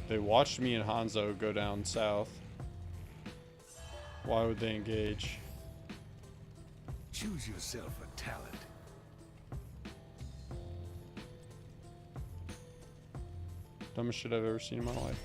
They They watched me and Hanzo go down south. Why would they engage? Choose yourself a talent. Dumbest shit I've ever seen in my life.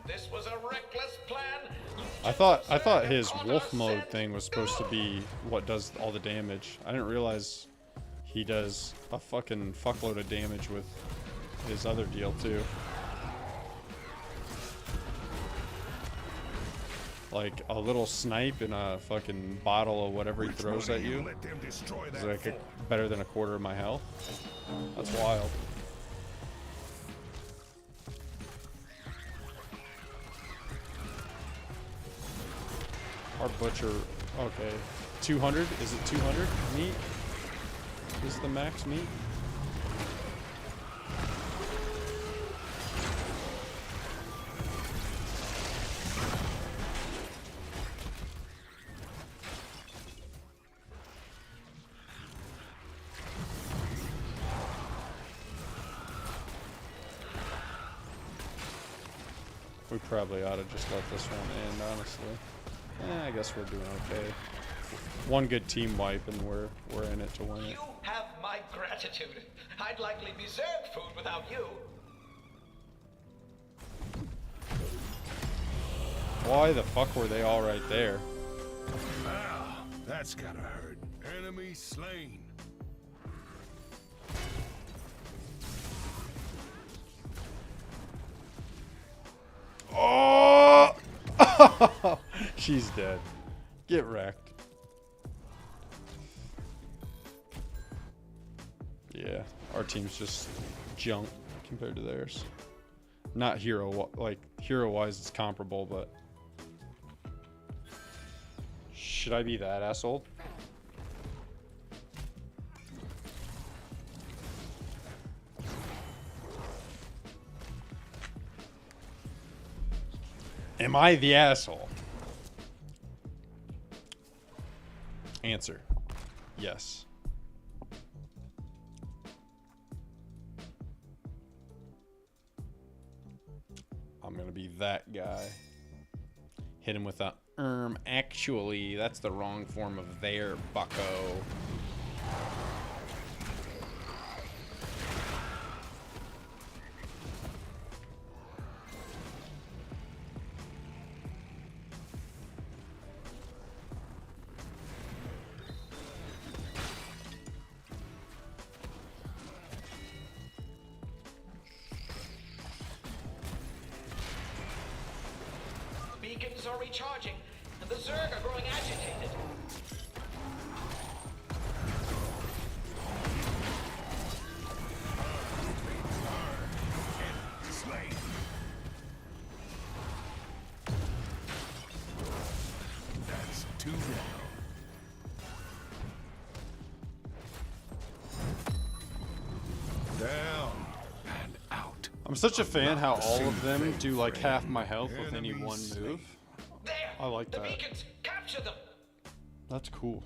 This was a reckless plan. I thought his wolf mode thing was supposed to be what does all the damage. I didn't realize he does a fucking fuckload of damage with his other deal too. Like a little snipe in a fucking bottle of whatever he throws at you is like better than a quarter of my health. That's wild. Our butcher, okay. 200? Is it 200 meat? Is the max meat? We probably ought to just let this one end, honestly. I guess we're doing okay. One good team wipe and we're in it to win it. You have my gratitude. I'd likely be Zerg food without you. Why the fuck were they all right there? Wow, that's gotta hurt. Enemy slain. Oh! She's dead. Get wrecked. Yeah, our team's just junk compared to theirs. Not hero, like hero-wise, it's comparable, but should I be that asshole? Am I the asshole? Answer: yes. I'm gonna be that guy. Hit him with a actually, that's the wrong form of there, bucko. Beacons are recharging, and the Zerg are growing agitated. Slain. That's 2 down. Down and out. I'm such a fan how all of them do like half my health with any one move. There! I like the that. beacons! Capture them! That's cool.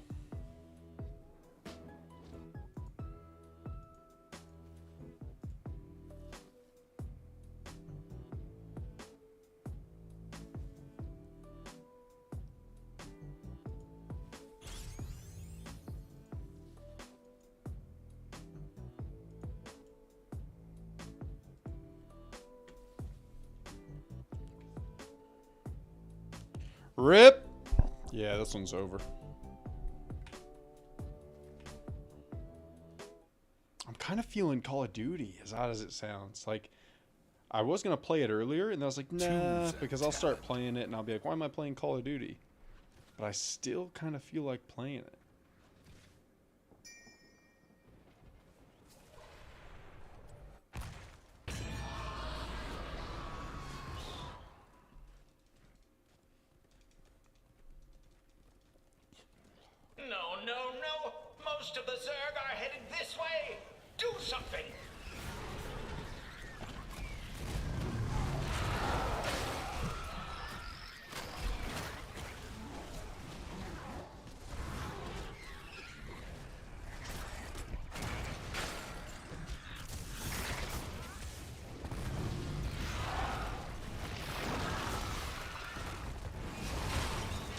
Rip! Yeah, this one's over. I'm kind of feeling Call of Duty, as odd as it sounds. Like, I was going to play it earlier, and I was like, nah, because I'll start playing it, and I'll be like, why am I playing Call of Duty? But I still kind of feel like playing it. no. Most of the Zerg are headed this way. Do something.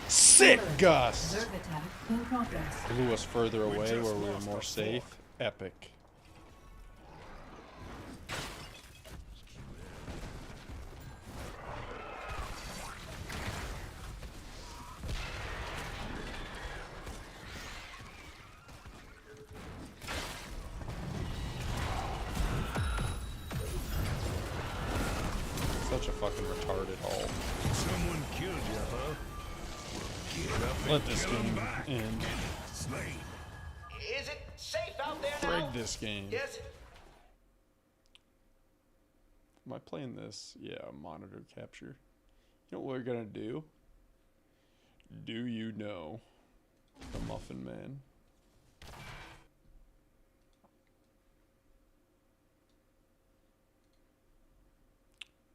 Sick Gus! Zerg attack in progress. Blew us further away where we were more safe. Epic. Such a fucking retarded haul. Someone killed you, huh? Get up Let and this kill 'em game back. end. Slain. Is it safe out there now? Frig this game. Yes. Am I playing this? Yeah, monitor capture. You know what we're gonna do? Do you know the Muffin Man?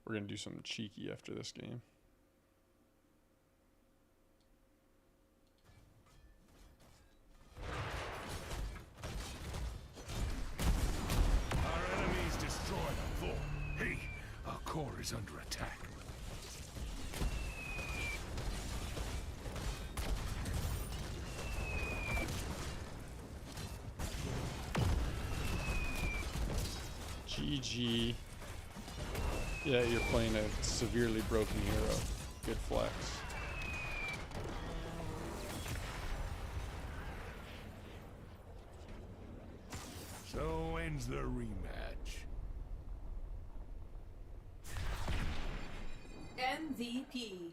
We're gonna do something cheeky after this game. Our enemies destroyed a fort. Hey, our core is under attack. GG. Yeah, you're playing a severely broken hero. Good flex. So ends the rematch. MVP.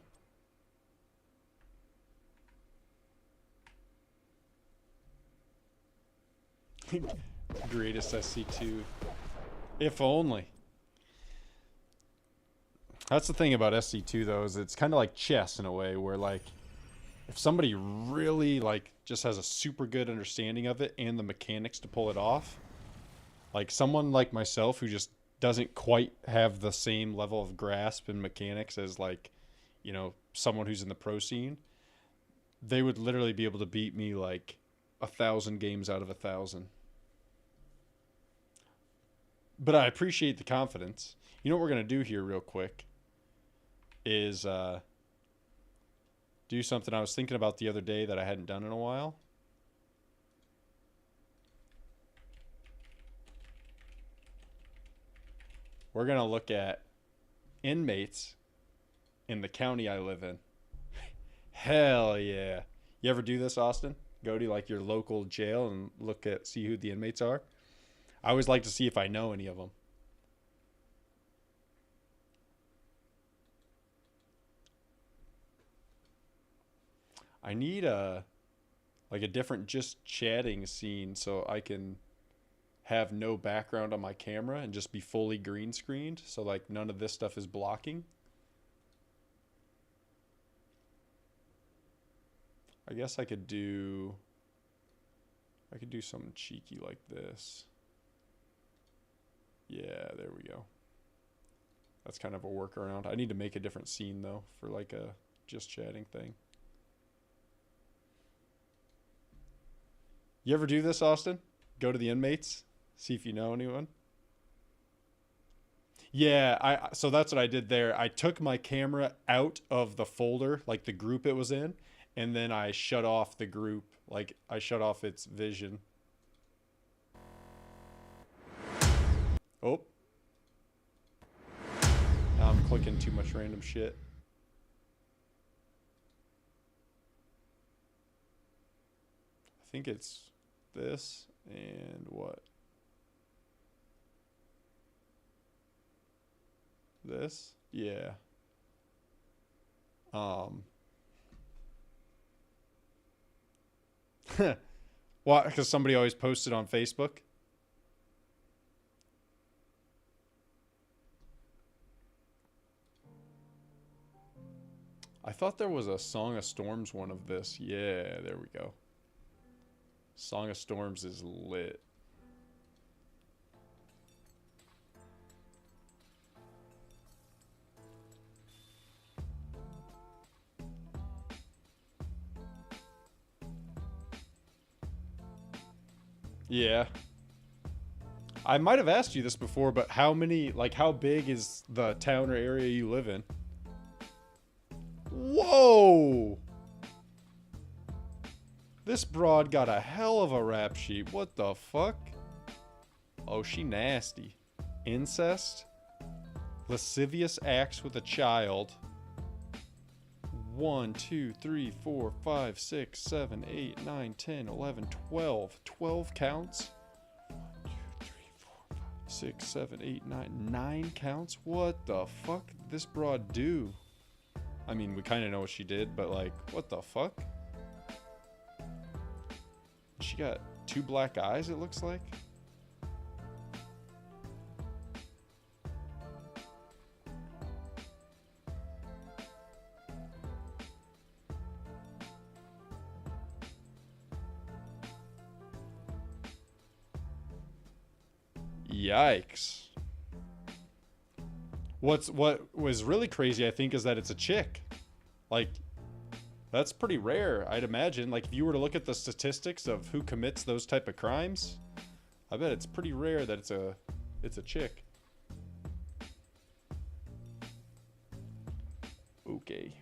Greatest SC2. If only. That's the thing about SC2 though, is it's kind of like chess in a way where like if somebody really like just has a super good understanding of it and the mechanics to pull it off, like someone like myself who just doesn't quite have the same level of grasp and mechanics as like, you know, someone who's in the pro scene, they would literally be able to beat me like 1,000 games out of 1,000. But I appreciate the confidence. You know what we're going to do here real quick is do something I was thinking about the other day that I hadn't done in a while. We're going to look at inmates in the county I live in. Hell yeah. You ever do this, Austin? Go to like your local jail and see who the inmates are? I always like to see if I know any of them. I need a different just chatting scene so I can have no background on my camera and just be fully green screened, so like none of this stuff is blocking. I guess I could do something cheeky like this. Yeah, there we go. That's kind of a workaround. I need to make a different scene though for like a just chatting thing. You ever do this, Austin? Go to the inmates, see if you know anyone. Yeah, so that's what I did there. I took my camera out of the folder, like the group it was in, and then I shut off the group, like I shut off its vision. Oh. Now I'm clicking too much random shit. I think it's this and what? This? Yeah. Why? Because somebody always posted on Facebook. I thought there was a Song of Storms one of this. Yeah, there we go. Song of Storms is lit. Yeah. I might have asked you this before, but how big is the town or area you live in? Whoa! This broad got a hell of a rap sheet. What the fuck? Oh, she nasty. Incest? Lascivious acts with a child. 1, 2, 3, 4, 5, 6, 7, 8, 9, 10, 11, 12. 12 counts? 1, 2, 3, 4, 5, 6, 7, 8, 9. 9 counts? What the fuck did this broad do? I mean, we kind of know what she did, but like, what the fuck? She got 2 black eyes, it looks like. Yikes. What was really crazy, I think, is that it's a chick. Like, that's pretty rare, I'd imagine. Like, if you were to look at the statistics of who commits those type of crimes, I bet it's pretty rare that it's a chick. Okay.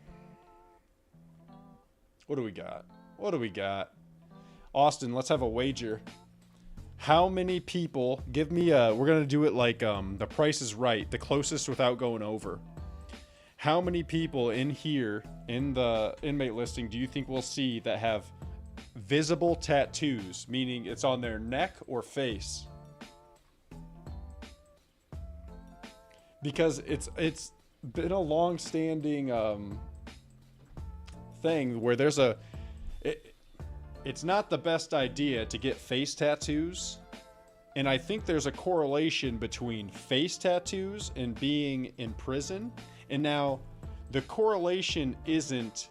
What do we got? What do we got? Austin, let's have a wager. How many people, give me we're going to do it like The Price is Right, the closest without going over. How many people in here, in the inmate listing, do you think we'll see that have visible tattoos, meaning it's on their neck or face? Because it's been a long-standing thing where there's it's not the best idea to get face tattoos, and I think there's a correlation between face tattoos and being in prison. And now the correlation isn't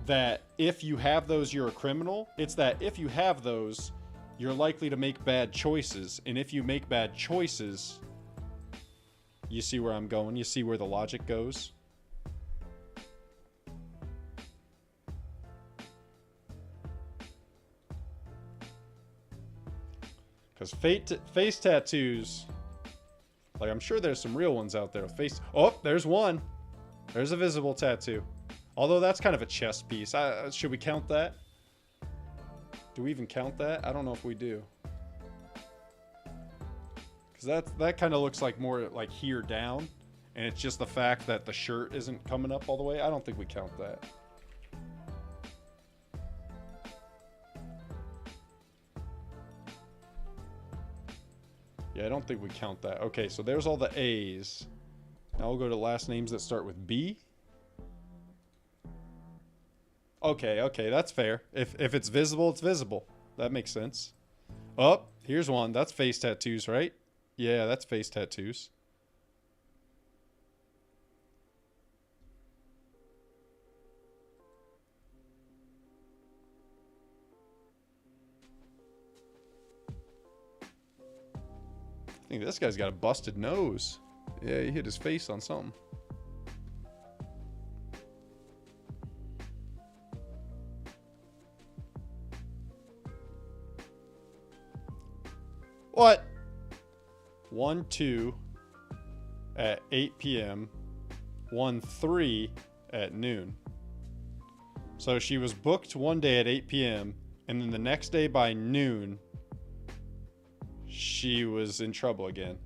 that if you have those you're a criminal, it's that if you have those you're likely to make bad choices, and if you make bad choices, you see where I'm going, you see where the logic goes. Because face tattoos, like, I'm sure there's some real ones out there with face. Oh, there's one. There's a visible tattoo. Although that's kind of a chest piece. Should we count that? Do we even count that? I don't know if we do. Because that kind of looks like more like here down. And it's just the fact that the shirt isn't coming up all the way. I don't think we count that. Yeah, I don't think we count that. Okay, so there's all the A's. Now we'll go to last names that start with B. Okay, that's fair. If it's visible, it's visible. That makes sense. Oh, here's one. That's face tattoos, right? Yeah, that's face tattoos. I think this guy's got a busted nose. Yeah, he hit his face on something. What? 1-2 at 8 p.m. 1-3 at noon. So she was booked one day at 8 p.m. and then the next day by noon, she was in trouble again.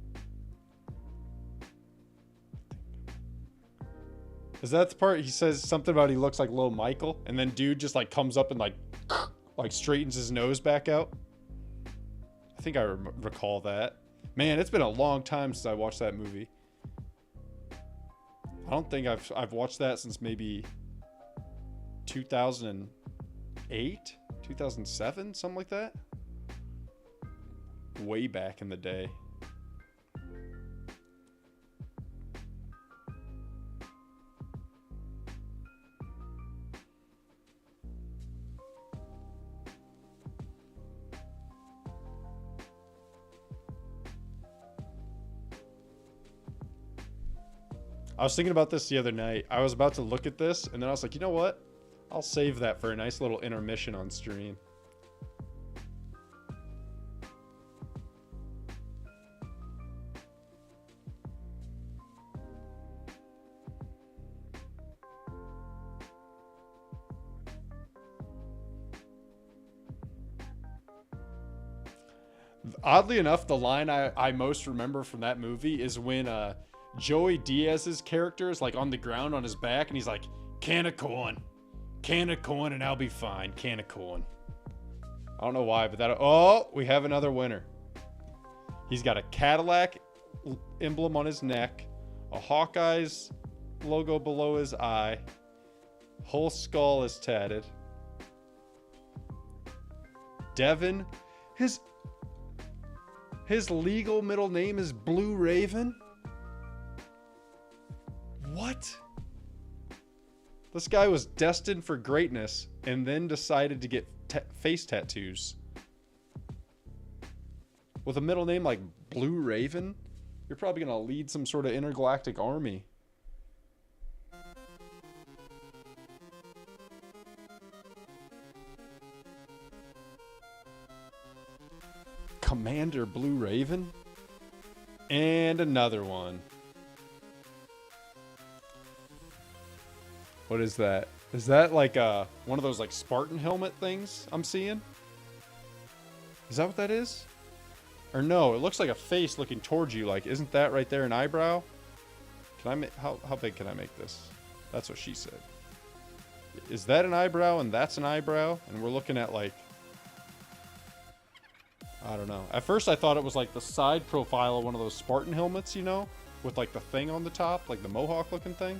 Is that the part he says something about he looks like Lil Michael, and then dude just like comes up and like straightens his nose back out? I think I recall that. Man, it's been a long time since I watched that movie. I don't think I've watched that since maybe 2008, 2007, something like that. Way back in the day. I was thinking about this the other night. I was about to look at this, and then I was like, you know what? I'll save that for a nice little intermission on stream. Oddly enough, the line I most remember from that movie is when Joey Diaz's character is like on the ground on his back, and he's like, can of corn, and I'll be fine, can of corn. I don't know why, but oh, we have another winner. He's got a Cadillac emblem on his neck, a Hawkeye's logo below his eye, whole skull is tatted. Devin, his legal middle name is Blue Raven? What? This guy was destined for greatness and then decided to get face tattoos. With a middle name like Blue Raven, you're probably going to lead some sort of intergalactic army. Commander Blue Raven? And another one. What is that? Is that like one of those like Spartan helmet things I'm seeing? Is that what that is? Or no, it looks like a face looking towards you. Like, isn't that right there an eyebrow? Can I how big can I make this? That's what she said. Is that an eyebrow and that's an eyebrow? And we're looking at like, I don't know. At first I thought it was like the side profile of one of those Spartan helmets, you know? With like the thing on the top, like the mohawk looking thing.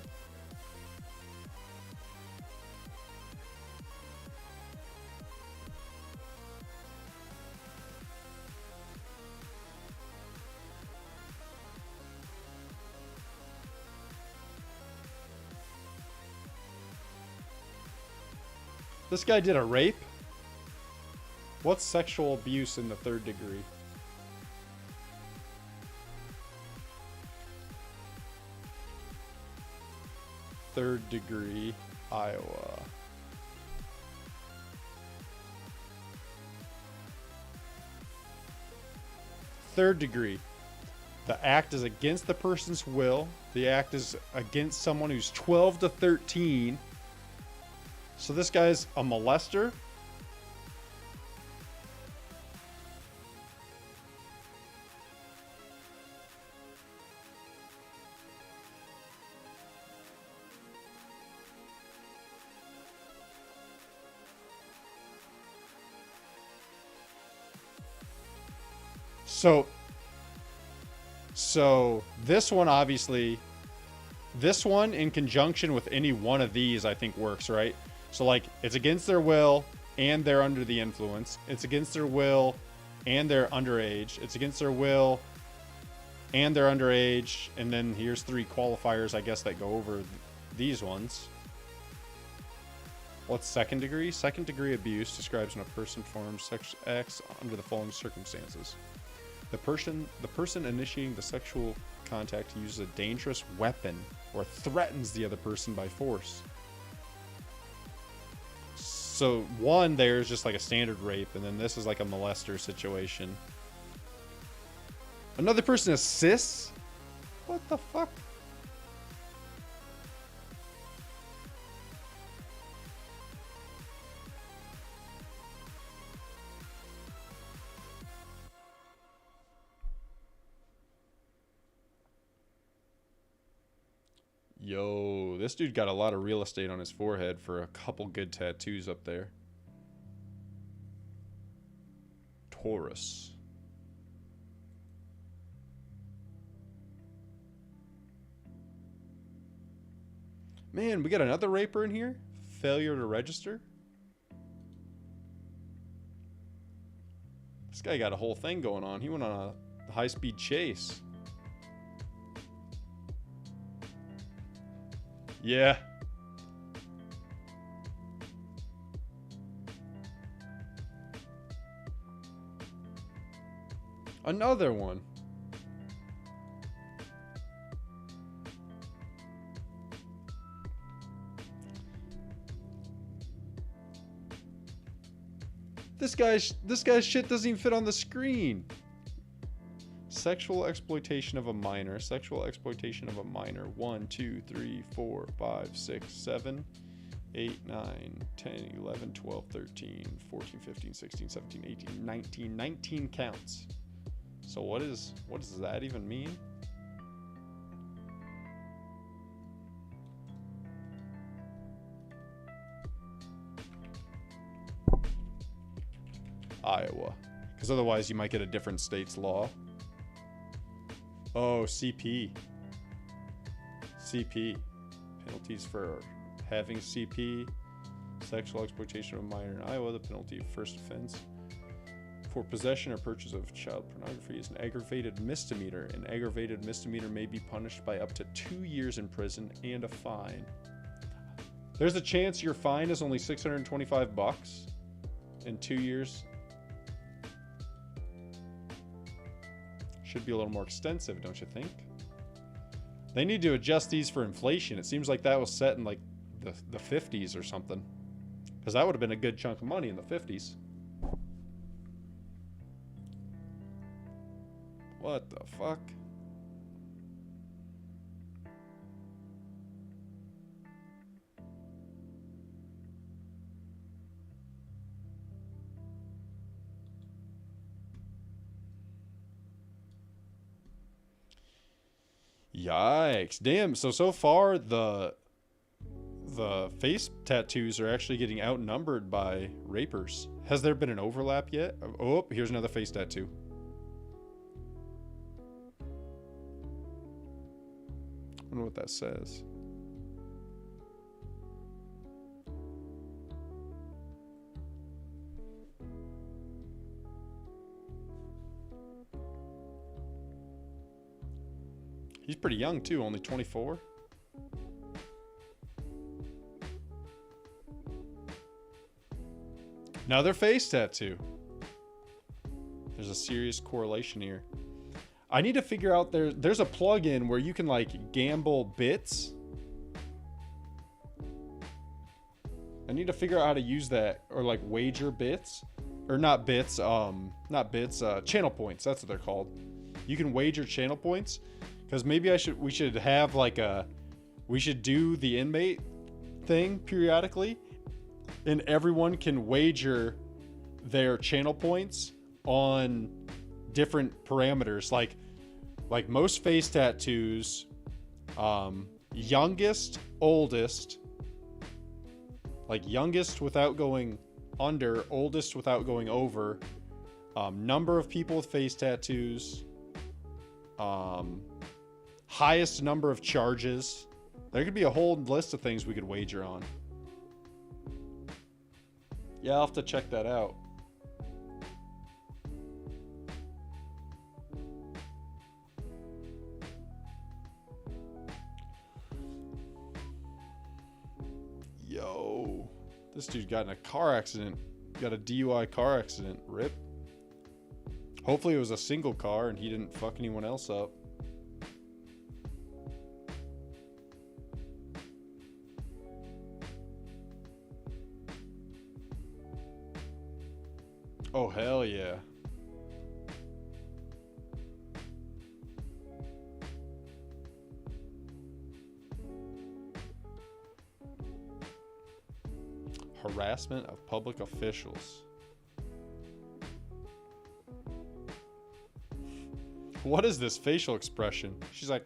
This guy did a rape? What's sexual abuse in the 3rd degree? Third degree, Iowa. Third degree. The act is against the person's will. The act is against someone who's 12 to 13. So this guy's a molester? So this one, obviously, this one in conjunction with any one of these, I think works, right? So like, it's against their will and they're under the influence. It's against their will and they're underage. It's against their will and they're underage. And then here's 3 qualifiers, I guess, that go over these ones. What's 2nd degree? 2nd degree abuse describes when a person performs sexual acts under the following circumstances. The person initiating the sexual contact uses a dangerous weapon or threatens the other person by force. So one there is just like a standard rape, and then this is like a molester situation. Another person assists? What the fuck? Yo, this dude got a lot of real estate on his forehead for a couple good tattoos up there. Taurus. Man, we got another raper in here? Failure to register? This guy got a whole thing going on. He went on a high-speed chase. Yeah. Another one. This guy's shit doesn't even fit on the screen. Sexual exploitation of a minor. Sexual exploitation of a minor. 1, 2, 3, 4, 5, 6, 7, 8, 9, 10, 11, 12, 13, 14, 15, 16, 17, 18, 19. 19 counts. So what does that even mean? Iowa. Because otherwise you might get a different state's law. Oh, CP. CP. Penalties for having CP. Sexual exploitation of a minor in Iowa. The penalty of first offense for possession or purchase of child pornography is an aggravated misdemeanor. An aggravated misdemeanor may be punished by up to 2 years in prison and a fine. There's a chance your fine is only $625 in 2 years. Should be a little more extensive, don't you think? They need to adjust these for inflation. It seems like that was set in like the 50s or something. Because that would have been a good chunk of money in the 50s. What the fuck? Yikes. Damn, so far the face tattoos are actually getting outnumbered by rapers. Has there been an overlap yet? Oh, here's another face tattoo. I wonder what that says. He's pretty young too, only 24. Another face tattoo. There's a serious correlation here. I need to figure out there's a plugin where you can like gamble bits. I need to figure out how to use that, or like wager bits, or not bits, channel points. That's what they're called. You can wager channel points, because maybe we should have like we should do the inmate thing periodically, and everyone can wager their channel points on different parameters, like most face tattoos, youngest, oldest, like youngest without going under, oldest without going over, number of people with face tattoos, highest number of charges. There could be a whole list of things we could wager on. Yeah, I'll have to check that out. Yo, this dude got in a car accident. Got a DUI car accident. Rip. Hopefully it was a single car and he didn't fuck anyone else up. Oh, hell yeah. Harassment of public officials. What is this facial expression? She's like...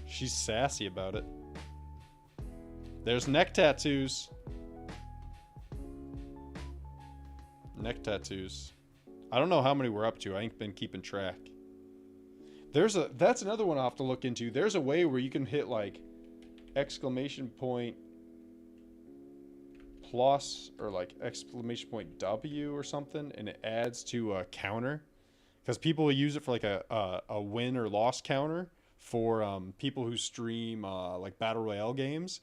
She's sassy about it. There's neck tattoos. Neck tattoos. I don't know how many we're up to. I ain't been keeping track. That's another one I'll have to look into. There's a way where you can hit like exclamation point plus or like exclamation point W or something, and it adds to a counter, because people will use it for like a win or loss counter for people who stream like battle royale games.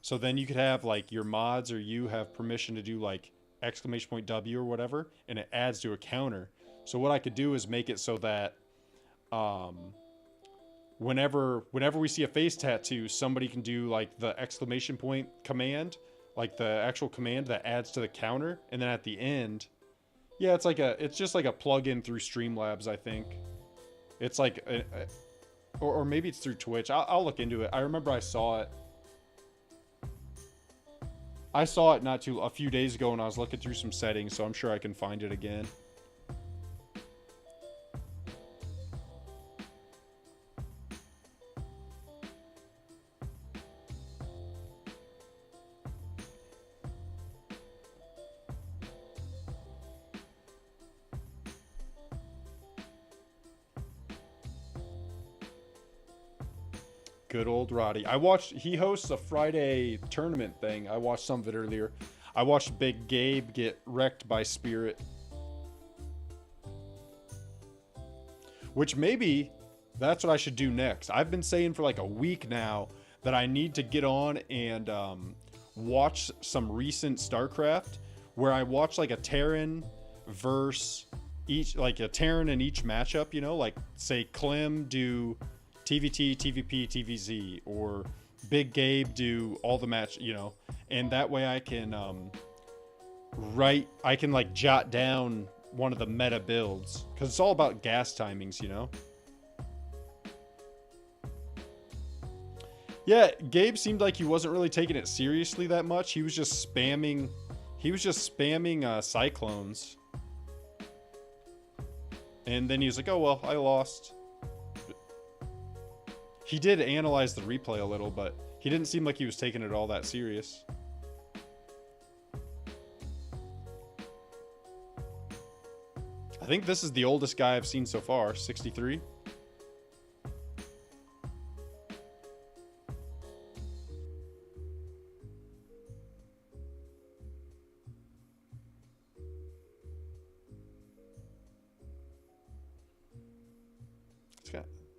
So then you could have like your mods or you have permission to do like exclamation point W or whatever, and it adds to a counter. So what I could do is make it so that whenever we see a face tattoo, somebody can do like the exclamation point command like the actual command that adds to the counter, and then at the end, yeah, it's just like a plug-in through Streamlabs, I think. It's like, or maybe it's through Twitch. I'll look into it. I remember I saw it. I saw it a few days ago when I was looking through some settings, so I'm sure I can find it again. Good old Roddy. He hosts a Friday tournament thing. I watched some of it earlier. I watched Big Gabe get wrecked by Spirit. Which maybe that's what I should do next. I've been saying for like a week now that I need to get on and watch some recent StarCraft where I watch like a Terran versus like a Terran in each matchup, you know, like say Clem do TVT, TVP, TVZ, or Big Gabe do all the match, you know, and that way I can I can like jot down one of the meta builds, because it's all about gas timings, you know. Yeah, Gabe seemed like he wasn't really taking it seriously that much. He was just spamming cyclones, and then he was like, oh well, I lost. He did analyze the replay a little, but he didn't seem like he was taking it all that serious. I think this is the oldest guy I've seen so far, 63.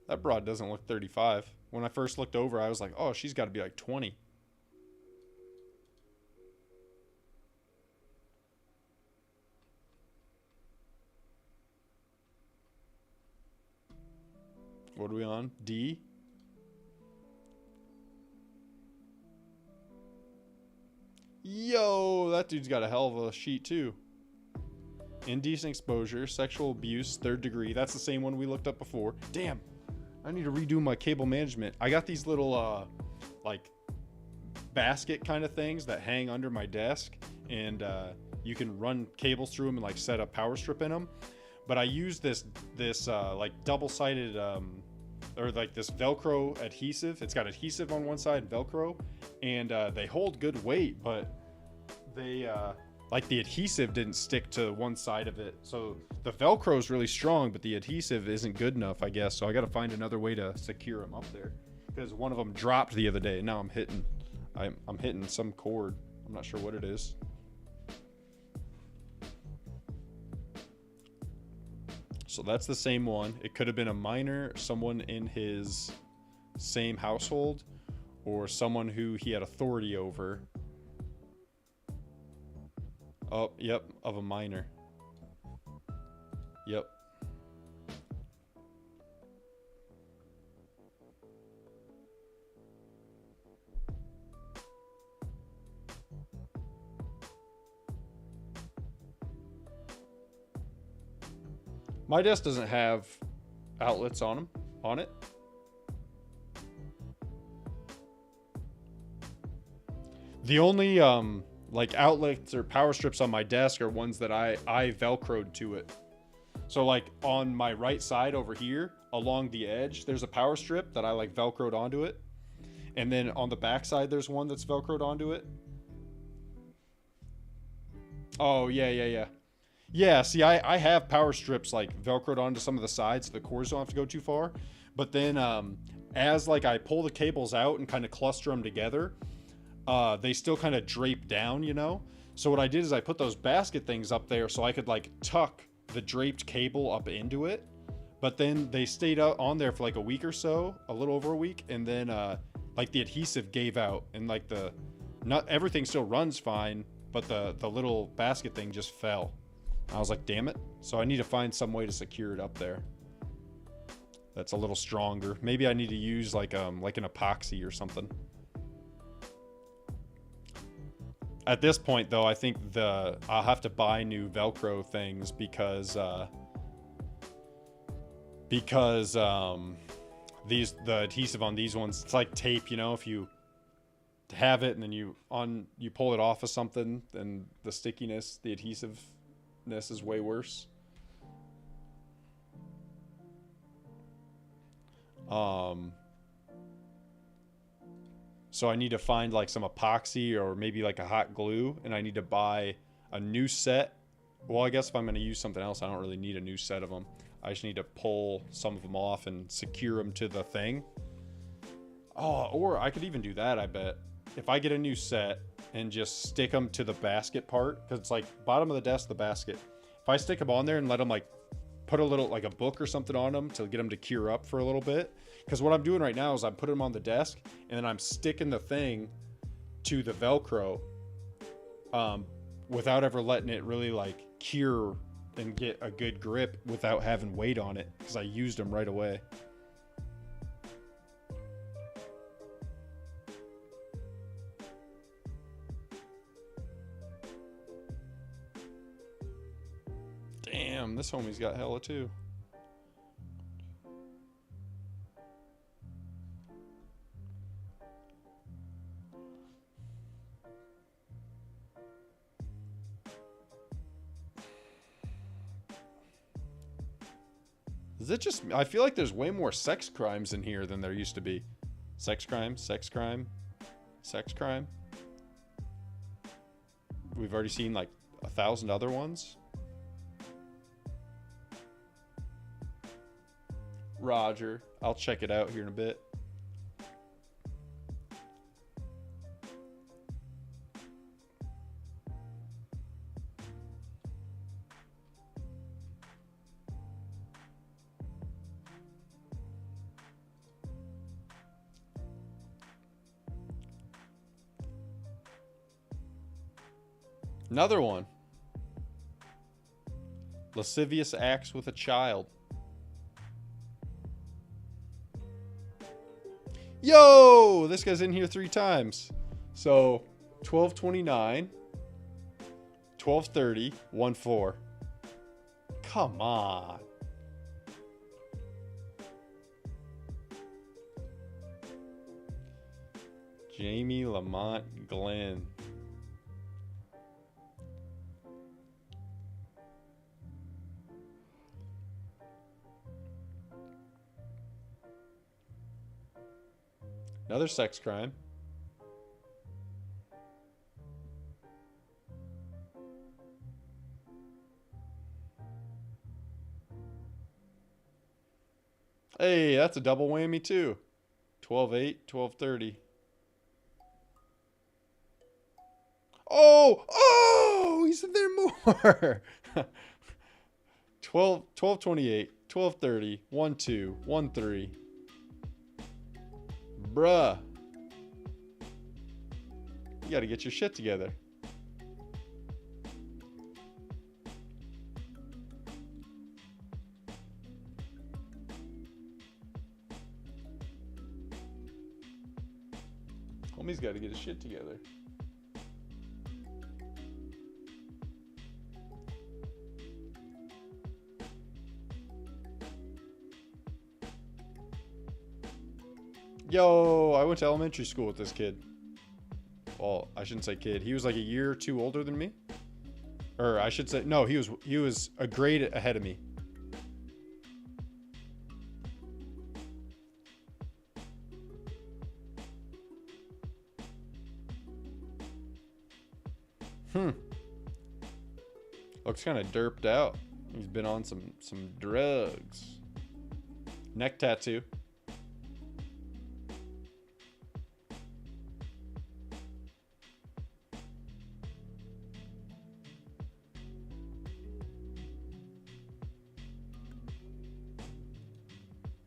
That broad doesn't look 35. When I first looked over, I was like, oh, she's got to be like 20. What are we on? D? Yo, that dude's got a hell of a sheet too. Indecent exposure, sexual abuse, 3rd degree. That's the same one we looked up before. Damn. I need to redo my cable management. I got these little, like, basket kind of things that hang under my desk, and you can run cables through them and, like, set a power strip in them. But I use this like, double-sided, or, like, this Velcro adhesive. It's got adhesive on one side and Velcro, and they hold good weight, but they, like, the adhesive didn't stick to one side of it. So the Velcro is really strong, but the adhesive isn't good enough, I guess. So I got to find another way to secure them up there, because one of them dropped the other day. And now I'm hitting some cord. I'm not sure what it is. So that's the same one. It could have been a minor, someone in his same household, or someone who he had authority over. Oh, yep, of a minor. Yep. My desk doesn't have outlets on it. The only like outlets or power strips on my desk are ones that I Velcroed to it. So like on my right side over here along the edge, there's a power strip that I like Velcroed onto it. And then on the back side, there's one that's Velcroed onto it. Oh, yeah. Yeah, see, I have power strips like Velcroed onto some of the sides so the cords don't have to go too far. But then as like I pull the cables out and kind of cluster them together, they still kind of drape down, you know? So what I did is I put those basket things up there so I could like tuck the draped cable up into it. But then they stayed out on there for like a week or so, a little over a week. And then like the adhesive gave out and like not everything still runs fine, but the little basket thing just fell. I was like, damn it. So I need to find some way to secure it up there that's a little stronger. Maybe I need to use like an epoxy or something. At this point, though, I think I'll have to buy new Velcro things because the adhesive on these ones, it's like tape, you know, if you have it and then you pull it off of something, then the stickiness, the adhesiveness is way worse. So I need to find like some epoxy or maybe like a hot glue, and I need to buy a new set. Well, I guess if I'm going to use something else, I don't really need a new set of them. I just need to pull some of them off and secure them to the thing. Oh, or I could even do that, I bet. If I get a new set and just stick them to the basket part, because it's like bottom of the desk, the basket. If I stick them on there and let them like put a little, like a book or something on them to get them to cure up for a little bit. Because what I'm doing right now is I'm putting them on the desk and then I'm sticking the thing to the Velcro without ever letting it really like cure and get a good grip without having weight on it, because I used them right away. Damn, this homie's got hella too. Is it just, I feel like there's way more sex crimes in here than there used to be. Sex crime, sex crime, sex crime. We've already seen like 1,000 other ones. Roger. I'll check it out here in a bit. Another one. Lascivious acts with a child. Yo, this guy's in here 3 times. So 1229, 1230, 14. Come on. Jamie Lamont Glenn. Another sex crime. Hey, that's a double whammy too. 12-8, 12-30. Oh, he said there more. 12-28, 12-30, 1-2, 1-3. Bruh. You gotta get your shit together. Homie's gotta get his shit together. Yo, I went to elementary school with this kid. Well, I shouldn't say kid. He was like a year or 2 older than me. Or I should say, no, he was a grade ahead of me. Looks kind of derped out. He's been on some drugs. Neck tattoo.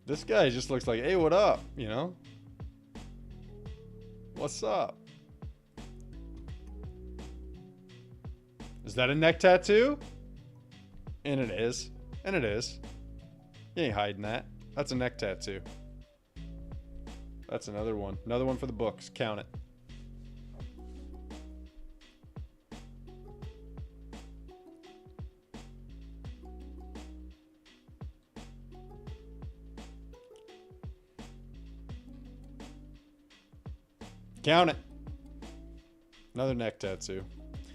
This guy just looks like, hey, what up? You know? What's up? Is that a neck tattoo? And it is. And it is. You ain't hiding that. That's a neck tattoo. That's another one. Another one for the books. Count it. Count it. Another neck tattoo.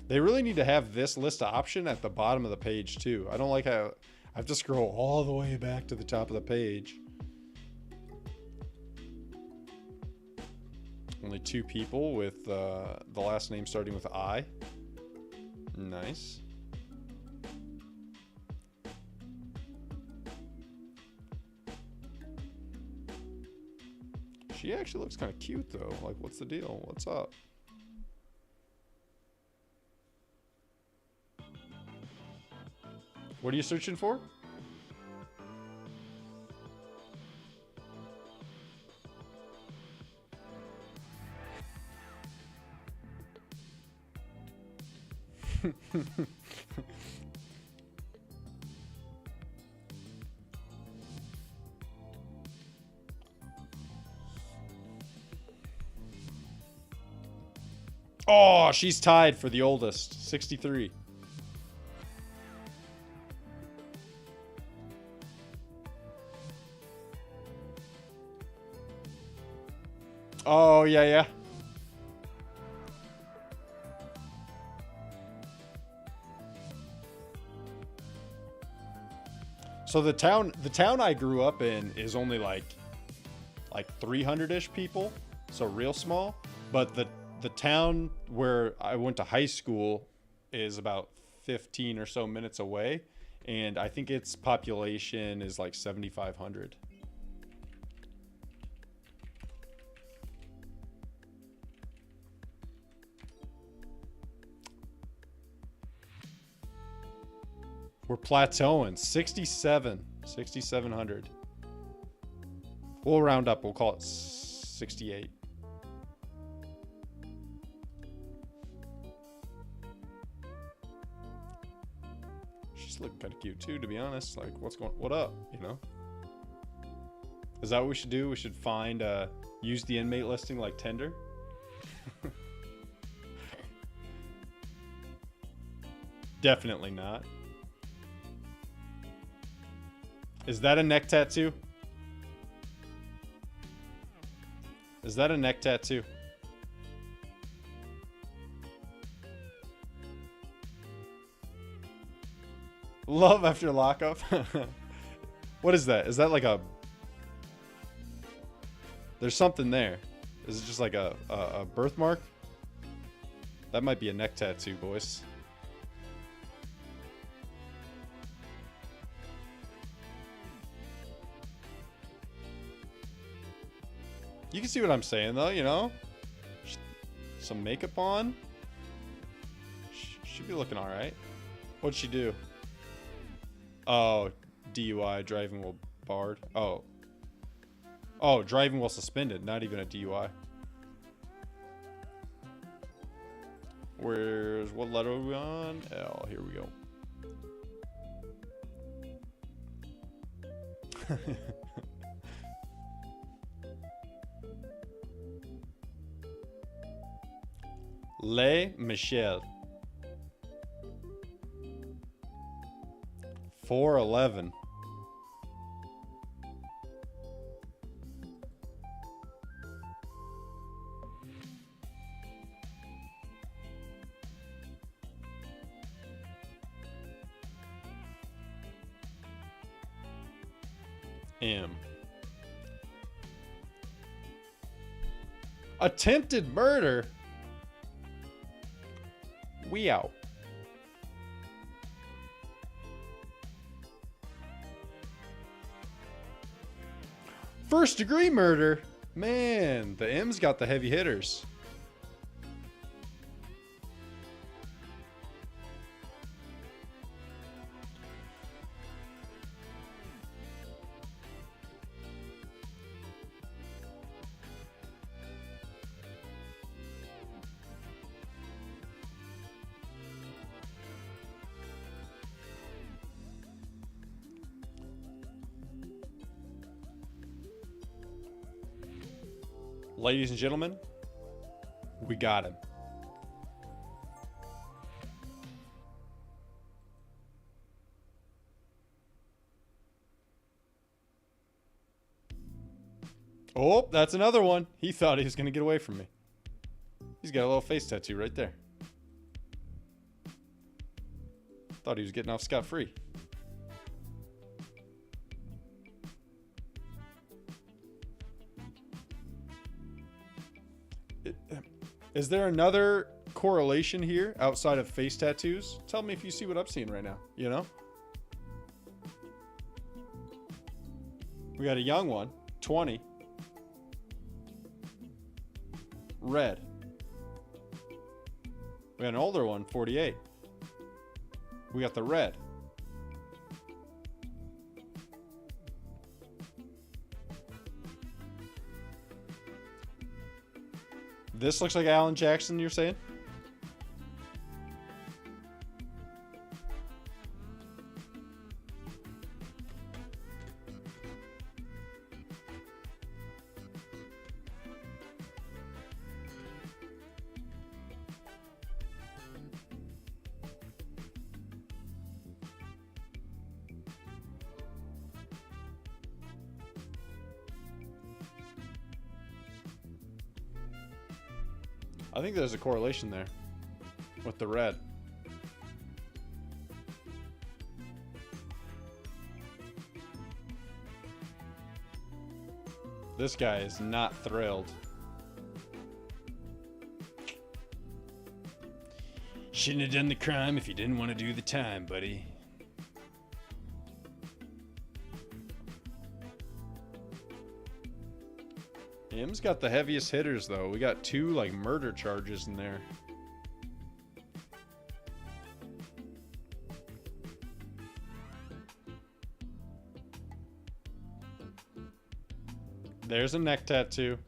They really need to have this list option at the bottom of the page too. I don't like how I have to scroll all the way back to the top of the page. Only 2 people with the last name starting with I. Nice. She actually looks kind of cute though. Like, what's the deal? What's up? What are you searching for? Oh, she's tied for the oldest, 63. Oh, yeah, yeah. So the town I grew up in is only like 300-ish people, so real small. But the town where I went to high school is about 15 or so minutes away, and I think its population is like 7,500. We're plateauing. 6,700. We'll round up. We'll call it 68. She's looking kind of cute too, to be honest. Like, what up, you know? Is that what we should do? We should find, use the inmate listing like Tinder? Definitely not. Is that a neck tattoo? Is that a neck tattoo? Love after lockup? What is that? Is that like a... There's something there. Is it just like a birthmark? That might be a neck tattoo, boys. You can see what I'm saying, though, you know? Some makeup on. Should be looking all right. What'd she do? Oh, DUI, driving while barred. Oh. Oh, driving while suspended, not even a DUI. What letter are we on? L, here we go. Le Michel. 411. M. Attempted murder. We out. First degree murder. Man, the M's got the heavy hitters. Ladies and gentlemen, we got him. Oh, that's another one. He thought he was going to get away from me. He's got a little face tattoo right there. Thought he was getting off scot-free. Is there another correlation here outside of face tattoos? Tell me if you see what I'm seeing right now, you know? We got a young one, 20. Red. We got an older one, 48. We got the red. This looks like Alan Jackson, you're saying? I think there's a correlation there with the red. This guy is not thrilled. Shouldn't have done the crime if you didn't want to do the time, buddy. Him's got the heaviest hitters, though. We got 2 like murder charges in there. There's a neck tattoo.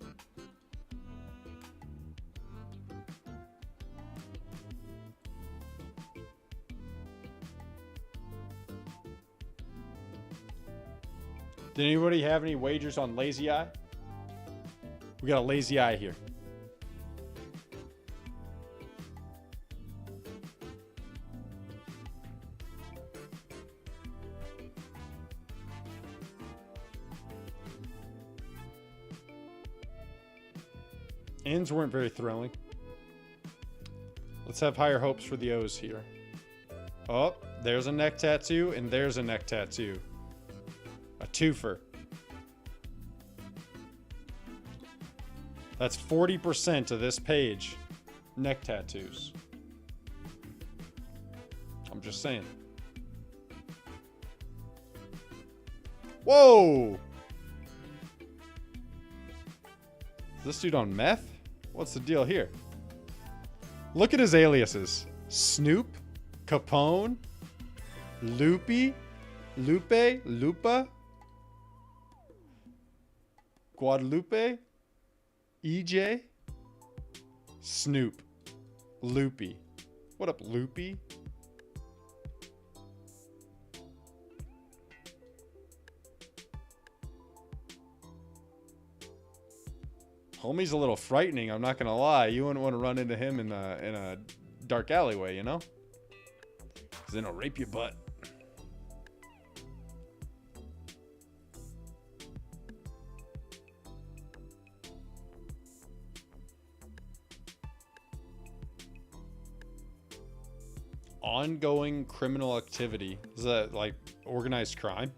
Did anybody have any wagers on Lazy Eye? We got a lazy eye here. Ends weren't very thrilling. Let's have higher hopes for the O's here. Oh, there's a neck tattoo and there's a neck tattoo. A twofer. That's 40% of this page. Neck tattoos. I'm just saying. Whoa! Is this dude on meth? What's the deal here? Look at his aliases. Snoop, Capone, Loopy, Lupe, Lupa, Guadalupe, EJ, Snoop, Loopy. What up, Loopy? Homie's a little frightening, I'm not gonna lie. You wouldn't want to run into him in a dark alleyway, you know? Because then he'll rape your butt. Ongoing criminal activity. Is that like organized crime?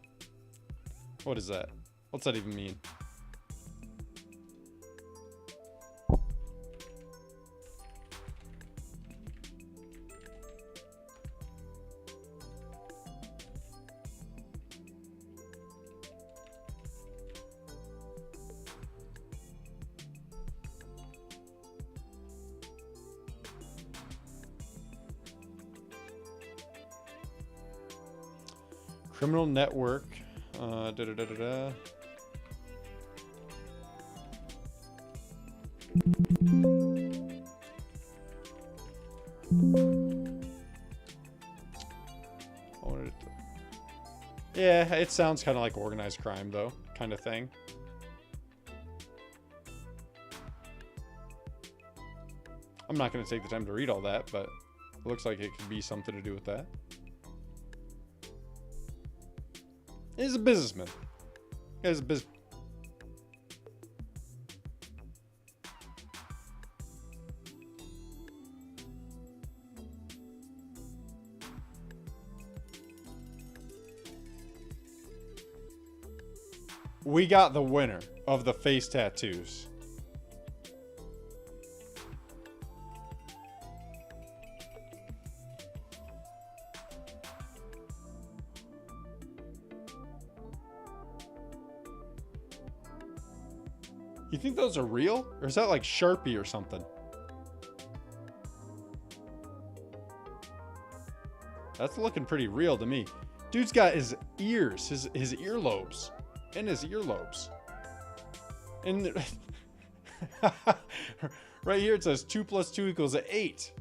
What is that? What's that even mean? Criminal network. Yeah, it sounds kind of like organized crime, though, kind of thing. I'm not going to take the time to read all that, but it looks like it could be something to do with that. He's a businessman. He's a business. we got the winner of the face tattoos. You think those are real? Or is that like Sharpie or something? That's looking pretty real to me. Dude's got his ears, his earlobes. In his earlobes. And right here it says 2 + 2 = 8.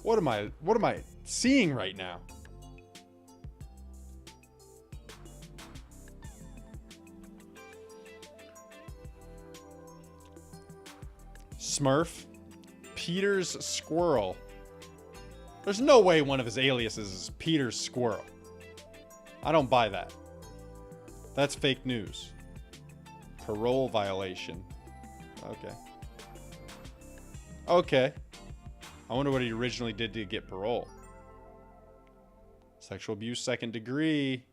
What am I seeing right now? Smurf, Peter's Squirrel. There's no way one of his aliases is Peter's Squirrel. I don't buy that. That's fake news. Parole violation. Okay. Okay. I wonder what he originally did to get parole. Sexual abuse, 2nd degree.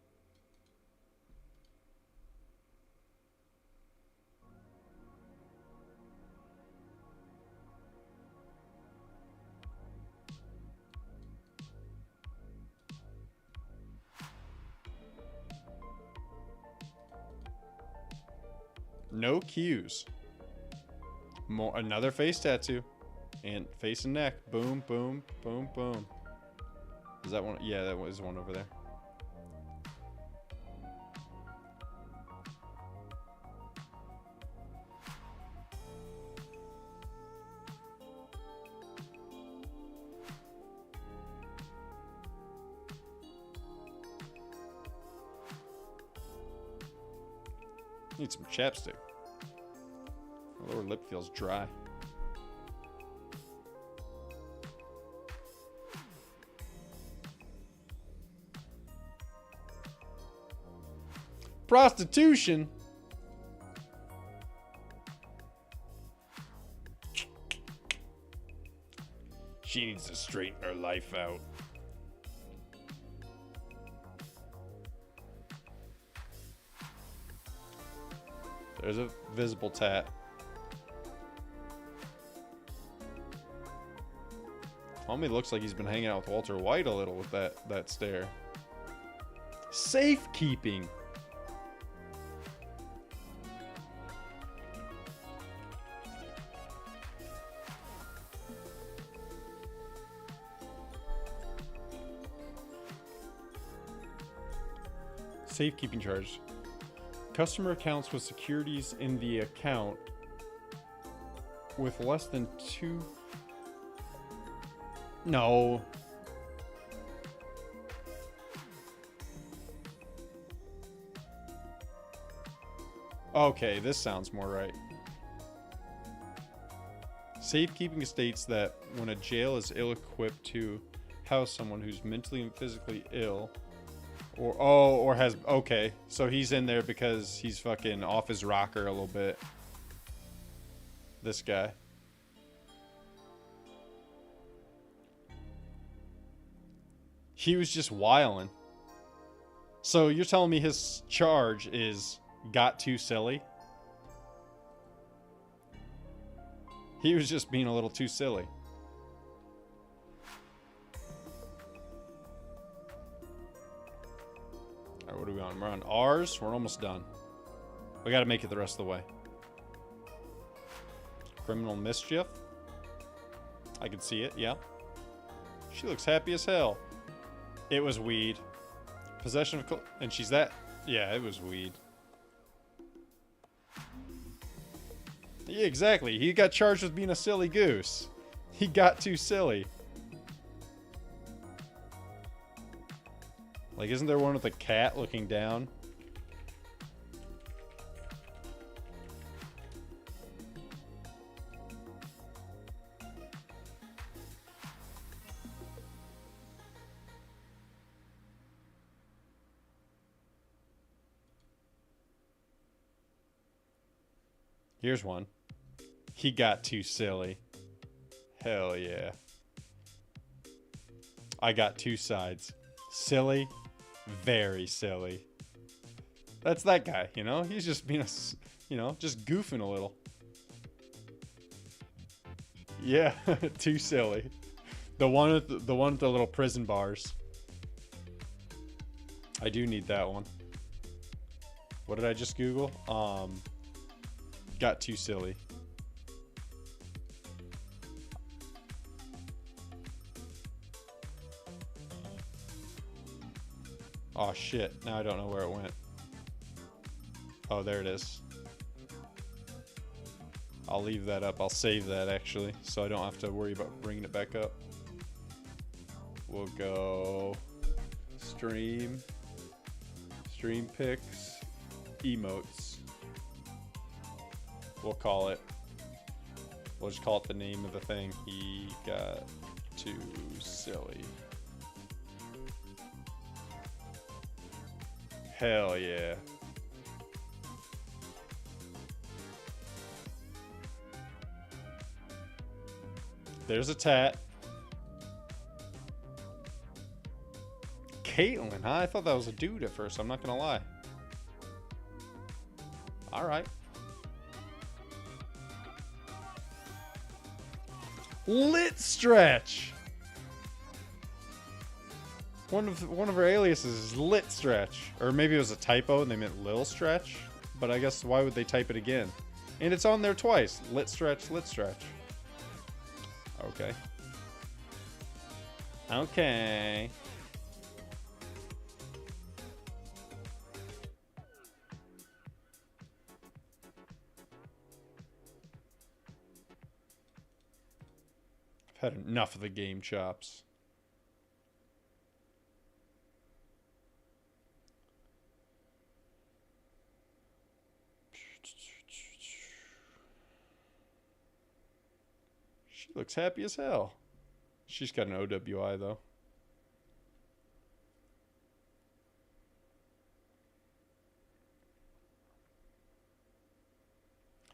No cues. Another face tattoo. And face and neck. Boom, boom, boom, boom. Is that one? Yeah, that was one over there. Need some chapstick. My lower lip feels dry. Prostitution? She needs to straighten her life out. There's a visible tat. Tommy looks like he's been hanging out with Walter White a little with that stare. Safekeeping. Safekeeping charge. Customer accounts with securities in the account with less than 2. No. Okay, this sounds more right. Safekeeping states that when a jail is ill-equipped to house someone who's mentally and physically ill, or has, okay, so he's in there because he's fucking off his rocker a little bit. This guy. He was just wilding. So you're telling me his charge is got too silly? He was just being a little too silly. Alright, what are we on? We're on R's. We're almost done. We gotta make it the rest of the way. Criminal mischief. I can see it, yeah. She looks happy as hell. It was weed. Possession of... And she's that... Yeah, it was weed. Yeah, exactly. He got charged with being a silly goose. He got too silly. Like, isn't there one with a cat looking down? Here's one. He got too silly. Hell yeah. I got two sides. Silly, very silly. That's that guy, you know? He's just being just goofing a little. Yeah, too silly. The one with the little prison bars. I do need that one. What did I just Google? Got too silly. Oh shit, now I don't know where it went. Oh, there it is. I'll leave that up. I'll save that actually, so I don't have to worry about bringing it back up. We'll go stream pics, emotes. We'll just call it the name of the thing. He got too silly. Hell yeah. There's a tat. Caitlyn, huh? I thought that was a dude at first. I'm not gonna lie. All right. Lit Stretch. One of her aliases is Lit Stretch, or maybe it was a typo and they meant Lil Stretch. But I guess why would they type it again? And it's on there twice. Lit Stretch, Lit Stretch. Okay. Okay. I've had enough of the game chops. She looks happy as hell. She's got an OWI though.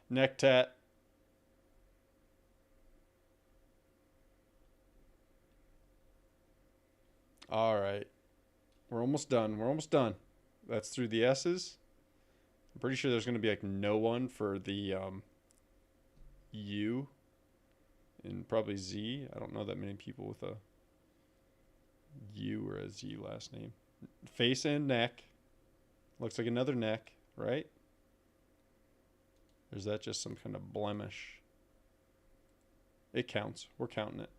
Neck tat. All right. We're almost done. We're almost done. That's through the S's. I'm pretty sure there's going to be like no one for the U and probably Z. I don't know that many people with a U or a Z last name. Face and neck. Looks like another neck, right? Or is that just some kind of blemish? It counts. We're counting it.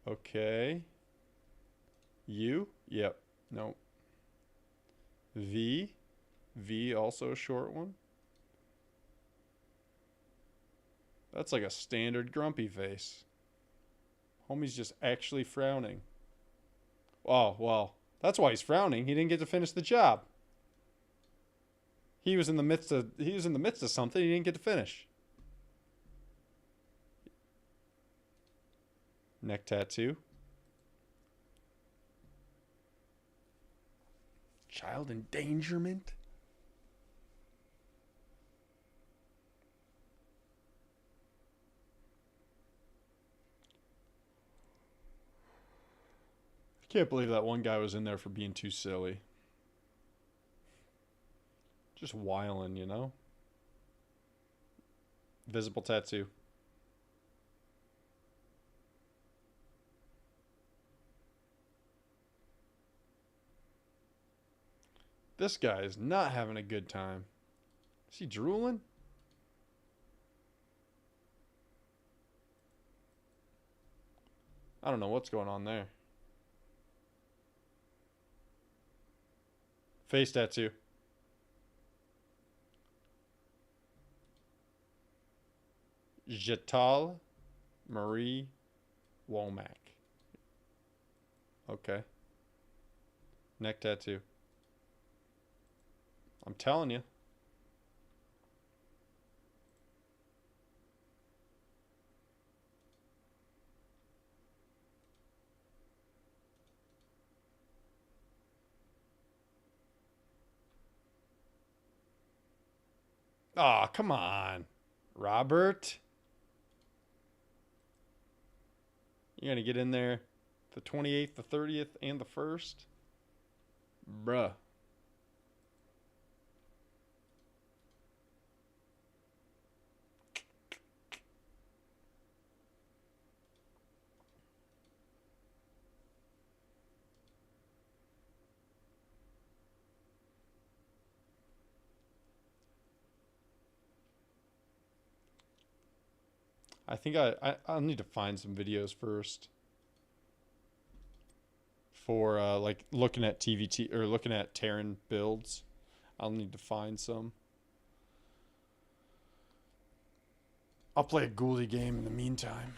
Okay. U? Yep. Nope. V? V also a short one. That's like a standard grumpy face. Homie's just actually frowning. Oh, well, that's why he's frowning. He didn't get to finish the job. He was in the midst of something he didn't get to finish. Neck tattoo. Child endangerment. I can't believe that one guy was in there for being too silly. Just whiling, you know? Visible tattoo. This guy is not having a good time. Is he drooling? I don't know what's going on there. Face tattoo. Jetal Marie Womack. Okay. Neck tattoo. I'm telling you. Oh, come on. Robert. You're going to get in there the 28th, the 30th, and the 1st? Bruh. I think I'll need to find some videos first for like looking at TVT or looking at Terran builds. I'll need to find some. I'll play a Ghoulie game in the meantime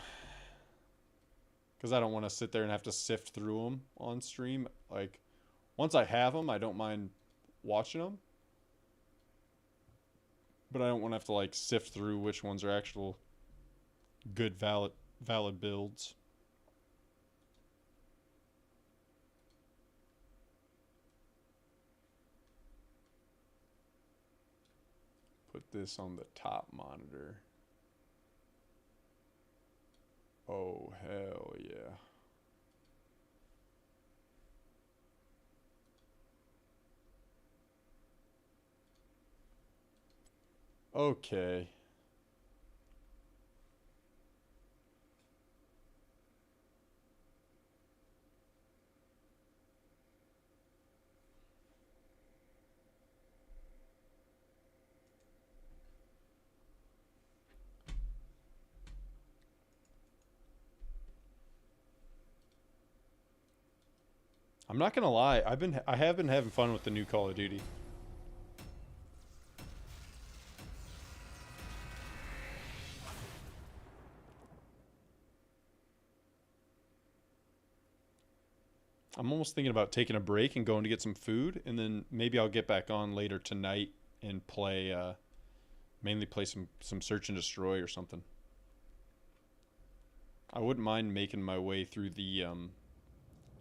because I don't want to sit there and have to sift through them on stream. Like once I have them, I don't mind watching them, but I don't want to have to like sift through which ones are actual good valid builds. Put this on the top monitor. Oh hell yeah. Okay. I'm not gonna lie, I have been having fun with the new Call of Duty. I'm almost thinking about taking a break and going to get some food, and then maybe I'll get back on later tonight and play, mainly play some Search and Destroy or something. I wouldn't mind making my way through the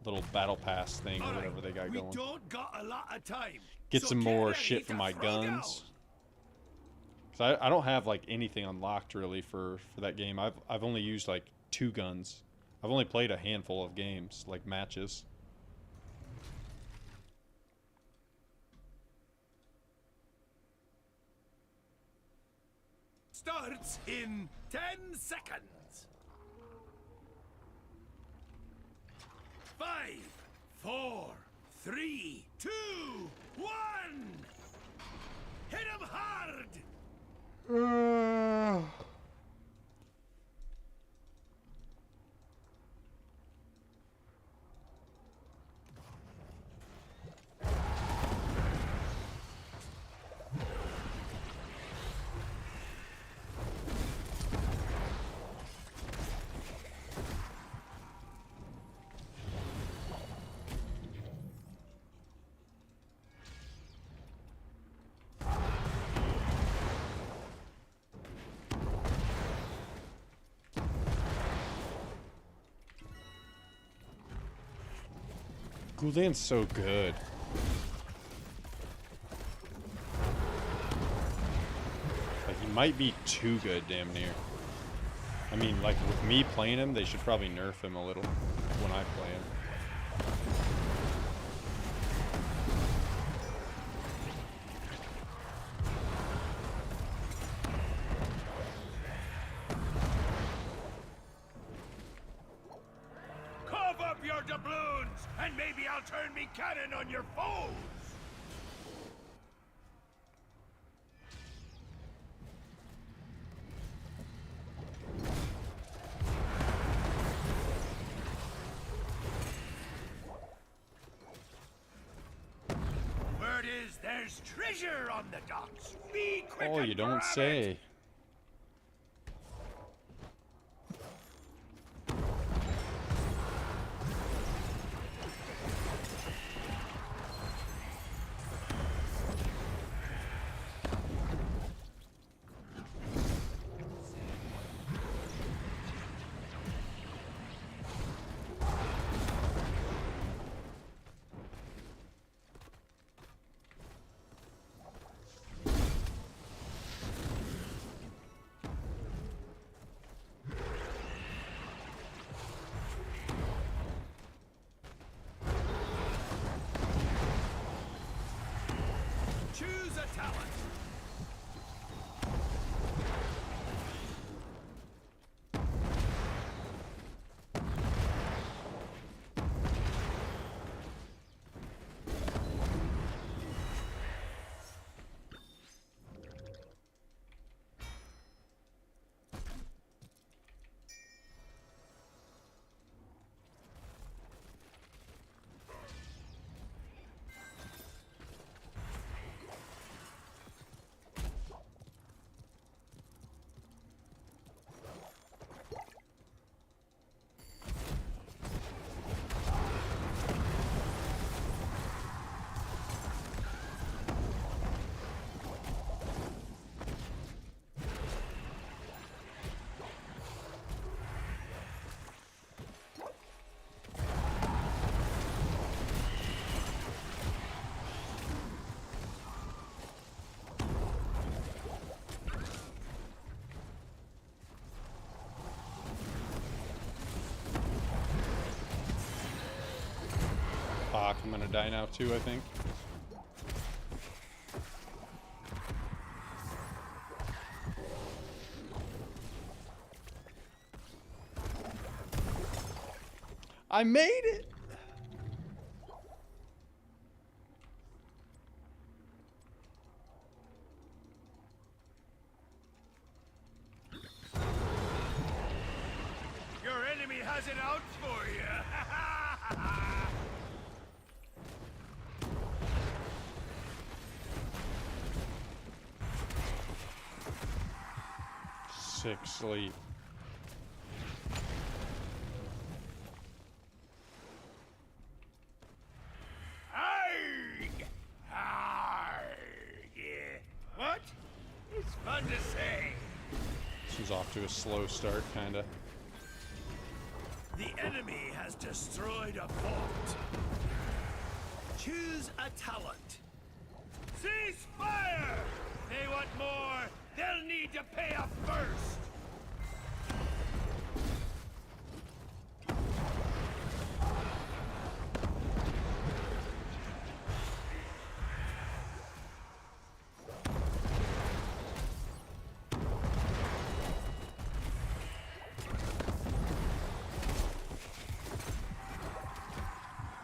little battle pass thing or whatever they got going. Don't got a lot of time. Get some more shit for my guns. Cause I don't have like anything unlocked really for that game. I've only used like 2 guns. I've only played a handful of games, like matches. Starts in 10 seconds. 5, 4, 3, 2, 1. Hit him hard. Gul'dan's so good. Like, he might be too good, damn near. I mean, like, with me playing him, they should probably nerf him a little when I play him. Cough up your doubloons, and maybe I'll turn me cannon on your foes. Word is there's treasure on the docks. Be quick. Oh, and you don't grab say. it. Fuck, I'm gonna die now too, I think. I made it! Your enemy has it out for you. 6 sleep. Arg! Arg! What? It's fun to say. This was off to a slow start, kinda. The enemy has destroyed a fort. Choose a talent. Cease fire! They want more. They'll need to pay up first.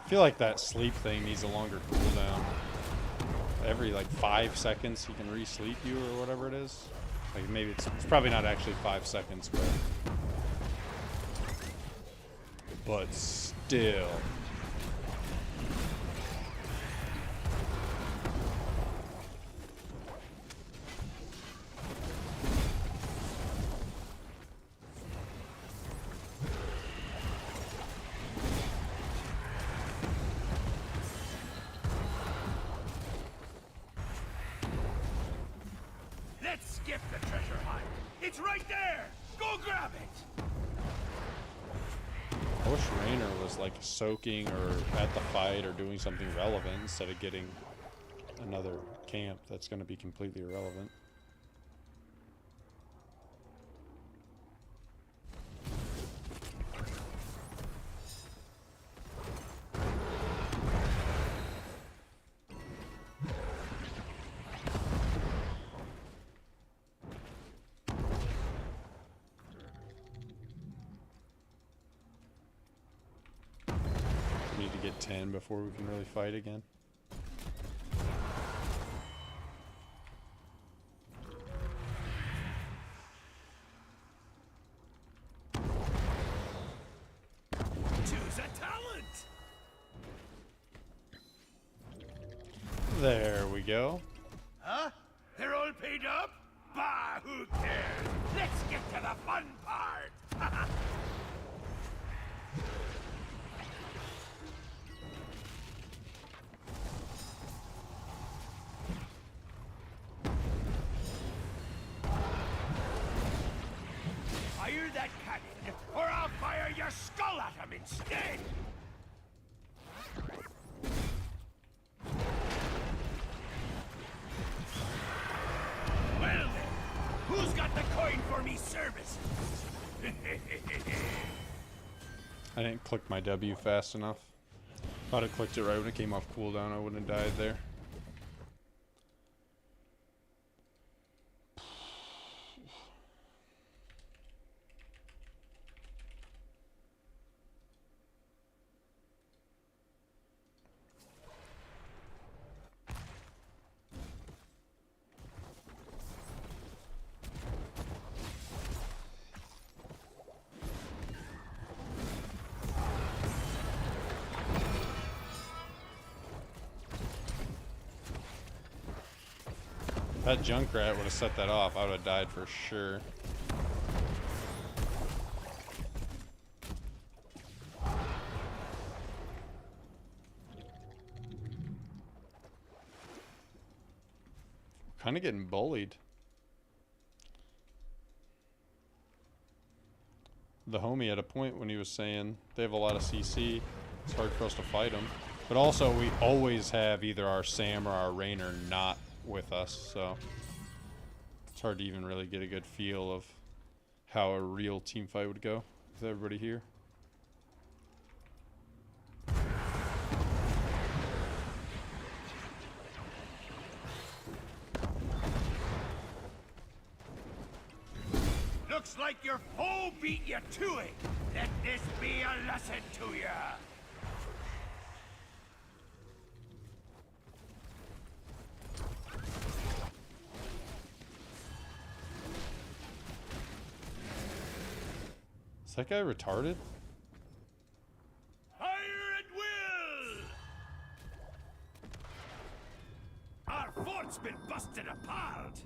I feel like that sleep thing needs a longer cooldown. Every like 5 seconds he can re-sleep you or whatever it is. Like maybe it's probably not actually 5 seconds, but still. Let's skip the treasure hunt. It's right there. Go grab it. I wish Raynor was like soaking or at the fight or doing something relevant instead of getting another camp that's going to be completely irrelevant. Need to get 10 before we can really fight again. Choose a talent. There we go. Huh? They're all paid up? Bah, who cares? Let's get to the fun part. Fire that cannon, or I'll fire your skull at him instead! Well then, who's got the coin for me services? I didn't click my W fast enough. If I'd have clicked it right when it came off cooldown, I wouldn't have died there. That Junkrat would have set that off, I would have died for sure. Kind of getting bullied. The homie had a point when he was saying they have a lot of CC. It's hard for us to fight them. But also, we always have either our Sam or our Raynor not with us, so it's hard to even really get a good feel of how a real team fight would go with everybody here. Looks like your foe beat you to it. Let this be a lesson to you. Is that guy retarded? Fire at will! Our fort's been busted apart.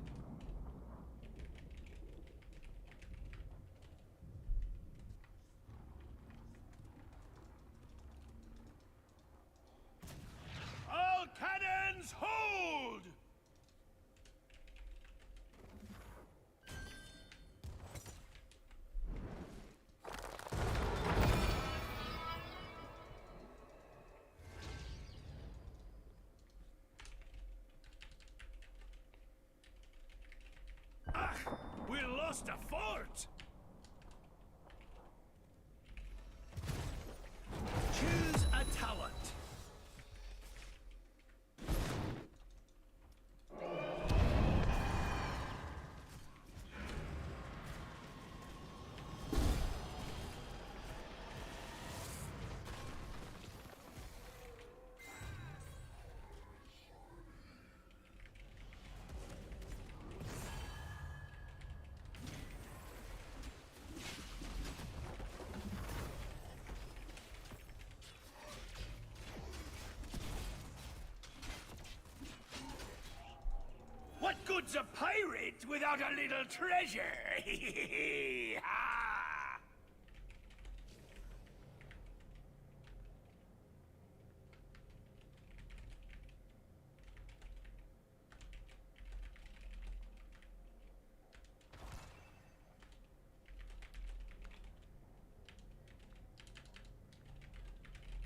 All cannons hold! Ah, we lost a fort! Choose a talent. What good's a pirate without a little treasure? Ha!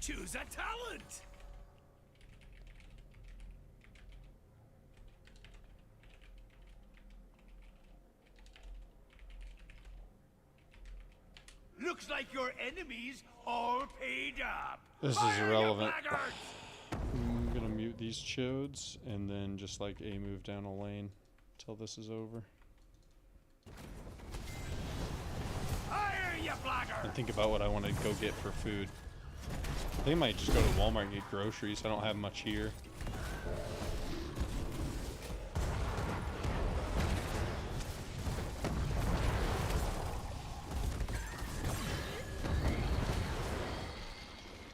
Choose a talent! Looks like your enemies all paid up. This is Fire, you irrelevant. blackguards! I'm gonna mute these chodes and then just like A move down a lane till this is over. Fire, you blackguards! And think about what I want to go get for food. I think I might just go to Walmart and get groceries. I don't have much here.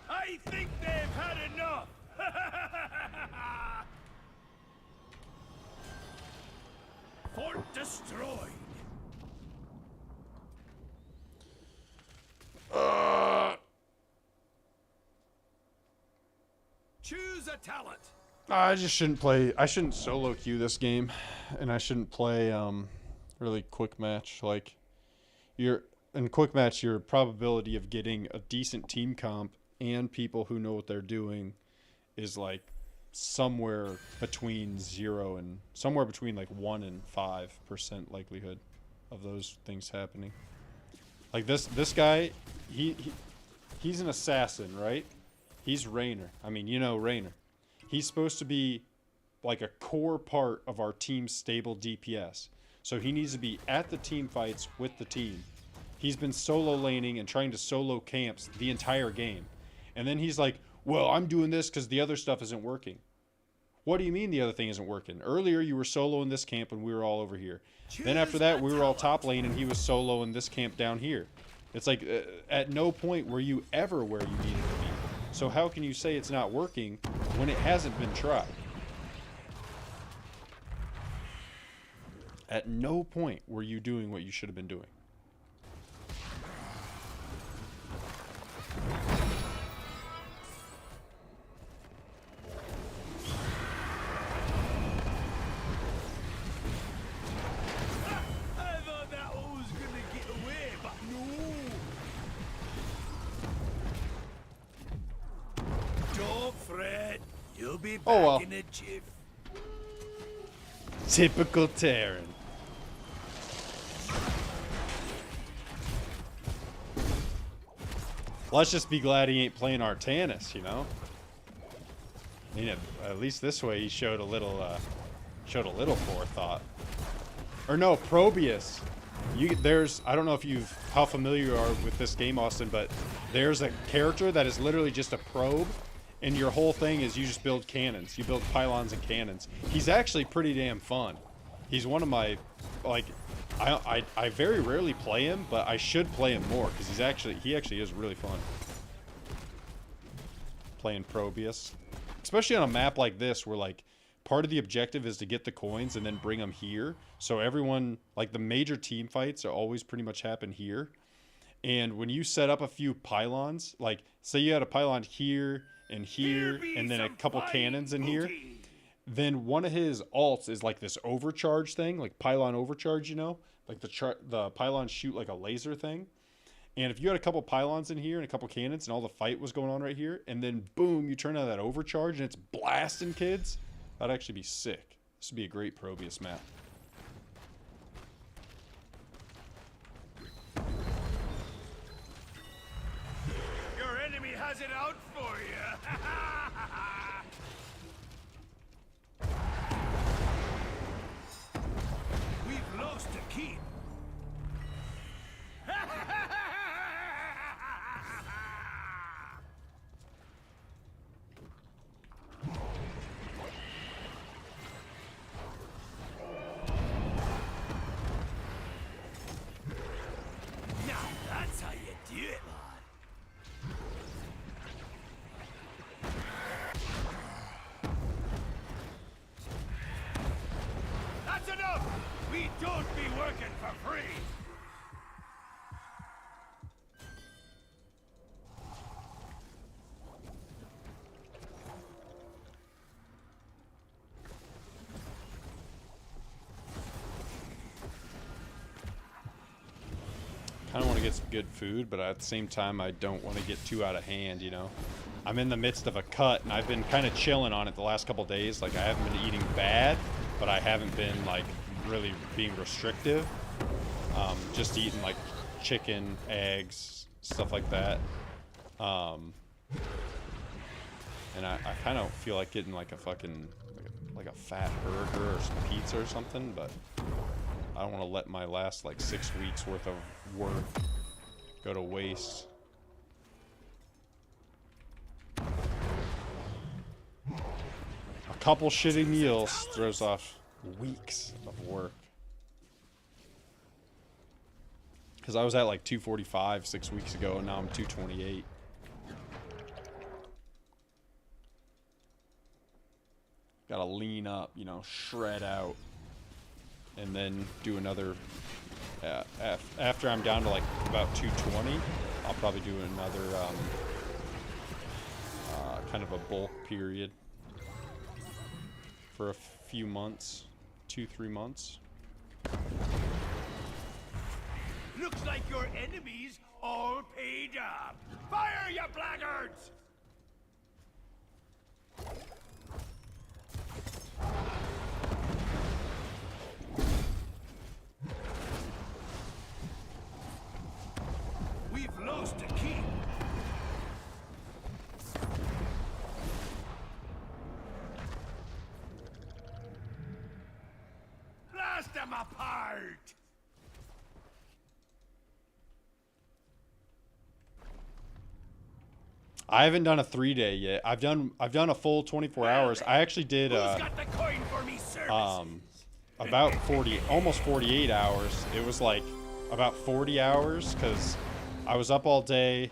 I think they've had enough. Fort destroyed. Choose a talent. I just shouldn't play. I shouldn't solo queue this game, and I shouldn't play really quick match. Like, in quick match, your probability of getting a decent team comp and people who know what they're doing is like somewhere between 0 and somewhere between like 1 and 5% likelihood of those things happening. Like this guy, he's an assassin, right? He's Raynor. I mean, you know Raynor. He's supposed to be like a core part of our team's stable DPS. So he needs to be at the team fights with the team. He's been solo laning and trying to solo camps the entire game. And then he's like, well, I'm doing this because the other stuff isn't working. What do you mean the other thing isn't working? Earlier you were solo in this camp and we were all over here. Then after that we were all top lane and he was solo in this camp down here. It's like at no point were you ever where you needed to be. So how can you say it's not working when it hasn't been tried? At no point were you doing what you should have been doing. I thought that one was gonna get away, but no. Don't fret. You'll be back Oh, well. in a jiff. Typical Terran. Let's just be glad he ain't playing Artanis, you know? I mean, at least this way he showed a little forethought. Or no, Probius. I don't know if how familiar you are with this game, Austin, but there's a character that is literally just a probe, and your whole thing is you just build cannons. You build pylons and cannons. He's actually pretty damn fun. He's one of my, like, I very rarely play him, but I should play him more because he actually is really fun. Playing Probius, especially on a map like this where like part of the objective is to get the coins and then bring them here. So everyone, like the major team fights are always pretty much happen here. And when you set up a few pylons, like say you had a pylon here and here and then a couple cannons in here, then one of his alts is like this overcharge thing, like pylon overcharge, you know, like the pylons shoot like a laser thing. And if you had a couple pylons in here and a couple cannons and all the fight was going on right here, and then boom, you turn on that overcharge and it's blasting kids, that'd actually be sick. This would be a great Probius map. Your enemy has it out for you. We've lost a keep. Now that's how you do it, lad. That's enough! We don't be working for free! I kind of want to get some good food, but at the same time, I don't want to get too out of hand, you know? I'm in the midst of a cut, and I've been kind of chilling on it the last couple days. Like, I haven't been eating bad, but I haven't been, like, really being restrictive. Just eating, like, chicken, eggs, stuff like that. And I kind of feel like getting, like, a fucking, like a fat burger or some pizza or something, but I don't want to let my last like 6 weeks worth of work go to waste. A couple shitty meals throws off weeks of work. Because I was at like 245 6 weeks ago, and now I'm 228. Gotta lean up, you know, shred out. And then do another, after I'm down to like about 220, I'll probably do another kind of a bulk period for a few months, 2-3 months. Looks like your enemies all paid up. Fire, you blackguards! We've lost a keep. Blast them apart! I haven't done a 3-day yet. I've done a full 24 hours. I actually did Who's got the coin for me, services? about 40, almost 48 hours. It was like about 40 hours because I was up all day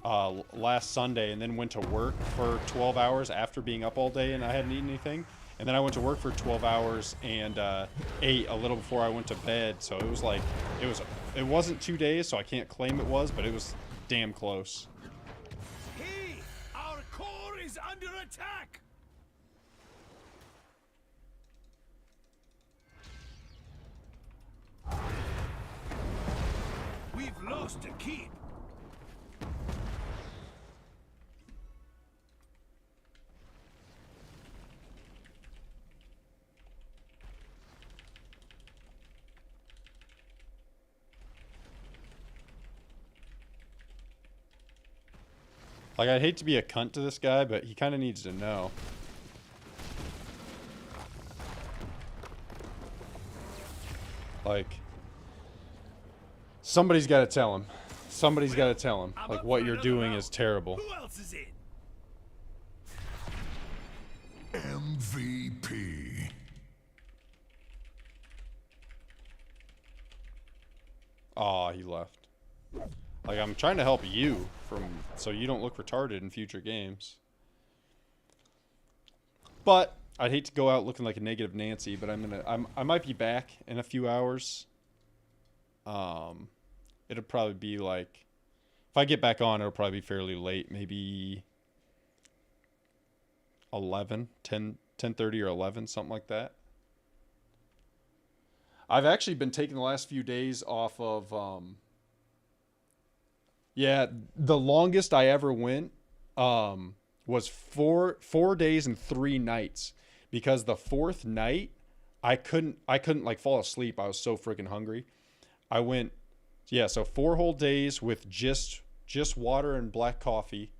last Sunday and then went to work for 12 hours after being up all day and I hadn't eaten anything. And then I went to work for 12 hours and ate a little before I went to bed. So it was like, it wasn't 2 days, so I can't claim it was, but it was damn close. Hey, our core is under attack. We've lost a keep. Like, I'd hate to be a cunt to this guy, but he kind of needs to know. Like, Somebody's got to tell him. Somebody's got to tell him. Like, what you're doing is terrible. Who else is in? MVP. Aw, he left. Like, I'm trying to help you so you don't look retarded in future games. But I'd hate to go out looking like a negative Nancy, but I might be back in a few hours. It'll probably be like, if I get back on, it'll probably be fairly late, maybe 10:30 or 11, something like that. I've actually been taking the last few days off of, yeah, the longest I ever went was four days and 3 nights, because the fourth night I couldn't like fall asleep. I was so freaking hungry. I went, yeah, so 4 whole days with just water and black coffee.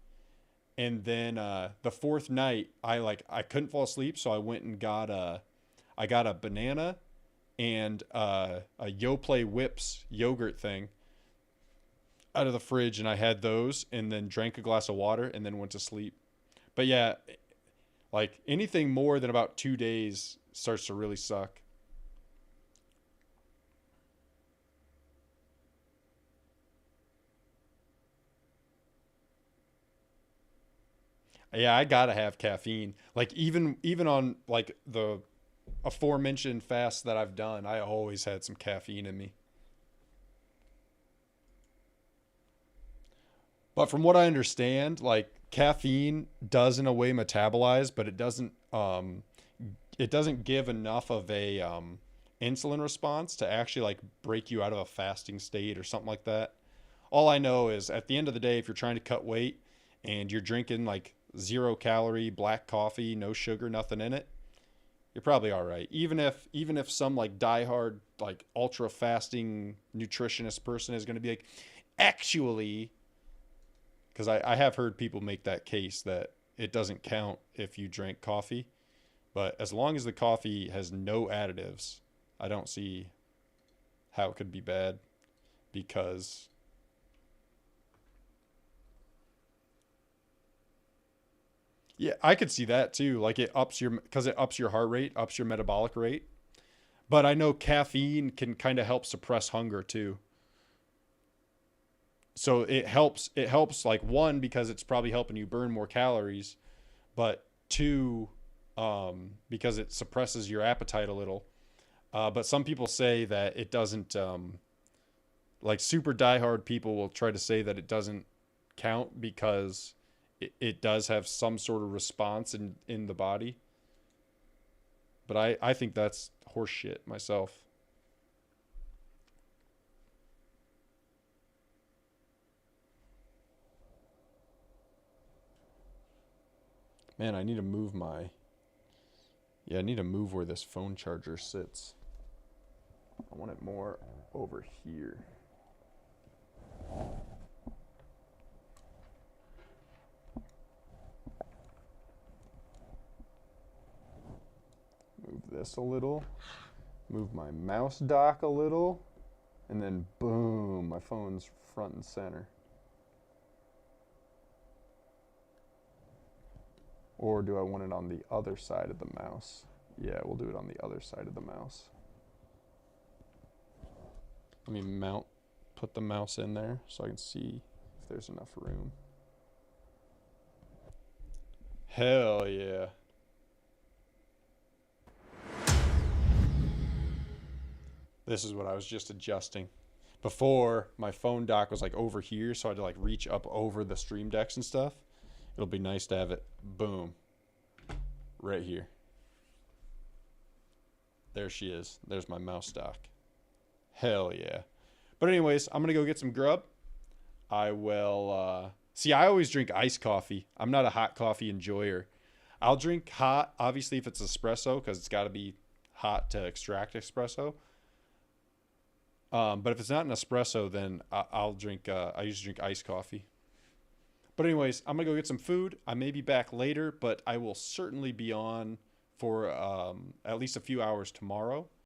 And then the fourth night I couldn't fall asleep, so I went and got a banana and a Yoplait Whips yogurt thing out of the fridge, and I had those, and then drank a glass of water, and then went to sleep. But yeah, like anything more than about 2 days starts to really suck. Yeah, I gotta have caffeine. Like even on like the aforementioned fast that I've done, I always had some caffeine in me. But from what I understand, like caffeine does in a way metabolize, but it doesn't give enough of a insulin response to actually like break you out of a fasting state or something like that. All I know is at the end of the day, if you're trying to cut weight and you're drinking like 0-calorie black coffee, no sugar, nothing in it, you're probably all right. Even if some like diehard like ultra fasting nutritionist person is going to be like, actually, because I have heard people make that case that it doesn't count if you drink coffee, but as long as the coffee has no additives, I don't see how it could be bad, because yeah, I could see that too. Like because it ups your heart rate, ups your metabolic rate. But I know caffeine can kind of help suppress hunger too. So it helps like, one, because it's probably helping you burn more calories, but 2, because it suppresses your appetite a little. But some people say that it doesn't, like super diehard people will try to say that it doesn't count because it does have some sort of response in the body. But I think that's horseshit myself. Man, I need to move I need to move where this phone charger sits. I want it more over here. Move this a little. Move my mouse dock a little. And then boom, my phone's front and center. Or do I want it on the other side of the mouse? Yeah, we'll do it on the other side of the mouse. Let me put the mouse in there so I can see if there's enough room. Hell yeah. This is what I was just adjusting. Before, my phone dock was like over here, so I had to like reach up over the stream decks and stuff. It'll be nice to have it, boom, right here. There she is. There's my mouse dock. Hell yeah. But anyways, I'm going to go get some grub. I will, see, I always drink iced coffee. I'm not a hot coffee enjoyer. I'll drink hot, obviously, if it's espresso, because it's got to be hot to extract espresso. But if it's not an espresso, then I'll drink, I usually drink iced coffee. But anyways, I'm going to go get some food. I may be back later, but I will certainly be on for at least a few hours tomorrow.